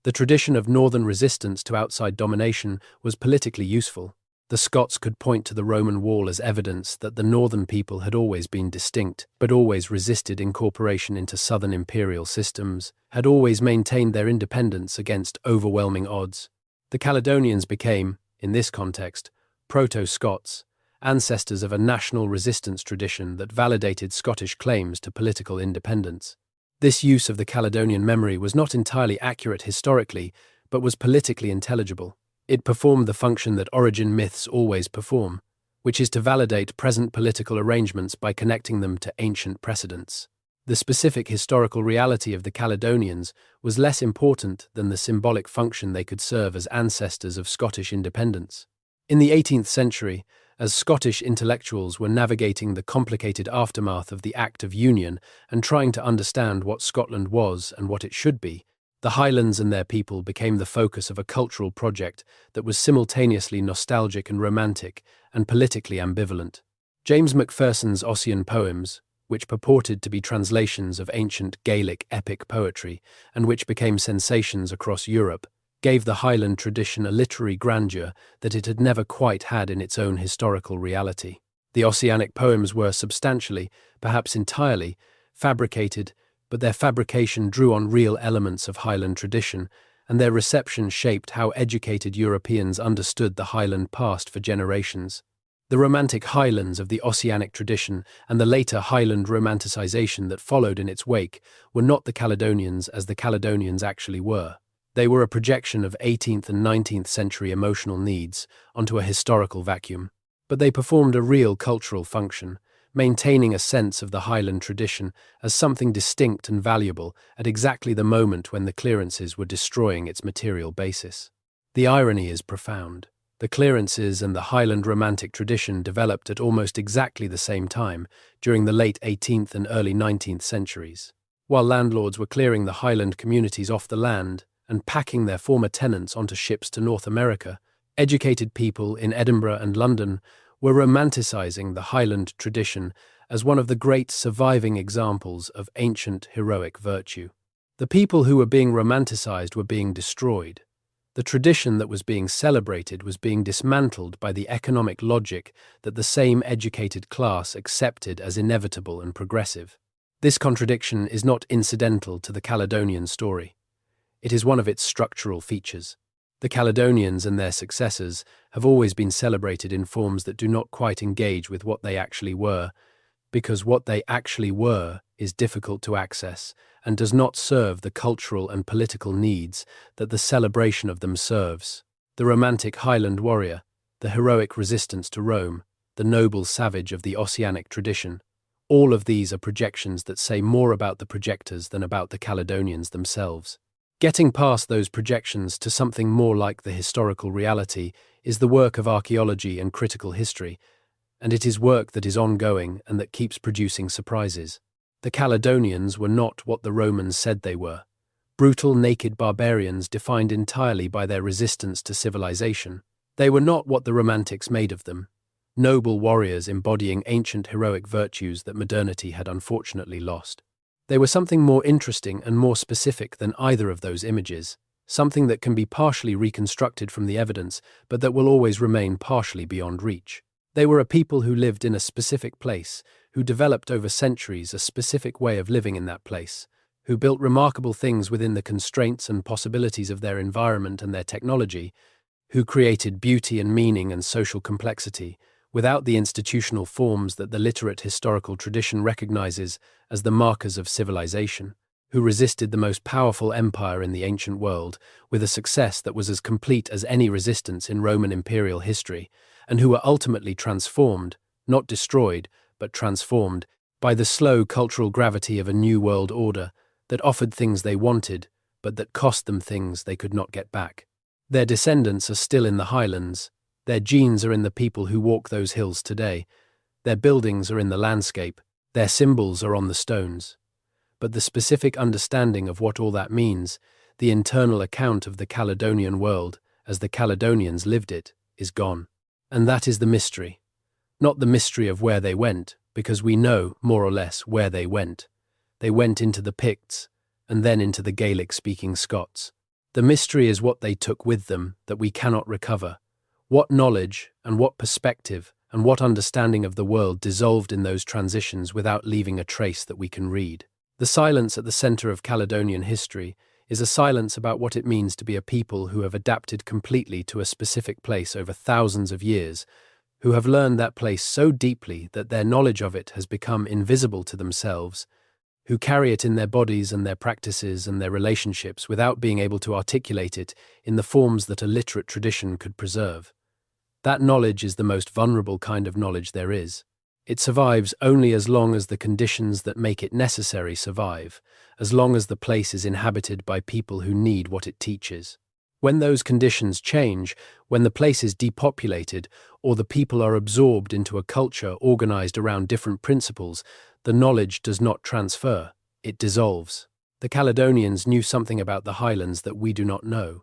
the tradition of northern resistance to outside domination was politically useful. The Scots could point to the Roman wall as evidence that the northern people had always been distinct, but always resisted incorporation into southern imperial systems, had always maintained their independence against overwhelming odds. The Caledonians became, in this context, proto-Scots, ancestors of a national resistance tradition that validated Scottish claims to political independence. This use of the Caledonian memory was not entirely accurate historically, but was politically intelligible. It performed the function that origin myths always perform, which is to validate present political arrangements by connecting them to ancient precedents. The specific historical reality of the Caledonians was less important than the symbolic function they could serve as ancestors of Scottish independence. In the 18th century, as Scottish intellectuals were navigating the complicated aftermath of the Act of Union and trying to understand what Scotland was and what it should be, the Highlands and their people became the focus of a cultural project that was simultaneously nostalgic and romantic and politically ambivalent. James Macpherson's Ossian poems, which purported to be translations of ancient Gaelic epic poetry and which became sensations across Europe, gave the Highland tradition a literary grandeur that it had never quite had in its own historical reality. The Ossianic poems were substantially, perhaps entirely, fabricated, but their fabrication drew on real elements of Highland tradition, and their reception shaped how educated Europeans understood the Highland past for generations. The romantic Highlands of the Ossianic tradition and the later Highland romanticization that followed in its wake were not the Caledonians as the Caledonians actually were. They were a projection of 18th and 19th century emotional needs onto a historical vacuum, but they performed a real cultural function, maintaining a sense of the Highland tradition as something distinct and valuable at exactly the moment when the clearances were destroying its material basis. The irony is profound. The clearances and the Highland Romantic tradition developed at almost exactly the same time during the late 18th and early 19th centuries. While landlords were clearing the Highland communities off the land and packing their former tenants onto ships to North America, educated people in Edinburgh and London were romanticizing the Highland tradition as one of the great surviving examples of ancient heroic virtue. The people who were being romanticized were being destroyed. The tradition that was being celebrated was being dismantled by the economic logic that the same educated class accepted as inevitable and progressive. This contradiction is not incidental to the Caledonian story. It is one of its structural features. The Caledonians and their successors have always been celebrated in forms that do not quite engage with what they actually were, because what they actually were is difficult to access and does not serve the cultural and political needs that the celebration of them serves. The romantic Highland warrior, the heroic resistance to Rome, the noble savage of the Ossianic tradition, all of these are projections that say more about the projectors than about the Caledonians themselves. Getting past those projections to something more like the historical reality is the work of archaeology and critical history, and it is work that is ongoing and that keeps producing surprises. The Caledonians were not what the Romans said they were: brutal, naked barbarians defined entirely by their resistance to civilization. They were not what the Romantics made of them: noble warriors embodying ancient heroic virtues that modernity had unfortunately lost. They were something more interesting and more specific than either of those images, something that can be partially reconstructed from the evidence, but that will always remain partially beyond reach. They were a people who lived in a specific place, who developed over centuries a specific way of living in that place, who built remarkable things within the constraints and possibilities of their environment and their technology, who created beauty and meaning and social complexity without the institutional forms that the literate historical tradition recognizes as the markers of civilization, who resisted the most powerful empire in the ancient world with a success that was as complete as any resistance in Roman imperial history, and who were ultimately transformed, not destroyed, but transformed, by the slow cultural gravity of a new world order that offered things they wanted, but that cost them things they could not get back. Their descendants are still in the Highlands. Their genes are in the people who walk those hills today. Their buildings are in the landscape. Their symbols are on the stones. But the specific understanding of what all that means, the internal account of the Caledonian world as the Caledonians lived it, is gone. And that is the mystery. Not the mystery of where they went, because we know, more or less, where they went. They went into the Picts, and then into the Gaelic-speaking Scots. The mystery is what they took with them that we cannot recover. What knowledge and what perspective and what understanding of the world dissolved in those transitions without leaving a trace that we can read. The silence at the center of Caledonian history is a silence about what it means to be a people who have adapted completely to a specific place over thousands of years, who have learned that place so deeply that their knowledge of it has become invisible to themselves, who carry it in their bodies and their practices and their relationships without being able to articulate it in the forms that a literate tradition could preserve. That knowledge is the most vulnerable kind of knowledge there is. It survives only as long as the conditions that make it necessary survive, as long as the place is inhabited by people who need what it teaches. When those conditions change, when the place is depopulated, or the people are absorbed into a culture organized around different principles, the knowledge does not transfer, it dissolves. The Caledonians knew something about the Highlands that we do not know.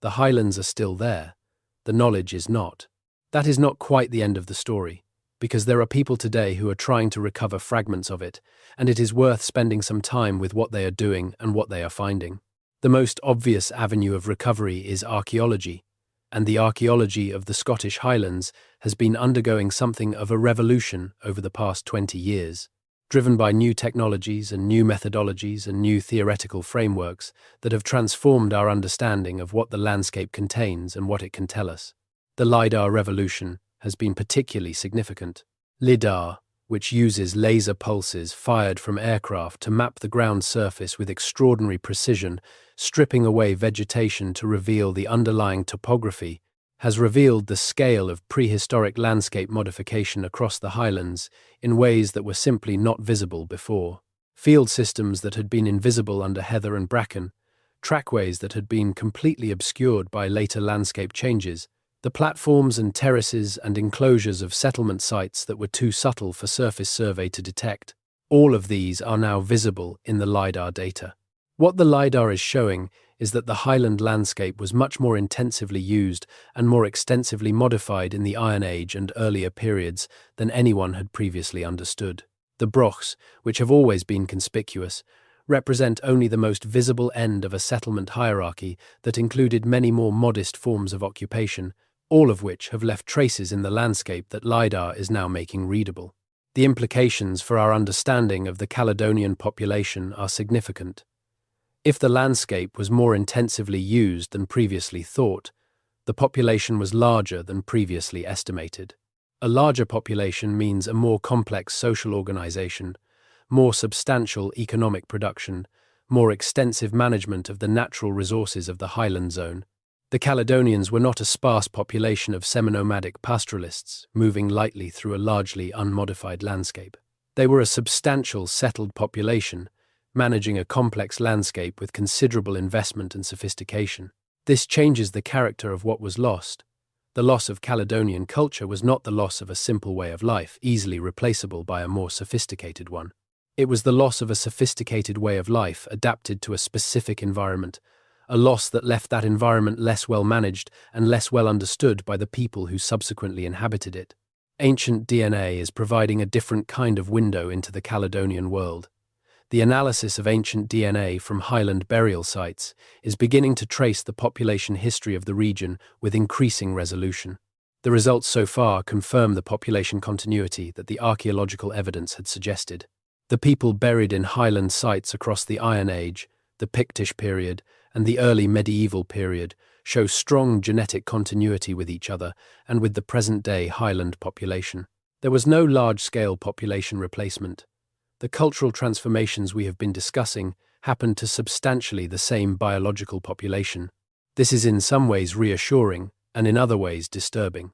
The Highlands are still there. The knowledge is not. That is not quite the end of the story, because there are people today who are trying to recover fragments of it, and it is worth spending some time with what they are doing and what they are finding. The most obvious avenue of recovery is archaeology, and the archaeology of the Scottish Highlands has been undergoing something of a revolution over the past 20 years. Driven by new technologies and new methodologies and new theoretical frameworks that have transformed our understanding of what the landscape contains and what it can tell us. The LiDAR revolution has been particularly significant. LiDAR, which uses laser pulses fired from aircraft to map the ground surface with extraordinary precision, stripping away vegetation to reveal the underlying topography, has revealed the scale of prehistoric landscape modification across the highlands in ways that were simply not visible before. Field systems that had been invisible under heather and bracken, trackways that had been completely obscured by later landscape changes, the platforms and terraces and enclosures of settlement sites that were too subtle for surface survey to detect. All of these are now visible in the LiDAR data. What the LiDAR is showing is that the highland landscape was much more intensively used and more extensively modified in the Iron Age and earlier periods than anyone had previously understood. The brochs, which have always been conspicuous, represent only the most visible end of a settlement hierarchy that included many more modest forms of occupation, all of which have left traces in the landscape that LiDAR is now making readable. The implications for our understanding of the Caledonian population are significant. If the landscape was more intensively used than previously thought, the population was larger than previously estimated. A larger population means a more complex social organization, more substantial economic production, more extensive management of the natural resources of the highland zone. The Caledonians were not a sparse population of semi-nomadic pastoralists moving lightly through a largely unmodified landscape. They were a substantial settled population, managing a complex landscape with considerable investment and sophistication. This changes the character of what was lost. The loss of Caledonian culture was not the loss of a simple way of life, easily replaceable by a more sophisticated one. It was the loss of a sophisticated way of life adapted to a specific environment, a loss that left that environment less well managed and less well understood by the people who subsequently inhabited it. Ancient DNA is providing a different kind of window into the Caledonian world. The analysis of ancient DNA from highland burial sites is beginning to trace the population history of the region with increasing resolution. The results so far confirm the population continuity that the archaeological evidence had suggested. The people buried in highland sites across the Iron Age, the Pictish period, and the early medieval period show strong genetic continuity with each other and with the present-day highland population. There was no large-scale population replacement. The cultural transformations we have been discussing happened to substantially the same biological population. This is in some ways reassuring and in other ways disturbing.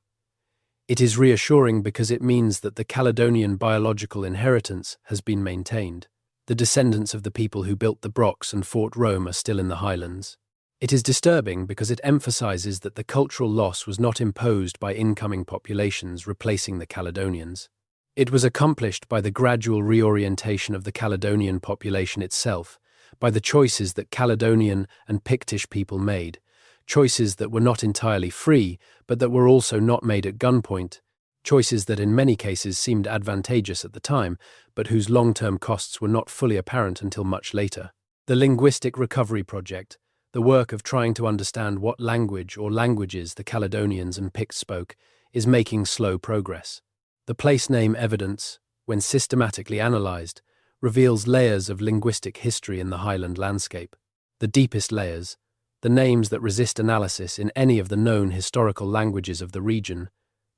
It is reassuring because it means that the Caledonian biological inheritance has been maintained. The descendants of the people who built the Brochs and fought Rome are still in the highlands. It is disturbing because it emphasizes that the cultural loss was not imposed by incoming populations replacing the Caledonians. It was accomplished by the gradual reorientation of the Caledonian population itself, by the choices that Caledonian and Pictish people made, choices that were not entirely free, but that were also not made at gunpoint, choices that in many cases seemed advantageous at the time, but whose long-term costs were not fully apparent until much later. The Linguistic Recovery Project, the work of trying to understand what language or languages the Caledonians and Picts spoke, is making slow progress. The place name evidence, when systematically analyzed, reveals layers of linguistic history in the highland landscape. The deepest layers, the names that resist analysis in any of the known historical languages of the region,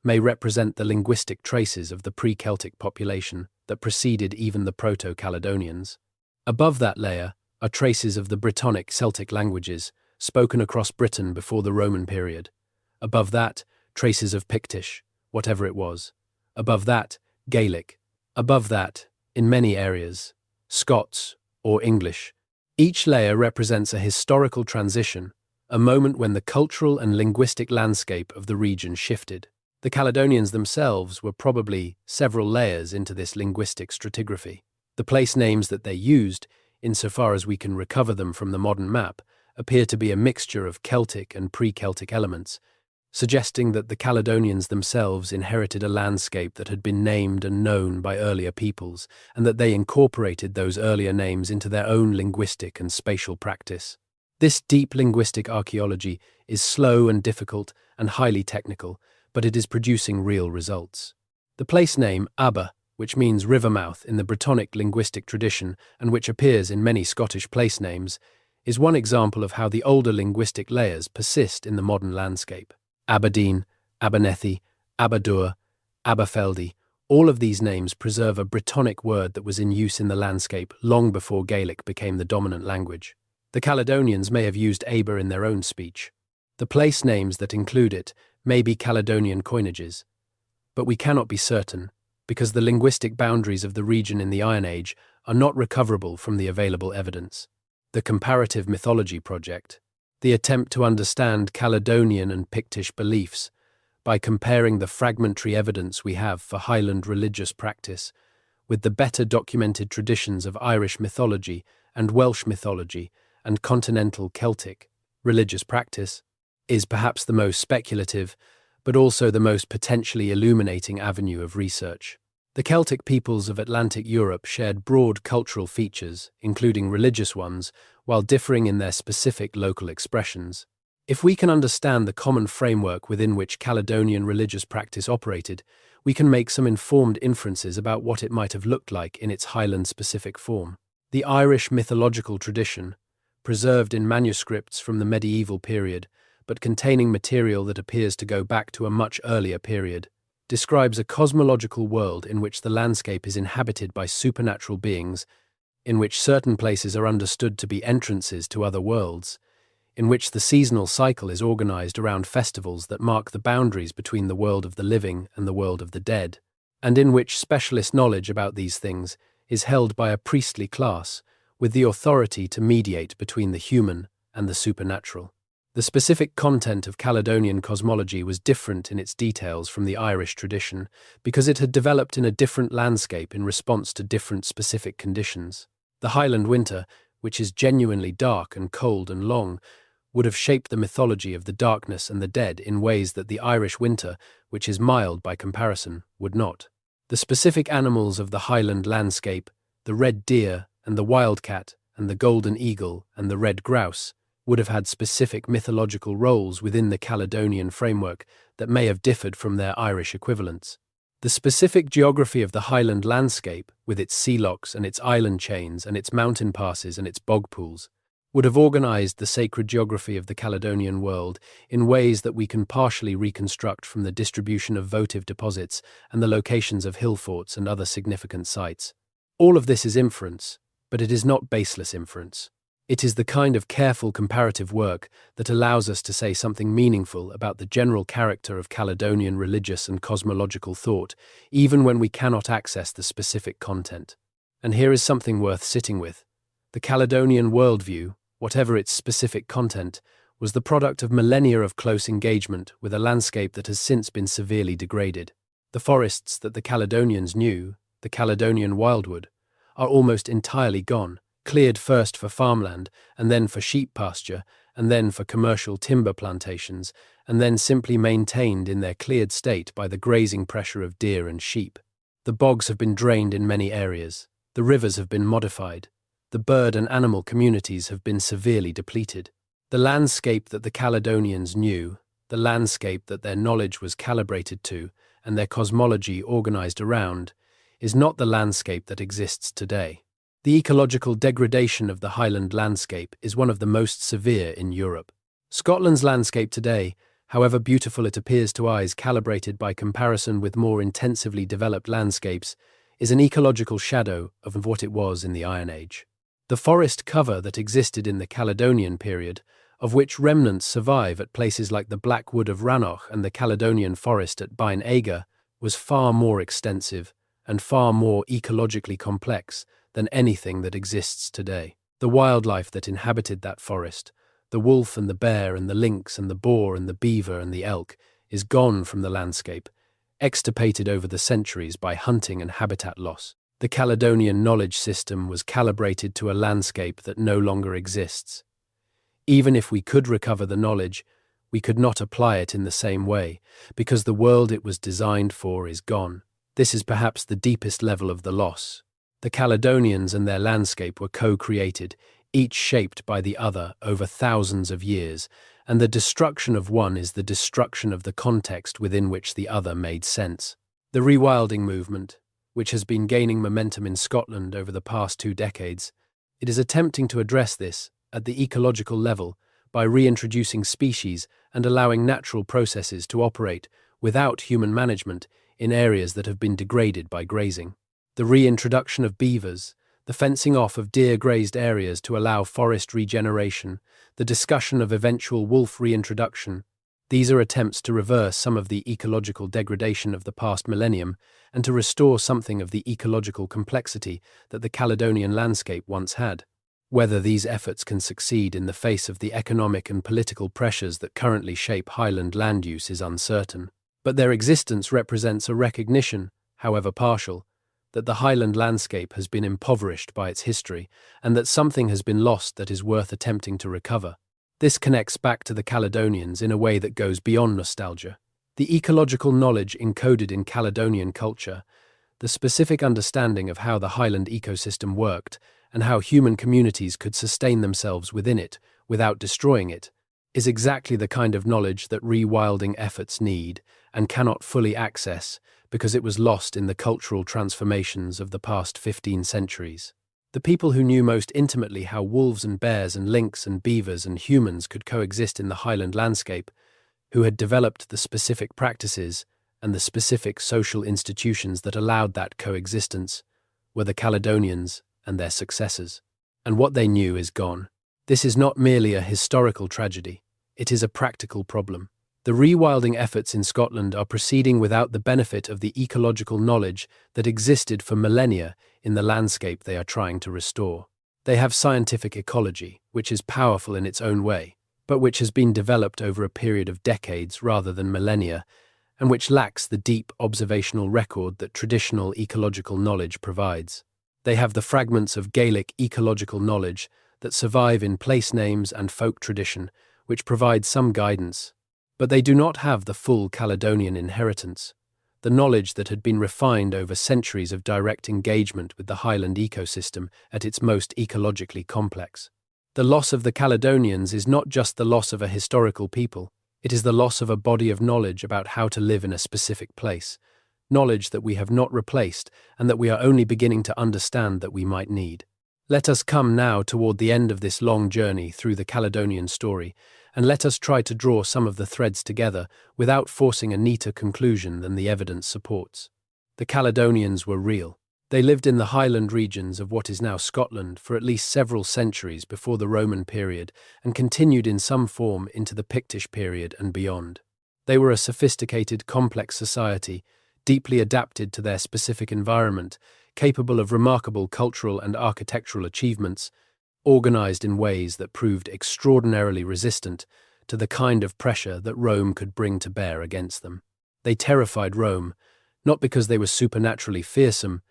may represent the linguistic traces of the pre-Celtic population that preceded even the Proto-Caledonians. Above that layer are traces of the Brittonic Celtic languages spoken across Britain before the Roman period. Above that, traces of Pictish, whatever it was. Above that, Gaelic. Above that, in many areas, Scots or English. Each layer represents a historical transition, a moment when the cultural and linguistic landscape of the region shifted. The Caledonians themselves were probably several layers into this linguistic stratigraphy. The place names that they used, insofar as we can recover them from the modern map, appear to be a mixture of Celtic and pre-Celtic elements, suggesting that the Caledonians themselves inherited a landscape that had been named and known by earlier peoples, and that they incorporated those earlier names into their own linguistic and spatial practice. This deep linguistic archaeology is slow and difficult and highly technical, but it is producing real results. The place name Aber, which means river mouth in the Brittonic linguistic tradition and which appears in many Scottish place names, is one example of how the older linguistic layers persist in the modern landscape. Aberdeen, Abernethy, Aberdour, Aberfeldy, all of these names preserve a Brittonic word that was in use in the landscape long before Gaelic became the dominant language. The Caledonians may have used Aber in their own speech. The place names that include it maybe Caledonian coinages. But we cannot be certain, because the linguistic boundaries of the region in the Iron Age are not recoverable from the available evidence. The Comparative Mythology Project, the attempt to understand Caledonian and Pictish beliefs by comparing the fragmentary evidence we have for Highland religious practice with the better documented traditions of Irish mythology and Welsh mythology and continental Celtic religious practice, is perhaps the most speculative, but also the most potentially illuminating avenue of research. The Celtic peoples of Atlantic Europe shared broad cultural features, including religious ones, while differing in their specific local expressions. If we can understand the common framework within which Caledonian religious practice operated, we can make some informed inferences about what it might have looked like in its Highland-specific form. The Irish mythological tradition, preserved in manuscripts from the medieval period, but containing material that appears to go back to a much earlier period, describes a cosmological world in which the landscape is inhabited by supernatural beings, in which certain places are understood to be entrances to other worlds, in which the seasonal cycle is organized around festivals that mark the boundaries between the world of the living and the world of the dead, and in which specialist knowledge about these things is held by a priestly class with the authority to mediate between the human and the supernatural. The specific content of Caledonian cosmology was different in its details from the Irish tradition because it had developed in a different landscape in response to different specific conditions. The Highland winter, which is genuinely dark and cold and long, would have shaped the mythology of the darkness and the dead in ways that the Irish winter, which is mild by comparison, would not. The specific animals of the Highland landscape, the red deer and the wildcat and the golden eagle and the red grouse, would have had specific mythological roles within the Caledonian framework that may have differed from their Irish equivalents. The specific geography of the Highland landscape, with its sea locks and its island chains and its mountain passes and its bog pools, would have organized the sacred geography of the Caledonian world in ways that we can partially reconstruct from the distribution of votive deposits and the locations of hill forts and other significant sites. All of this is inference, but it is not baseless inference. It is the kind of careful comparative work that allows us to say something meaningful about the general character of Caledonian religious and cosmological thought, even when we cannot access the specific content. And here is something worth sitting with. The Caledonian worldview, whatever its specific content, was the product of millennia of close engagement with a landscape that has since been severely degraded. The forests that the Caledonians knew, the Caledonian wildwood, are almost entirely gone, cleared first for farmland, and then for sheep pasture, and then for commercial timber plantations, and then simply maintained in their cleared state by the grazing pressure of deer and sheep. The bogs have been drained in many areas, the rivers have been modified, the bird and animal communities have been severely depleted. The landscape that the Caledonians knew, the landscape that their knowledge was calibrated to, and their cosmology organized around, is not the landscape that exists today. The ecological degradation of the Highland landscape is one of the most severe in Europe. Scotland's landscape today, however beautiful it appears to eyes calibrated by comparison with more intensively developed landscapes, is an ecological shadow of what it was in the Iron Age. The forest cover that existed in the Caledonian period, of which remnants survive at places like the Black Wood of Rannoch and the Caledonian forest at Bain Aiga, was far more extensive and far more ecologically complex than anything that exists today. The wildlife that inhabited that forest, the wolf and the bear and the lynx and the boar and the beaver and the elk, is gone from the landscape, extirpated over the centuries by hunting and habitat loss. The Caledonian knowledge system was calibrated to a landscape that no longer exists. Even if we could recover the knowledge, we could not apply it in the same way, because the world it was designed for is gone. This is perhaps the deepest level of the loss. The Caledonians and their landscape were co-created, each shaped by the other over thousands of years, and the destruction of one is the destruction of the context within which the other made sense. The rewilding movement, which has been gaining momentum in Scotland over the past 2 decades, it is attempting to address this at the ecological level by reintroducing species and allowing natural processes to operate without human management in areas that have been degraded by grazing. The reintroduction of beavers, the fencing off of deer-grazed areas to allow forest regeneration, the discussion of eventual wolf reintroduction, These are attempts to reverse some of the ecological degradation of the past millennium and to restore something of the ecological complexity that the Caledonian landscape once had. Whether these efforts can succeed in the face of the economic and political pressures that currently shape highland land use is uncertain. But their existence represents a recognition, however partial, that the highland landscape has been impoverished by its history and that something has been lost that is worth attempting to recover. This connects back to the Caledonians in a way that goes beyond nostalgia. The ecological knowledge encoded in Caledonian culture, the specific understanding of how the highland ecosystem worked and how human communities could sustain themselves within it without destroying it, is exactly the kind of knowledge that rewilding efforts need and cannot fully access because it was lost in the cultural transformations of the past 15 centuries. The people who knew most intimately how wolves and bears and lynx and beavers and humans could coexist in the highland landscape, who had developed the specific practices and the specific social institutions that allowed that coexistence, were the Caledonians and their successors. And what they knew is gone. This is not merely a historical tragedy, it is a practical problem. The rewilding efforts in Scotland are proceeding without the benefit of the ecological knowledge that existed for millennia in the landscape they are trying to restore. They have scientific ecology, which is powerful in its own way, but which has been developed over a period of decades rather than millennia, and which lacks the deep observational record that traditional ecological knowledge provides. They have the fragments of Gaelic ecological knowledge that survive in place names and folk tradition, which provide some guidance, but they do not have the full Caledonian inheritance, the knowledge that had been refined over centuries of direct engagement with the highland ecosystem at its most ecologically complex. The loss of the Caledonians is not just the loss of a historical people, it is the loss of a body of knowledge about how to live in a specific place, knowledge that we have not replaced and that we are only beginning to understand that we might need. Let us come now toward the end of this long journey through the Caledonian story, and let us try to draw some of the threads together without forcing a neater conclusion than the evidence supports. The Caledonians were real. They lived in the highland regions of what is now Scotland for at least several centuries before the Roman period and continued in some form into the Pictish period and beyond. They were a sophisticated, complex society, deeply adapted to their specific environment, capable of remarkable cultural and architectural achievements, organized in ways that proved extraordinarily resistant to the kind of pressure that Rome could bring to bear against them. They terrified Rome, not because they were supernaturally fearsome,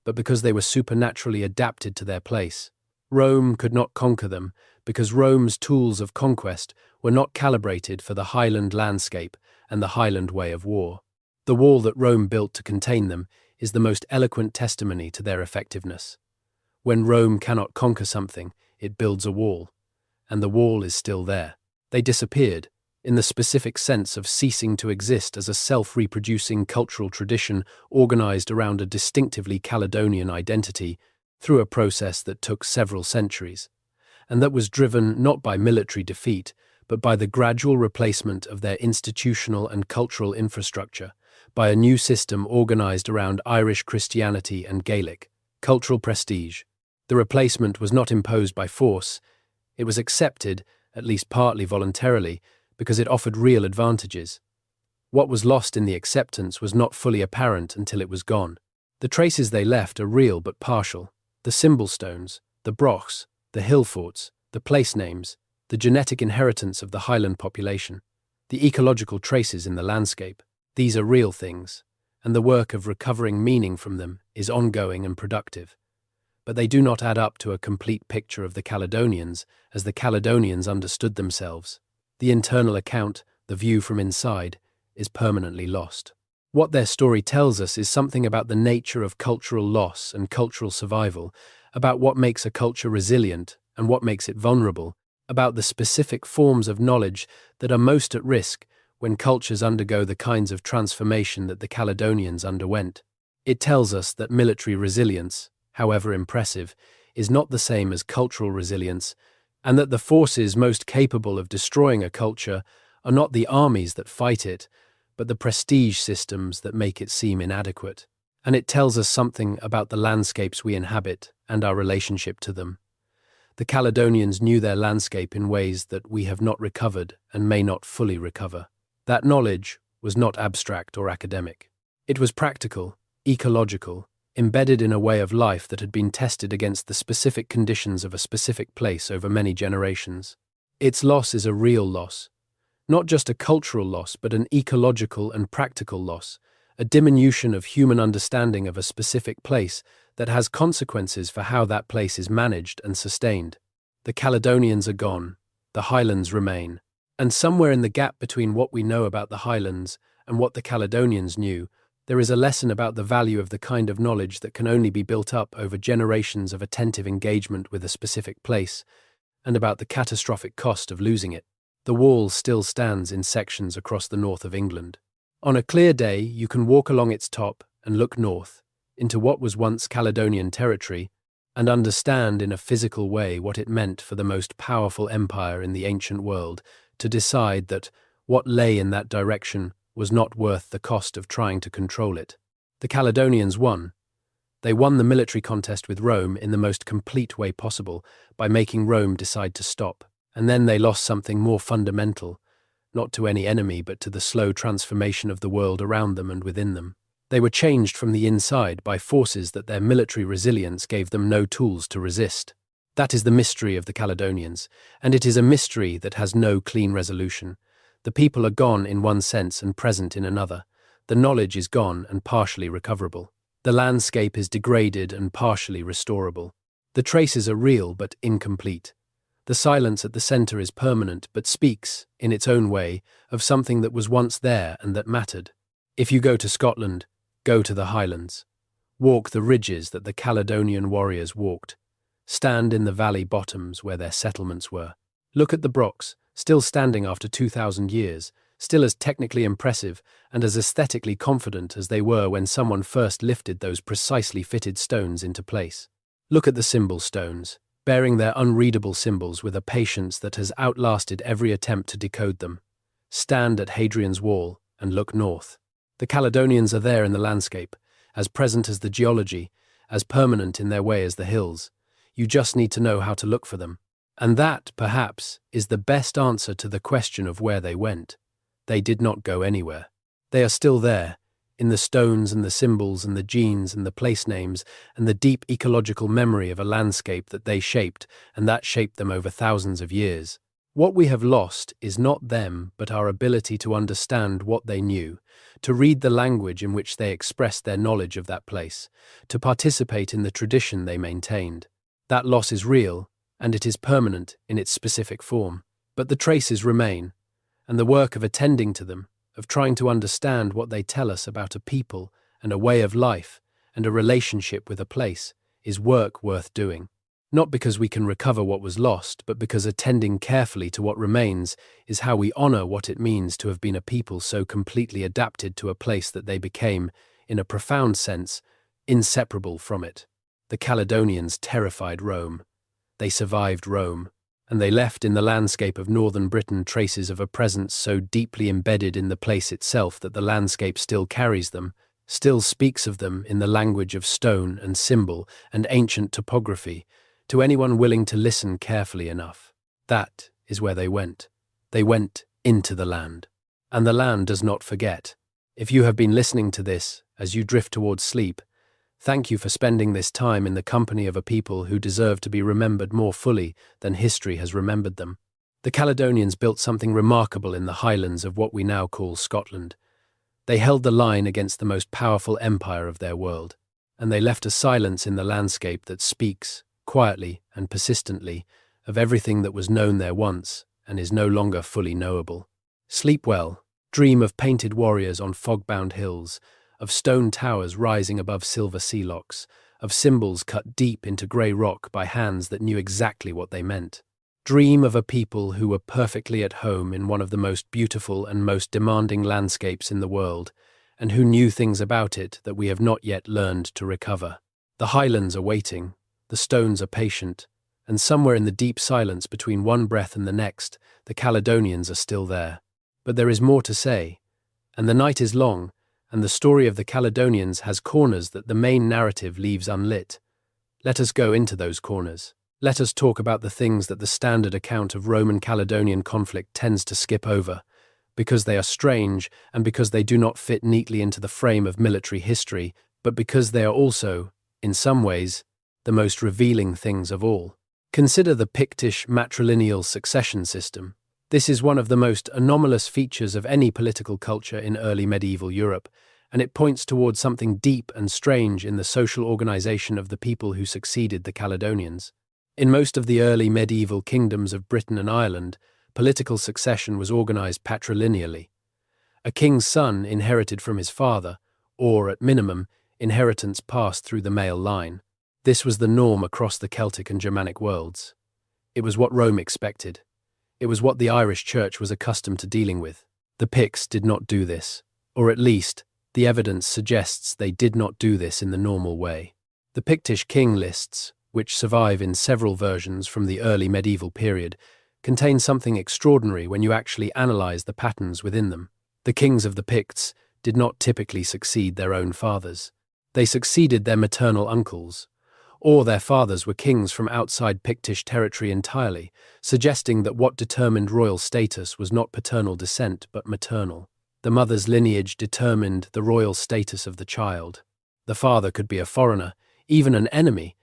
but because they were supernaturally adapted to their place. Rome could not conquer them because Rome's tools of conquest were not calibrated for the highland landscape and the highland way of war. The wall that Rome built to contain them is the most eloquent testimony to their effectiveness. When Rome cannot conquer something, it builds a wall, and the wall is still there. They disappeared, in the specific sense of ceasing to exist as a self-reproducing cultural tradition organized around a distinctively Caledonian identity through a process that took several centuries, and that was driven not by military defeat, but by the gradual replacement of their institutional and cultural infrastructure by a new system organized around Irish Christianity and Gaelic cultural prestige. The replacement was not imposed by force, it was accepted, at least partly voluntarily, because it offered real advantages. What was lost in the acceptance was not fully apparent until it was gone. The traces they left are real but partial. The symbol stones, the brochs, the hill forts, the place names, the genetic inheritance of the highland population, the ecological traces in the landscape. These are real things, and the work of recovering meaning from them is ongoing and productive. But they do not add up to a complete picture of the Caledonians as the Caledonians understood themselves. The internal account, the view from inside, is permanently lost. What their story tells us is something about the nature of cultural loss and cultural survival, about what makes a culture resilient and what makes it vulnerable, about the specific forms of knowledge that are most at risk when cultures undergo the kinds of transformation that the Caledonians underwent. It tells us that military resilience, however impressive, is not the same as cultural resilience, and that the forces most capable of destroying a culture are not the armies that fight it, but the prestige systems that make it seem inadequate. And it tells us something about the landscapes we inhabit and our relationship to them. The Caledonians knew their landscape in ways that we have not recovered and may not fully recover. That knowledge was not abstract or academic. It was practical, ecological, embedded in a way of life that had been tested against the specific conditions of a specific place over many generations. Its loss is a real loss, not just a cultural loss, but an ecological and practical loss, a diminution of human understanding of a specific place that has consequences for how that place is managed and sustained. The Caledonians are gone, the Highlands remain, and somewhere in the gap between what we know about the Highlands and what the Caledonians knew, there is a lesson about the value of the kind of knowledge that can only be built up over generations of attentive engagement with a specific place, and about the catastrophic cost of losing it. The wall still stands in sections across the north of England. On a clear day, you can walk along its top and look north, into what was once Caledonian territory, and understand in a physical way what it meant for the most powerful empire in the ancient world to decide that what lay in that direction was not worth the cost of trying to control it. The Caledonians won. They won the military contest with Rome in the most complete way possible by making Rome decide to stop. And then they lost something more fundamental, not to any enemy but to the slow transformation of the world around them and within them. They were changed from the inside by forces that their military resilience gave them no tools to resist. That is the mystery of the Caledonians, and it is a mystery that has no clean resolution. The people are gone in one sense and present in another. The knowledge is gone and partially recoverable. The landscape is degraded and partially restorable. The traces are real but incomplete. The silence at the center is permanent but speaks, in its own way, of something that was once there and that mattered. If you go to Scotland, go to the Highlands. Walk the ridges that the Caledonian warriors walked. Stand in the valley bottoms where their settlements were. Look at the Brochs, still standing after 2,000 years, still as technically impressive and as aesthetically confident as they were when someone first lifted those precisely fitted stones into place. Look at the symbol stones, bearing their unreadable symbols with a patience that has outlasted every attempt to decode them. Stand at Hadrian's Wall and look north. The Caledonians are there in the landscape, as present as the geology, as permanent in their way as the hills. You just need to know how to look for them. And that, perhaps, is the best answer to the question of where they went. They did not go anywhere. They are still there, in the stones and the symbols and the genes and the place names and the deep ecological memory of a landscape that they shaped and that shaped them over thousands of years. What we have lost is not them but our ability to understand what they knew, to read the language in which they expressed their knowledge of that place, to participate in the tradition they maintained. That loss is real, and it is permanent in its specific form. But the traces remain, and the work of attending to them, of trying to understand what they tell us about a people and a way of life and a relationship with a place, is work worth doing. Not because we can recover what was lost, but because attending carefully to what remains is how we honor what it means to have been a people so completely adapted to a place that they became, in a profound sense, inseparable from it. The Caledonians terrified Rome. They survived Rome, and they left in the landscape of northern Britain traces of a presence so deeply embedded in the place itself that the landscape still carries them, still speaks of them in the language of stone and symbol and ancient topography, to anyone willing to listen carefully enough. That is where they went. They went into the land. And the land does not forget. If you have been listening to this as you drift towards sleep, thank you for spending this time in the company of a people who deserve to be remembered more fully than history has remembered them. The Caledonians built something remarkable in the highlands of what we now call Scotland. They held the line against the most powerful empire of their world, and they left a silence in the landscape that speaks, quietly and persistently, of everything that was known there once and is no longer fully knowable. Sleep well, dream of painted warriors on fog-bound hills, of stone towers rising above silver sea locks, of symbols cut deep into grey rock by hands that knew exactly what they meant. Dream of a people who were perfectly at home in one of the most beautiful and most demanding landscapes in the world, and who knew things about it that we have not yet learned to recover. The highlands are waiting, the stones are patient, and somewhere in the deep silence between one breath and the next, the Caledonians are still there. But there is more to say, and the night is long, and the story of the Caledonians has corners that the main narrative leaves unlit. Let us go into those corners. Let us talk about the things that the standard account of Roman-Caledonian conflict tends to skip over, because they are strange and because they do not fit neatly into the frame of military history, but because they are also, in some ways, the most revealing things of all. Consider the Pictish matrilineal succession system. This is one of the most anomalous features of any political culture in early medieval Europe, and it points towards something deep and strange in the social organization of the people who succeeded the Caledonians. In most of the early medieval kingdoms of Britain and Ireland, political succession was organized patrilineally. A king's son inherited from his father, or, at minimum, inheritance passed through the male line. This was the norm across the Celtic and Germanic worlds. It was what Rome expected. It was what the Irish Church was accustomed to dealing with. The Picts did not do this, or at least, the evidence suggests they did not do this in the normal way. The Pictish king lists, which survive in several versions from the early medieval period, contain something extraordinary when you actually analyze the patterns within them. The kings of the Picts did not typically succeed their own fathers. They succeeded their maternal uncles, or their fathers were kings from outside Pictish territory entirely, suggesting that what determined royal status was not paternal descent but maternal. The mother's lineage determined the royal status of the child. The father could be a foreigner, even an enemy,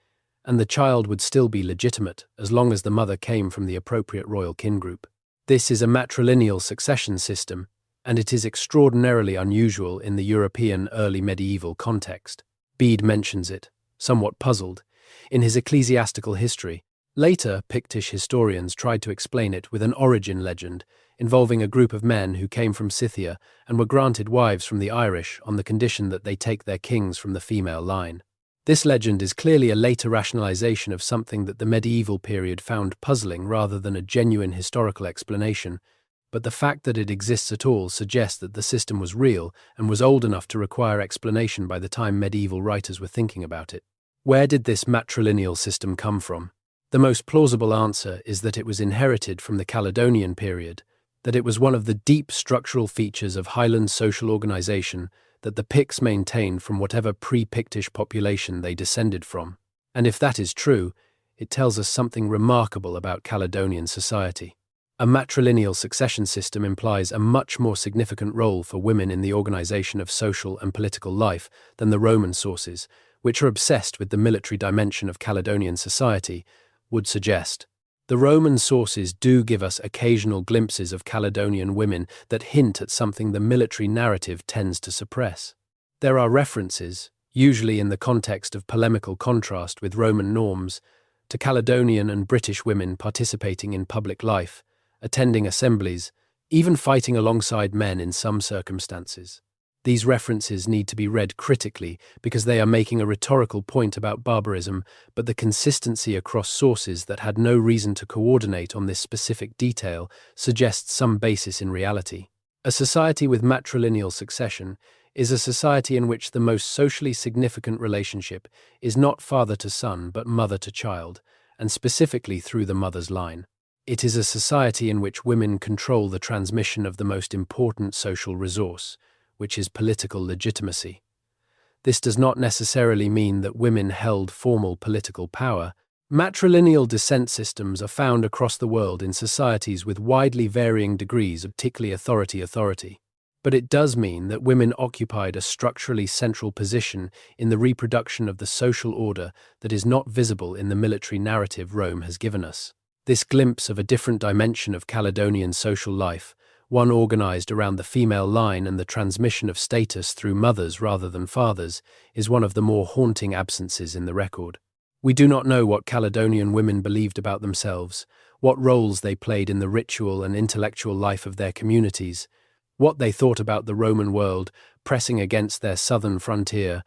and the child would still be legitimate as long as the mother came from the appropriate royal kin group. This is a matrilineal succession system, and it is extraordinarily unusual in the European early medieval context. Bede mentions it, somewhat puzzled, in his ecclesiastical history. Later, Pictish historians tried to explain it with an origin legend involving a group of men who came from Scythia and were granted wives from the Irish on the condition that they take their kings from the female line. This legend is clearly a later rationalization of something that the medieval period found puzzling rather than a genuine historical explanation, but the fact that it exists at all suggests that the system was real and was old enough to require explanation by the time medieval writers were thinking about it. Where did this matrilineal system come from? The most plausible answer is that it was inherited from the Caledonian period, that it was one of the deep structural features of Highland social organization that the Picts maintained from whatever pre-Pictish population they descended from. And if that is true, it tells us something remarkable about Caledonian society. A matrilineal succession system implies a much more significant role for women in the organization of social and political life than the Roman sources, which are obsessed with the military dimension of Caledonian society, would suggest. The Roman sources do give us occasional glimpses of Caledonian women that hint at something the military narrative tends to suppress. There are references, usually in the context of polemical contrast with Roman norms, to Caledonian and British women participating in public life, attending assemblies, even fighting alongside men in some circumstances. These references need to be read critically because they are making a rhetorical point about barbarism, but the consistency across sources that had no reason to coordinate on this specific detail suggests some basis in reality. A society with matrilineal succession is a society in which the most socially significant relationship is not father to son but mother to child, and specifically through the mother's line. It is a society in which women control the transmission of the most important social resource, which is political legitimacy. This does not necessarily mean that women held formal political power. Matrilineal descent systems are found across the world in societies with widely varying degrees of particularly authority. But it does mean that women occupied a structurally central position in the reproduction of the social order that is not visible in the military narrative Rome has given us. This glimpse of a different dimension of Caledonian social life, one organized around the female line and the transmission of status through mothers rather than fathers, is one of the more haunting absences in the record. We do not know what Caledonian women believed about themselves, what roles they played in the ritual and intellectual life of their communities, what they thought about the Roman world pressing against their southern frontier,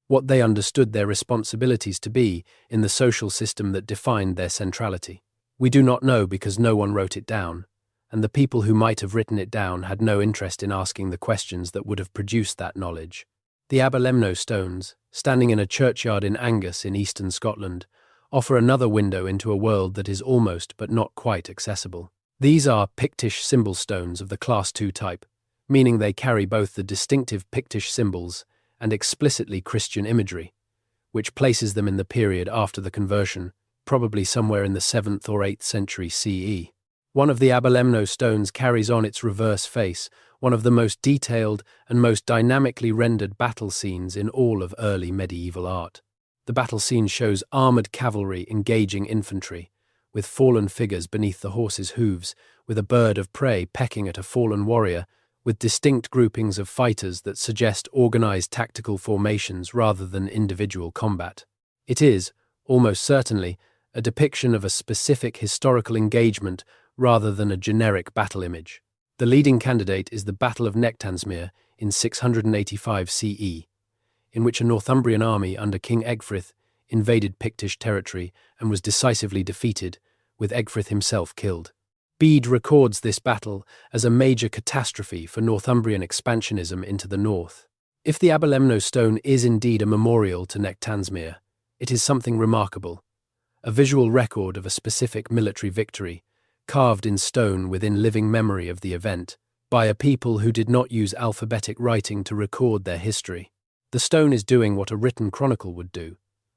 what they understood their responsibilities to be in the social system that defined their centrality. We do not know because no one wrote it down, and the people who might have written it down had no interest in asking the questions that would have produced that knowledge. The Aberlemno stones, standing in a churchyard in Angus in eastern Scotland, offer another window into a world that is almost but not quite accessible. These are Pictish symbol stones of the Class II type, meaning they carry both the distinctive Pictish symbols and explicitly Christian imagery, which places them in the period after the conversion, probably somewhere in the 7th or 8th century CE. One of the Abelemno stones carries on its reverse face one of the most detailed and most dynamically rendered battle scenes in all of early medieval art. The battle scene shows armored cavalry engaging infantry, with fallen figures beneath the horses' hooves, with a bird of prey pecking at a fallen warrior, with distinct groupings of fighters that suggest organized tactical formations rather than individual combat. It is, almost certainly, a depiction of a specific historical engagement rather than a generic battle image. The leading candidate is the Battle of Nectansmere in 685 CE, in which a Northumbrian army under King Egfrith invaded Pictish territory and was decisively defeated, with Egfrith himself killed. Bede records this battle as a major catastrophe for Northumbrian expansionism into the north. If the Abelemno stone is indeed a memorial to Nectansmere, it is something remarkable, a visual record of a specific military victory, carved in stone within living memory of the event, by a people who did not use alphabetic writing to record their history. The stone is doing what a written chronicle would do,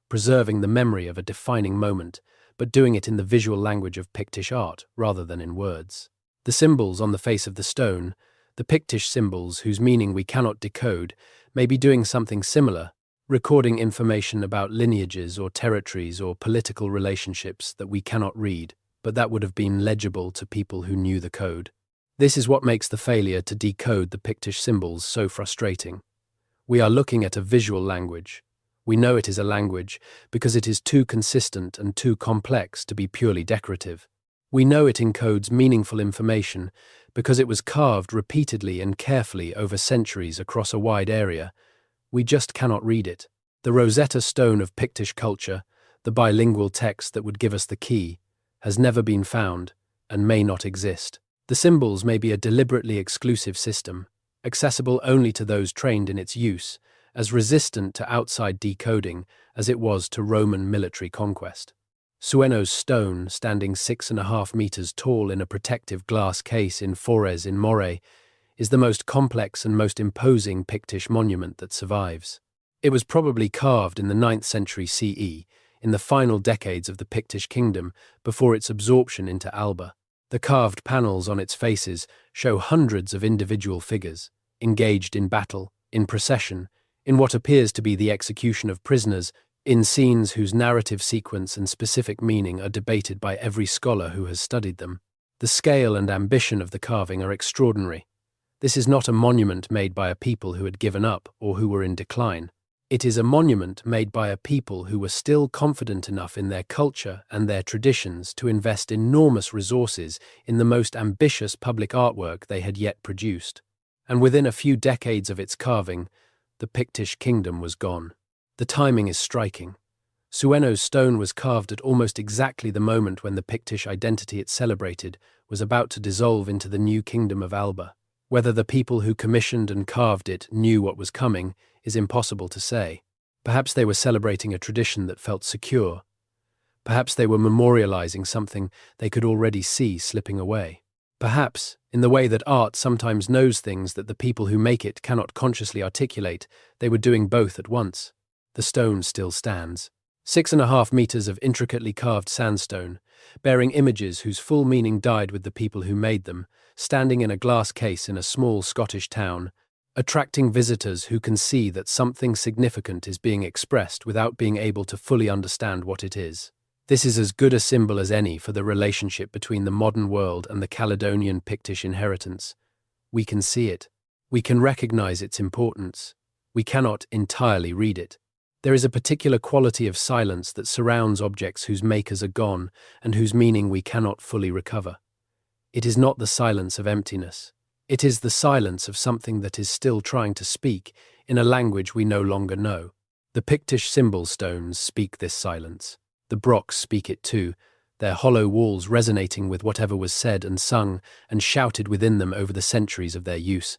preserving the memory of a defining moment, but doing it in the visual language of Pictish art rather than in words. The symbols on the face of the stone, the Pictish symbols whose meaning we cannot decode, may be doing something similar, recording information about lineages or territories or political relationships that we cannot read, but that would have been legible to people who knew the code. This is what makes the failure to decode the Pictish symbols so frustrating. We are looking at a visual language. We know it is a language because it is too consistent and too complex to be purely decorative. We know it encodes meaningful information because it was carved repeatedly and carefully over centuries across a wide area. We just cannot read it. The Rosetta Stone of Pictish culture, the bilingual text that would give us the key, has never been found and may not exist. The symbols may be a deliberately exclusive system, accessible only to those trained in its use, as resistant to outside decoding as it was to Roman military conquest. Sueno's stone, standing 6.5 meters tall in a protective glass case in Forez in Moray, is the most complex and most imposing Pictish monument that survives. It was probably carved in the 9th century CE, in the final decades of the Pictish kingdom before its absorption into Alba. The carved panels on its faces show hundreds of individual figures, engaged in battle, in procession, in what appears to be the execution of prisoners, in scenes whose narrative sequence and specific meaning are debated by every scholar who has studied them. The scale and ambition of the carving are extraordinary. This is not a monument made by a people who had given up or who were in decline. It is a monument made by a people who were still confident enough in their culture and their traditions to invest enormous resources in the most ambitious public artwork they had yet produced. And within a few decades of its carving, the Pictish kingdom was gone. The timing is striking. Sueno's stone was carved at almost exactly the moment when the Pictish identity it celebrated was about to dissolve into the new kingdom of Alba. Whether the people who commissioned and carved it knew what was coming is impossible to say. Perhaps they were celebrating a tradition that felt secure. Perhaps they were memorializing something they could already see slipping away. Perhaps, in the way that art sometimes knows things that the people who make it cannot consciously articulate, they were doing both at once. The stone still stands. 6.5 meters of intricately carved sandstone, bearing images whose full meaning died with the people who made them, standing in a glass case in a small Scottish town, attracting visitors who can see that something significant is being expressed without being able to fully understand what it is. This is as good a symbol as any for the relationship between the modern world and the Caledonian Pictish inheritance. We can see it. We can recognize its importance. We cannot entirely read it. There is a particular quality of silence that surrounds objects whose makers are gone and whose meaning we cannot fully recover. It is not the silence of emptiness. It is the silence of something that is still trying to speak in a language we no longer know. The Pictish symbol stones speak this silence. The brocks speak it too, their hollow walls resonating with whatever was said and sung and shouted within them over the centuries of their use.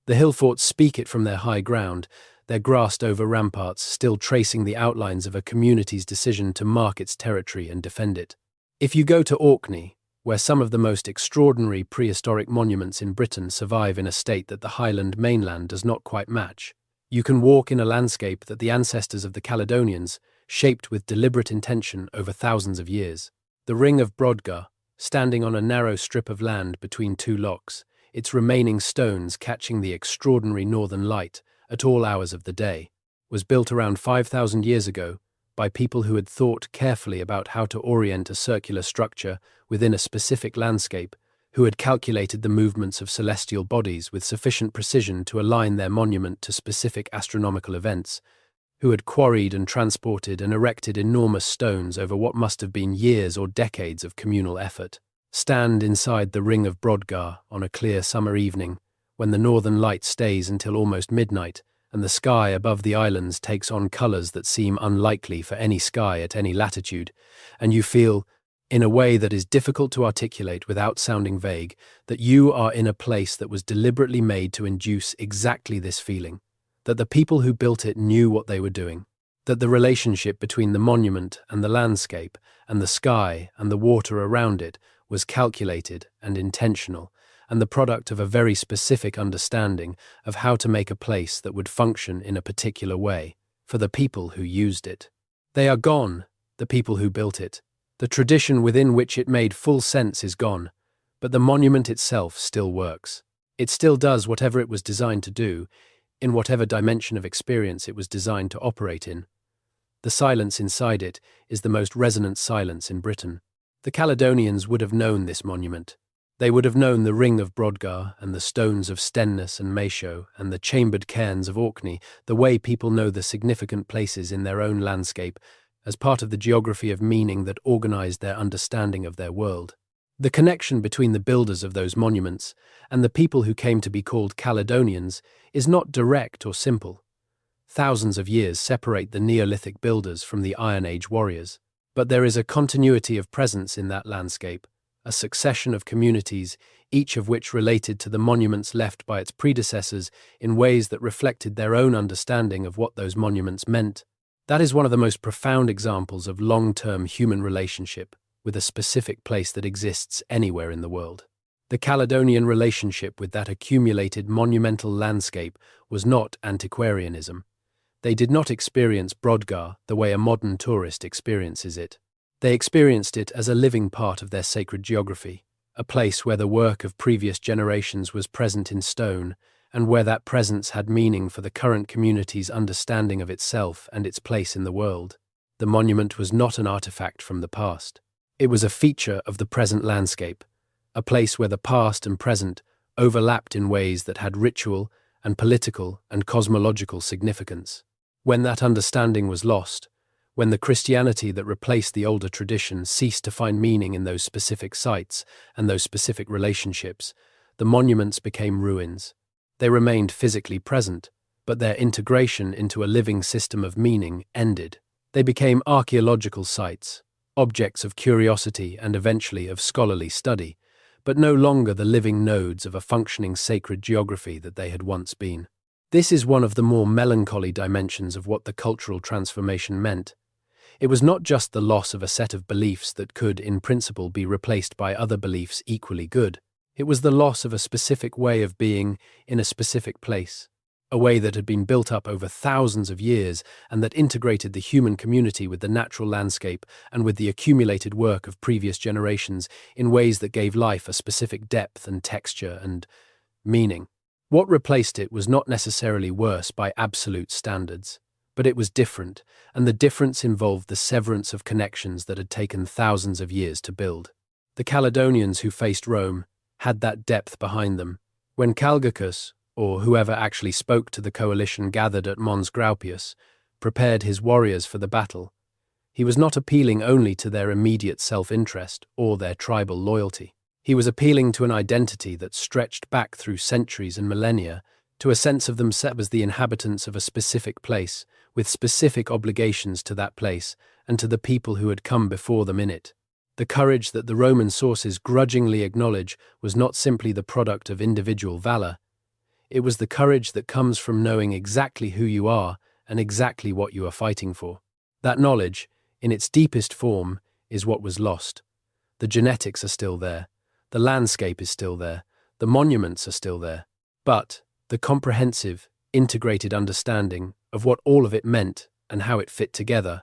The hill forts speak it from their high ground, their grassed-over ramparts still tracing the outlines of a community's decision to mark its territory and defend it. If you go to Orkney, where some of the most extraordinary prehistoric monuments in Britain survive in a state that the Highland mainland does not quite match, you can walk in a landscape that the ancestors of the Caledonians shaped with deliberate intention over thousands of years. The Ring of Brodgar, standing on a narrow strip of land between two locks, its remaining stones catching the extraordinary northern light at all hours of the day, was built around 5,000 years ago by people who had thought carefully about how to orient a circular structure within a specific landscape, who had calculated the movements of celestial bodies with sufficient precision to align their monument to specific astronomical events, who had quarried and transported and erected enormous stones over what must have been years or decades of communal effort, stand inside the ring of Brodgar on a clear summer evening, when the northern light stays until almost midnight, and the sky above the islands takes on colours that seem unlikely for any sky at any latitude, and you feel, in a way that is difficult to articulate without sounding vague, that you are in a place that was deliberately made to induce exactly this feeling, that the people who built it knew what they were doing, that the relationship between the monument and the landscape and the sky and the water around it was calculated and intentional, and the product of a very specific understanding of how to make a place that would function in a particular way for the people who used it. They are gone, the people who built it. The tradition within which it made full sense is gone, but the monument itself still works. It still does whatever it was designed to do, in whatever dimension of experience it was designed to operate in. The silence inside it is the most resonant silence in Britain. The Caledonians would have known this monument. They would have known the ring of Brodgar and the stones of Stenness and Maeshowe and the chambered cairns of Orkney, the way people know the significant places in their own landscape as part of the geography of meaning that organized their understanding of their world. The connection between the builders of those monuments and the people who came to be called Caledonians is not direct or simple. Thousands of years separate the Neolithic builders from the Iron Age warriors, but there is a continuity of presence in that landscape, a succession of communities, each of which related to the monuments left by its predecessors in ways that reflected their own understanding of what those monuments meant. That is one of the most profound examples of long-term human relationship with a specific place that exists anywhere in the world. The Caledonian relationship with that accumulated monumental landscape was not antiquarianism. They did not experience Brodgar the way a modern tourist experiences it. They experienced it as a living part of their sacred geography, a place where the work of previous generations was present in stone, and where that presence had meaning for the current community's understanding of itself and its place in the world. The monument was not an artifact from the past. It was a feature of the present landscape, a place where the past and present overlapped in ways that had ritual and political and cosmological significance. When that understanding was lost, when the Christianity that replaced the older tradition ceased to find meaning in those specific sites and those specific relationships, the monuments became ruins. They remained physically present, but their integration into a living system of meaning ended. They became archaeological sites, objects of curiosity and eventually of scholarly study, but no longer the living nodes of a functioning sacred geography that they had once been. This is one of the more melancholy dimensions of what the cultural transformation meant. It was not just the loss of a set of beliefs that could, in principle, be replaced by other beliefs equally good. It was the loss of a specific way of being in a specific place, a way that had been built up over thousands of years and that integrated the human community with the natural landscape and with the accumulated work of previous generations in ways that gave life a specific depth and texture and meaning. What replaced it was not necessarily worse by absolute standards, but it was different, and the difference involved the severance of connections that had taken thousands of years to build. The Caledonians who faced Rome had that depth behind them. When Calgacus, or whoever actually spoke to the coalition gathered at Mons Graupius, prepared his warriors for the battle, he was not appealing only to their immediate self-interest or their tribal loyalty. He was appealing to an identity that stretched back through centuries and millennia, to a sense of themselves as the inhabitants of a specific place, with specific obligations to that place and to the people who had come before them in it. The courage that the Roman sources grudgingly acknowledge was not simply the product of individual valor. It was the courage that comes from knowing exactly who you are and exactly what you are fighting for. That knowledge, in its deepest form, is what was lost. The genetics are still there. The landscape is still there. The monuments are still there. But the comprehensive, integrated understanding of what all of it meant and how it fit together,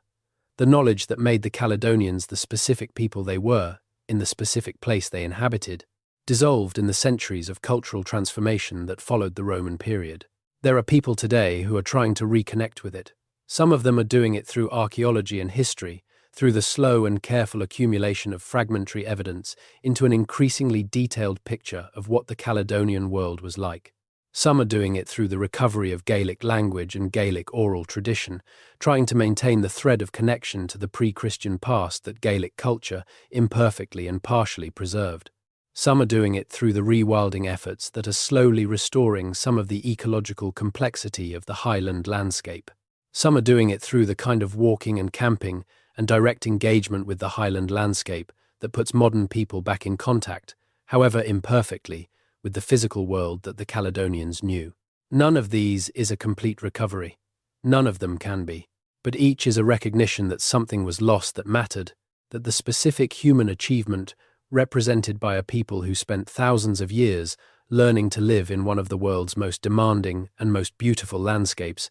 the knowledge that made the Caledonians the specific people they were, in the specific place they inhabited, dissolved in the centuries of cultural transformation that followed the Roman period. There are people today who are trying to reconnect with it. Some of them are doing it through archaeology and history, through the slow and careful accumulation of fragmentary evidence into an increasingly detailed picture of what the Caledonian world was like. Some are doing it through the recovery of Gaelic language and Gaelic oral tradition, trying to maintain the thread of connection to the pre-Christian past that Gaelic culture imperfectly and partially preserved. Some are doing it through the rewilding efforts that are slowly restoring some of the ecological complexity of the highland landscape. Some are doing it through the kind of walking and camping and direct engagement with the highland landscape that puts modern people back in contact, however imperfectly, with the physical world that the Caledonians knew. None of these is a complete recovery. None of them can be. But each is a recognition that something was lost that mattered, that the specific human achievement represented by a people who spent thousands of years learning to live in one of the world's most demanding and most beautiful landscapes,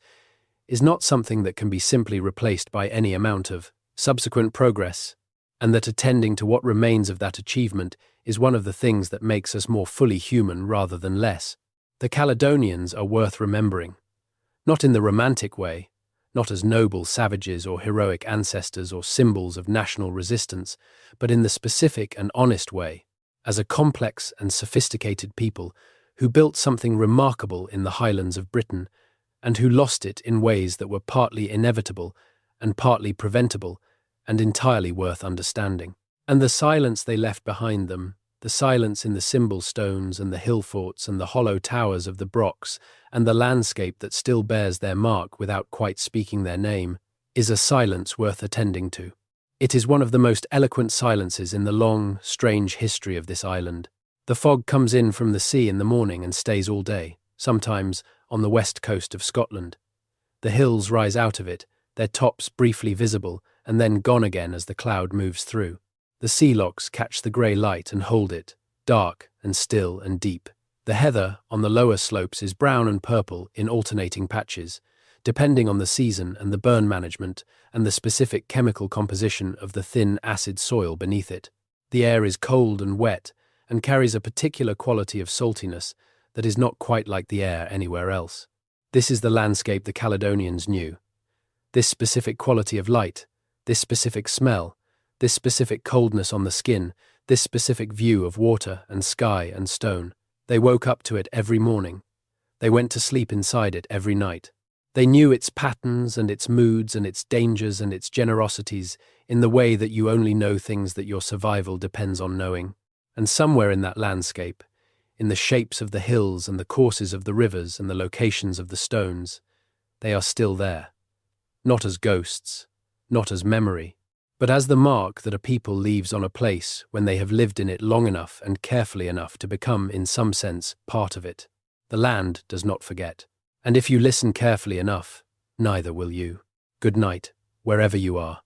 is not something that can be simply replaced by any amount of subsequent progress, and that attending to what remains of that achievement is one of the things that makes us more fully human rather than less. The Caledonians are worth remembering, not in the romantic way, not as noble savages or heroic ancestors or symbols of national resistance, but in the specific and honest way, as a complex and sophisticated people who built something remarkable in the highlands of Britain and who lost it in ways that were partly inevitable and partly preventable and entirely worth understanding. And the silence they left behind them, the silence in the symbol stones and the hill forts and the hollow towers of the Brocks and the landscape that still bears their mark without quite speaking their name, is a silence worth attending to. It is one of the most eloquent silences in the long, strange history of this island. The fog comes in from the sea in the morning and stays all day, sometimes on the west coast of Scotland. The hills rise out of it, their tops briefly visible and then gone again as the cloud moves through. The sea locks catch the grey light and hold it, dark and still and deep. The heather on the lower slopes is brown and purple in alternating patches, depending on the season and the burn management and the specific chemical composition of the thin, acid soil beneath it. The air is cold and wet and carries a particular quality of saltiness that is not quite like the air anywhere else. This is the landscape the Caledonians knew. This specific quality of light, this specific smell, this specific coldness on the skin, this specific view of water and sky and stone. They woke up to it every morning. They went to sleep inside it every night. They knew its patterns and its moods and its dangers and its generosities in the way that you only know things that your survival depends on knowing. And somewhere in that landscape, in the shapes of the hills and the courses of the rivers and the locations of the stones, they are still there. Not as ghosts, not as memory, but as the mark that a people leaves on a place when they have lived in it long enough and carefully enough to become, in some sense, part of it. The land does not forget. And if you listen carefully enough, neither will you. Good night, wherever you are.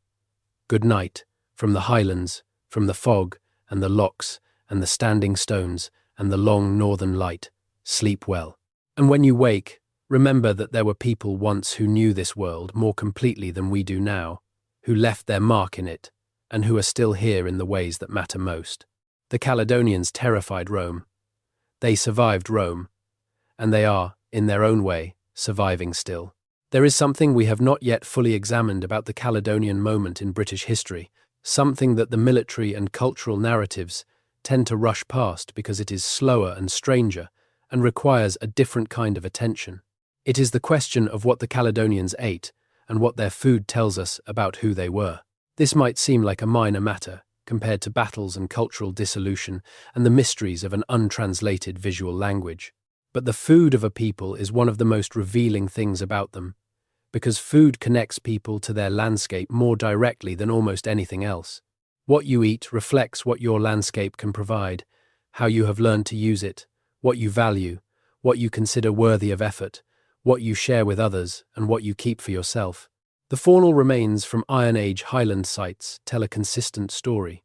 Good night, from the highlands, from the fog, and the lochs, and the standing stones, and the long northern light. Sleep well. And when you wake, remember that there were people once who knew this world more completely than we do now, who left their mark in it, and who are still here in the ways that matter most. The Caledonians terrified Rome. They survived Rome, and they are, in their own way, surviving still. There is something we have not yet fully examined about the Caledonian moment in British history, something that the military and cultural narratives tend to rush past because it is slower and stranger and requires a different kind of attention. It is the question of what the Caledonians ate and what their food tells us about who they were. This might seem like a minor matter compared to battles and cultural dissolution and the mysteries of an untranslated visual language. But the food of a people is one of the most revealing things about them, because food connects people to their landscape more directly than almost anything else. What you eat reflects what your landscape can provide, how you have learned to use it, what you value, what you consider worthy of effort, what you share with others, and what you keep for yourself. The faunal remains from Iron Age highland sites tell a consistent story.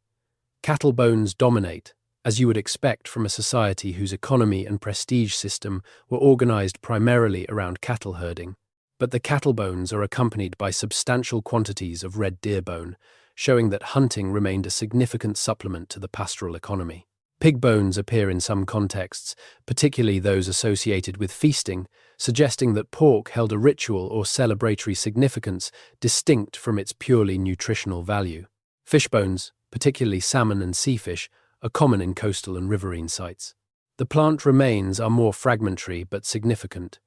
Cattle bones dominate, as you would expect from a society whose economy and prestige system were organized primarily around cattle herding. But the cattle bones are accompanied by substantial quantities of red deer bone, showing that hunting remained a significant supplement to the pastoral economy. Pig bones appear in some contexts, particularly those associated with feasting, suggesting that pork held a ritual or celebratory significance distinct from its purely nutritional value. Fish bones, particularly salmon and seafish, are common in coastal and riverine sites. The plant remains are more fragmentary but significant.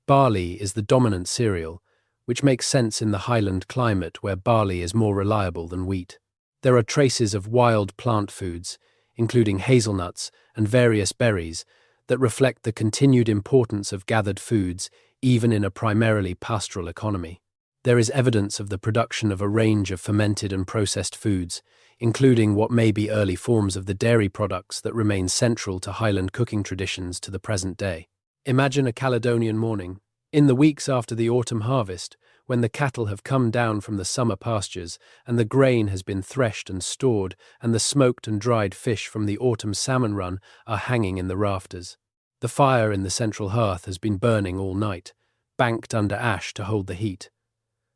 Barley is the dominant cereal, which makes sense in the highland climate where barley is more reliable than wheat. There are traces of wild plant foods, including hazelnuts and various berries, that reflect the continued importance of gathered foods even in a primarily pastoral economy. There is evidence of the production of a range of fermented and processed foods, including what may be early forms of the dairy products that remain central to Highland cooking traditions to the present day. Imagine a Caledonian morning, in the weeks after the autumn harvest, when the cattle have come down from the summer pastures and the grain has been threshed and stored and the smoked and dried fish from the autumn salmon run are hanging in the rafters. The fire in the central hearth has been burning all night, banked under ash to hold the heat.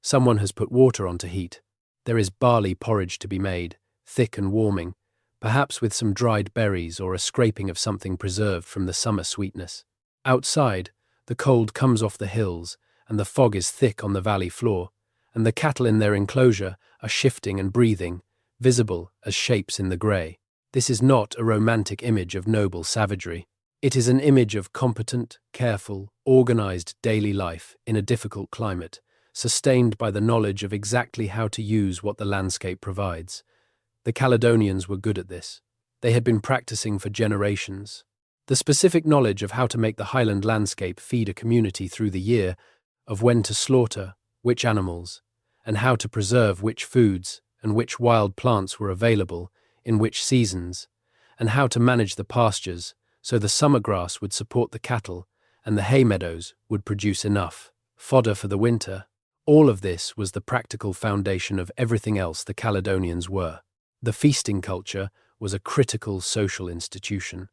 Someone has put water on to heat. There is barley porridge to be made, thick and warming, perhaps with some dried berries or a scraping of something preserved from the summer sweetness. Outside, the cold comes off the hills, and the fog is thick on the valley floor, and the cattle in their enclosure are shifting and breathing, visible as shapes in the grey. This is not a romantic image of noble savagery. It is an image of competent, careful, organised daily life in a difficult climate, sustained by the knowledge of exactly how to use what the landscape provides. The Caledonians were good at this. They had been practicing for generations. The specific knowledge of how to make the highland landscape feed a community through the year, of when to slaughter, which animals, and how to preserve which foods and which wild plants were available, in which seasons, and how to manage the pastures so the summer grass would support the cattle and the hay meadows would produce enough fodder for the winter. All of this was the practical foundation of everything else the Caledonians were. The feasting culture was a critical social institution.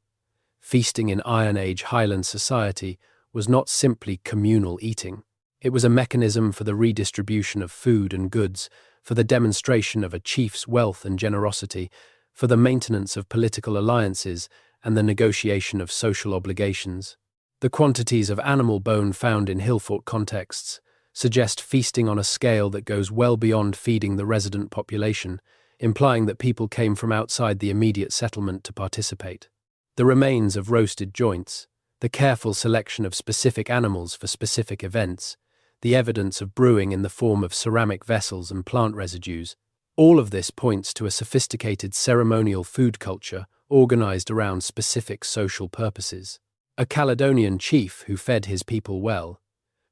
Feasting in Iron Age Highland society was not simply communal eating. It was a mechanism for the redistribution of food and goods, for the demonstration of a chief's wealth and generosity, for the maintenance of political alliances and the negotiation of social obligations. The quantities of animal bone found in hill fort contexts suggest feasting on a scale that goes well beyond feeding the resident population, implying that people came from outside the immediate settlement to participate. The remains of roasted joints, the careful selection of specific animals for specific events, the evidence of brewing in the form of ceramic vessels and plant residues, all of this points to a sophisticated ceremonial food culture organized around specific social purposes. A Caledonian chief who fed his people well,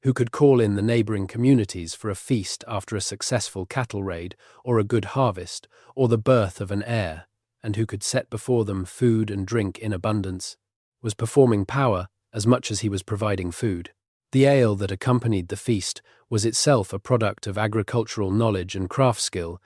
who could call in the neighboring communities for a feast after a successful cattle raid or a good harvest or the birth of an heir, and who could set before them food and drink in abundance, was performing power as much as he was providing food. The ale that accompanied the feast was itself a product of agricultural knowledge and craft skill,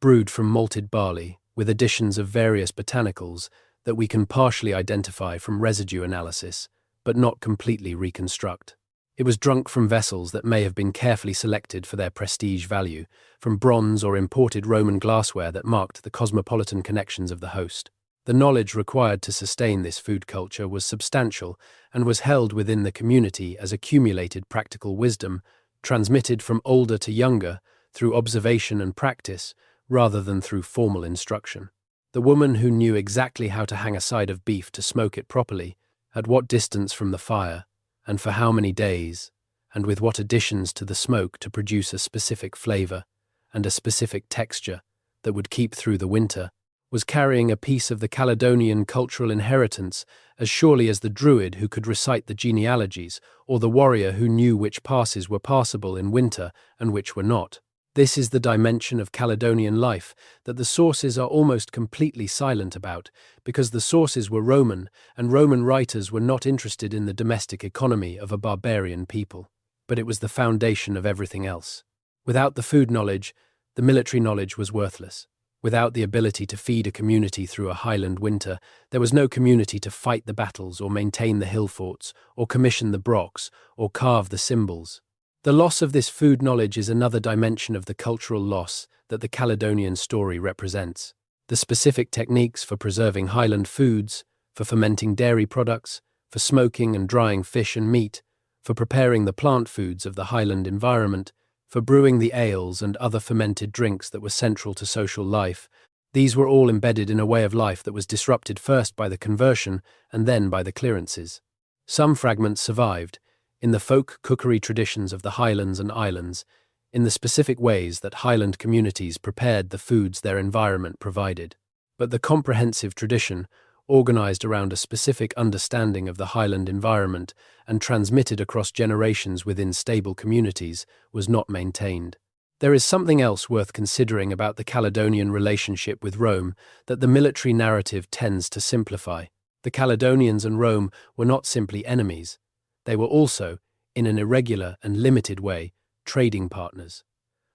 brewed from malted barley, with additions of various botanicals that we can partially identify from residue analysis, but not completely reconstruct. It was drunk from vessels that may have been carefully selected for their prestige value, from bronze or imported Roman glassware that marked the cosmopolitan connections of the host. The knowledge required to sustain this food culture was substantial and was held within the community as accumulated practical wisdom, transmitted from older to younger through observation and practice rather than through formal instruction. The woman who knew exactly how to hang a side of beef to smoke it properly, at what distance from the fire, and for how many days, and with what additions to the smoke to produce a specific flavor and a specific texture that would keep through the winter, was carrying a piece of the Caledonian cultural inheritance as surely as the druid who could recite the genealogies or the warrior who knew which passes were passable in winter and which were not. This is the dimension of Caledonian life that the sources are almost completely silent about, because the sources were Roman, and Roman writers were not interested in the domestic economy of a barbarian people. But it was the foundation of everything else. Without the food knowledge, the military knowledge was worthless. Without the ability to feed a community through a Highland winter, there was no community to fight the battles or maintain the hill forts or commission the brocks or carve the symbols. The loss of this food knowledge is another dimension of the cultural loss that the Caledonian story represents. The specific techniques for preserving highland foods, for fermenting dairy products, for smoking and drying fish and meat, for preparing the plant foods of the highland environment, for brewing the ales and other fermented drinks that were central to social life, these were all embedded in a way of life that was disrupted first by the conversion and then by the clearances. Some fragments survived, in the folk cookery traditions of the Highlands and Islands, in the specific ways that Highland communities prepared the foods their environment provided. But the comprehensive tradition, organized around a specific understanding of the Highland environment and transmitted across generations within stable communities, was not maintained. There is something else worth considering about the Caledonian relationship with Rome that the military narrative tends to simplify. The Caledonians and Rome were not simply enemies. They were also, in an irregular and limited way, trading partners.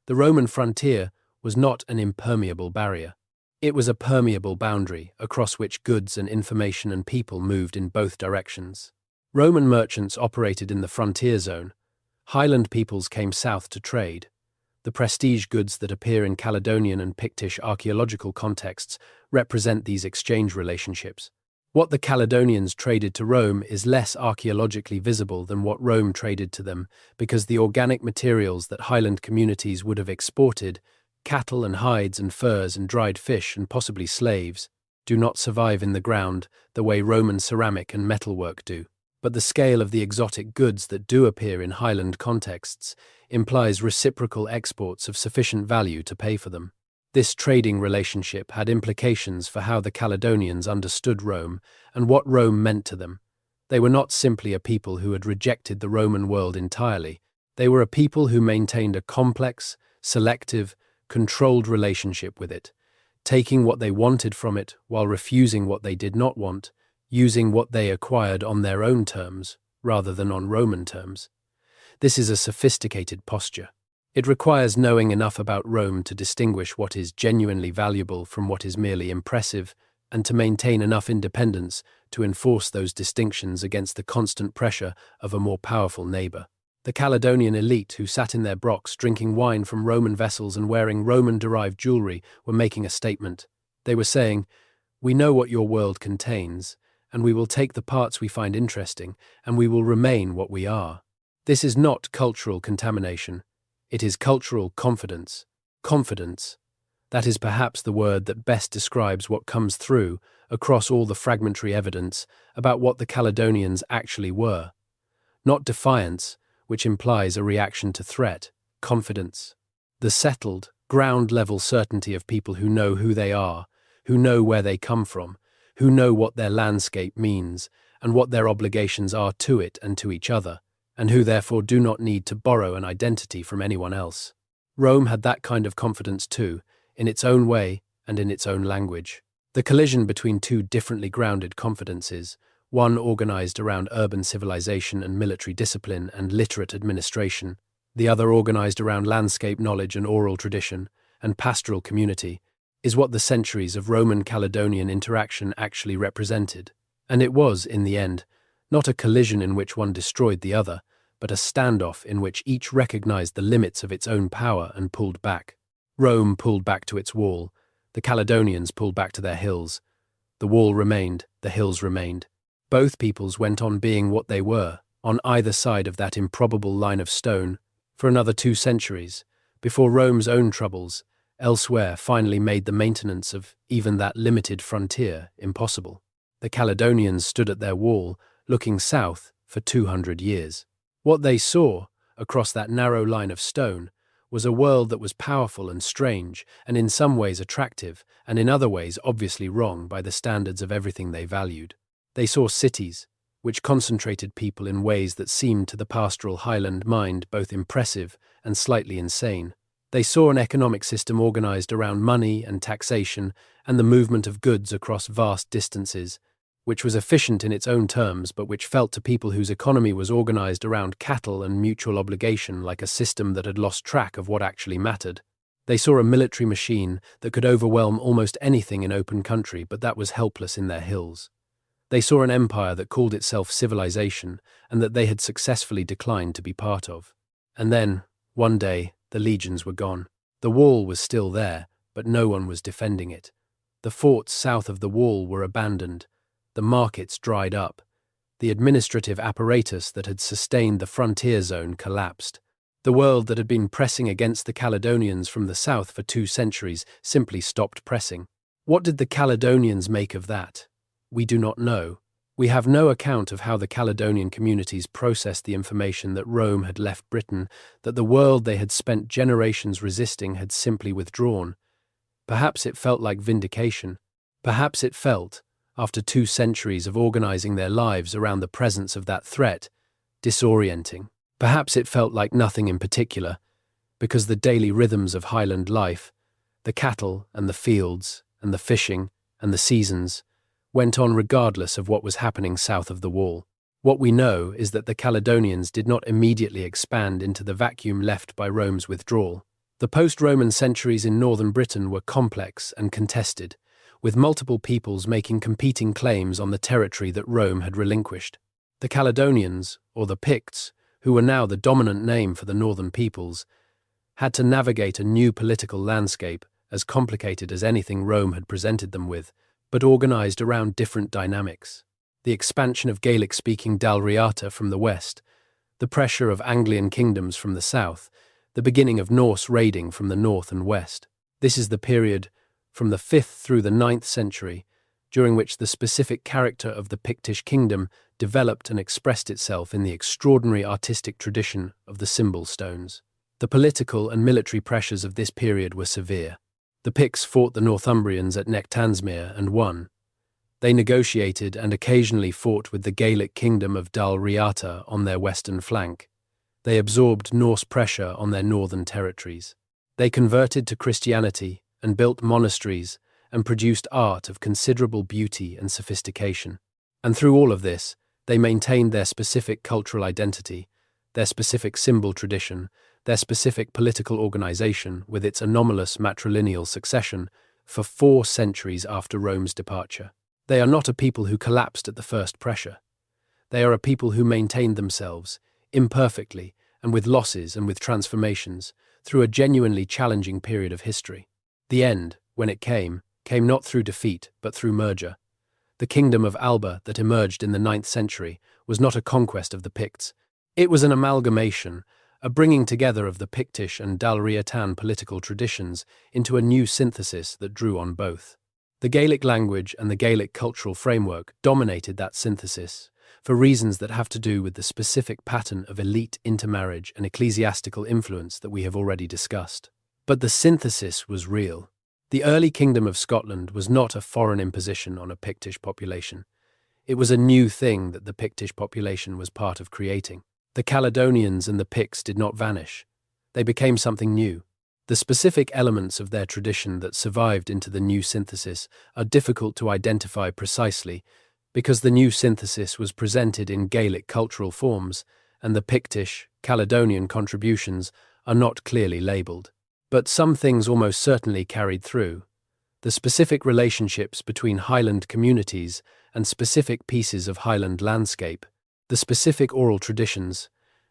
The Roman frontier was not an impermeable barrier. It was a permeable boundary across which goods and information and people moved in both directions. Roman merchants operated in the frontier zone. Highland peoples came south to trade. The prestige goods that appear in Caledonian and Pictish archaeological contexts represent these exchange relationships. What the Caledonians traded to Rome is less archaeologically visible than what Rome traded to them, because the organic materials that Highland communities would have exported, cattle and hides and furs and dried fish and possibly slaves, do not survive in the ground the way Roman ceramic and metalwork do. But the scale of the exotic goods that do appear in Highland contexts implies reciprocal exports of sufficient value to pay for them. This trading relationship had implications for how the Caledonians understood Rome and what Rome meant to them. They were not simply a people who had rejected the Roman world entirely. They were a people who maintained a complex, selective, controlled relationship with it, taking what they wanted from it while refusing what they did not want, using what they acquired on their own terms rather than on Roman terms. This is a sophisticated posture. It requires knowing enough about Rome to distinguish what is genuinely valuable from what is merely impressive, and to maintain enough independence to enforce those distinctions against the constant pressure of a more powerful neighbor. The Caledonian elite, who sat in their brocks drinking wine from Roman vessels and wearing Roman-derived jewelry, were making a statement. They were saying, "We know what your world contains, and we will take the parts we find interesting, and we will remain what we are." This is not cultural contamination. It is cultural confidence. Confidence. That is perhaps the word that best describes what comes through across all the fragmentary evidence about what the Caledonians actually were. Not defiance, which implies a reaction to threat, confidence. The settled, ground-level certainty of people who know who they are, who know where they come from, who know what their landscape means and what their obligations are to it and to each other, and who therefore do not need to borrow an identity from anyone else. Rome had that kind of confidence too, in its own way and in its own language. The collision between two differently grounded confidences, one organized around urban civilization and military discipline and literate administration, the other organized around landscape knowledge and oral tradition and pastoral community, is what the centuries of Roman-Caledonian interaction actually represented. And it was, in the end, not a collision in which one destroyed the other, but a standoff in which each recognized the limits of its own power and pulled back. Rome pulled back to its wall. The Caledonians pulled back to their hills. The wall remained, the hills remained. Both peoples went on being what they were, on either side of that improbable line of stone, for another 2 centuries, before Rome's own troubles, elsewhere, finally made the maintenance of even that limited frontier impossible. The Caledonians stood at their wall, looking south, for 200 years. What they saw, across that narrow line of stone, was a world that was powerful and strange, and in some ways attractive, and in other ways obviously wrong by the standards of everything they valued. They saw cities, which concentrated people in ways that seemed to the pastoral Highland mind both impressive and slightly insane. They saw an economic system organized around money and taxation and the movement of goods across vast distances, which was efficient in its own terms, but which felt to people whose economy was organized around cattle and mutual obligation like a system that had lost track of what actually mattered. They saw a military machine that could overwhelm almost anything in open country, but that was helpless in their hills. They saw an empire that called itself civilization and that they had successfully declined to be part of. And then, one day, the legions were gone. The wall was still there, but no one was defending it. The forts south of the wall were abandoned. The markets dried up. The administrative apparatus that had sustained the frontier zone collapsed. The world that had been pressing against the Caledonians from the south for 2 centuries simply stopped pressing. What did the Caledonians make of that? We do not know. We have no account of how the Caledonian communities processed the information that Rome had left Britain, that the world they had spent generations resisting had simply withdrawn. Perhaps it felt like vindication. Perhaps it felt, after 2 centuries of organizing their lives around the presence of that threat, disorienting. Perhaps it felt like nothing in particular, because the daily rhythms of Highland life, the cattle and the fields and the fishing and the seasons, went on regardless of what was happening south of the wall. What we know is that the Caledonians did not immediately expand into the vacuum left by Rome's withdrawal. The post-Roman centuries in northern Britain were complex and contested, with multiple peoples making competing claims on the territory that Rome had relinquished. The Caledonians, or the Picts, who were now the dominant name for the northern peoples, had to navigate a new political landscape as complicated as anything Rome had presented them with, but organized around different dynamics. The expansion of Gaelic-speaking Dalriata from the west, the pressure of Anglian kingdoms from the south, the beginning of Norse raiding from the north and west. This is the period from the 5th through the 9th century, during which the specific character of the Pictish kingdom developed and expressed itself in the extraordinary artistic tradition of the symbol stones. The political and military pressures of this period were severe. The Picts fought the Northumbrians at Nectansmere and won. They negotiated and occasionally fought with the Gaelic kingdom of Dalriata on their western flank. They absorbed Norse pressure on their northern territories. They converted to Christianity and built monasteries and produced art of considerable beauty and sophistication. And through all of this, they maintained their specific cultural identity, their specific symbol tradition, their specific political organization with its anomalous matrilineal succession for 4 centuries after Rome's departure. They are not a people who collapsed at the first pressure. They are a people who maintained themselves, imperfectly and with losses and with transformations, through a genuinely challenging period of history. The end, when it came not through defeat but through merger. The kingdom of Alba that emerged in the 9th century was not a conquest of the Picts. It was an amalgamation, a bringing together of the Pictish and Dalriatan political traditions into a new synthesis that drew on both. The Gaelic language and the Gaelic cultural framework dominated that synthesis, for reasons that have to do with the specific pattern of elite intermarriage and ecclesiastical influence that we have already discussed. But the synthesis was real. The early Kingdom of Scotland was not a foreign imposition on a Pictish population. It was a new thing that the Pictish population was part of creating. The Caledonians and the Picts did not vanish. They became something new. The specific elements of their tradition that survived into the new synthesis are difficult to identify precisely because the new synthesis was presented in Gaelic cultural forms and the Pictish, Caledonian contributions are not clearly labelled. But some things almost certainly carried through. The specific relationships between Highland communities and specific pieces of Highland landscape, the specific oral traditions,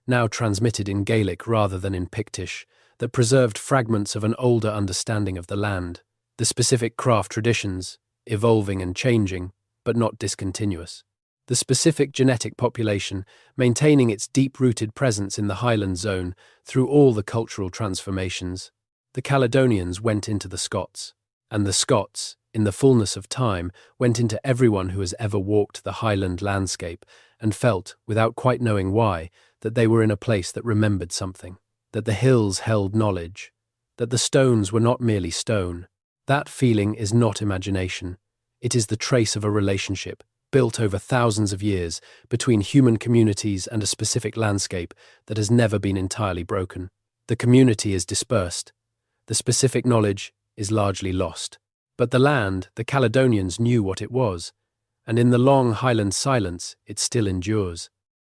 now transmitted in Gaelic rather than in Pictish, that preserved fragments of an older understanding of the land, the specific craft traditions, evolving and changing, but not discontinuous. The specific genetic population maintaining its deep-rooted presence in the Highland zone through all the cultural transformations. The Caledonians went into the Scots, and the Scots, in the fullness of time, went into everyone who has ever walked the Highland landscape and felt, without quite knowing why, that they were in a place that remembered something, that the hills held knowledge, that the stones were not merely stone. That feeling is not imagination. It is the trace of a relationship, built over thousands of years, between human communities and a specific landscape that has never been entirely broken. The community is dispersed. The specific knowledge is largely lost. But the land, the Caledonians knew what it was, and in the long Highland silence, it still endures.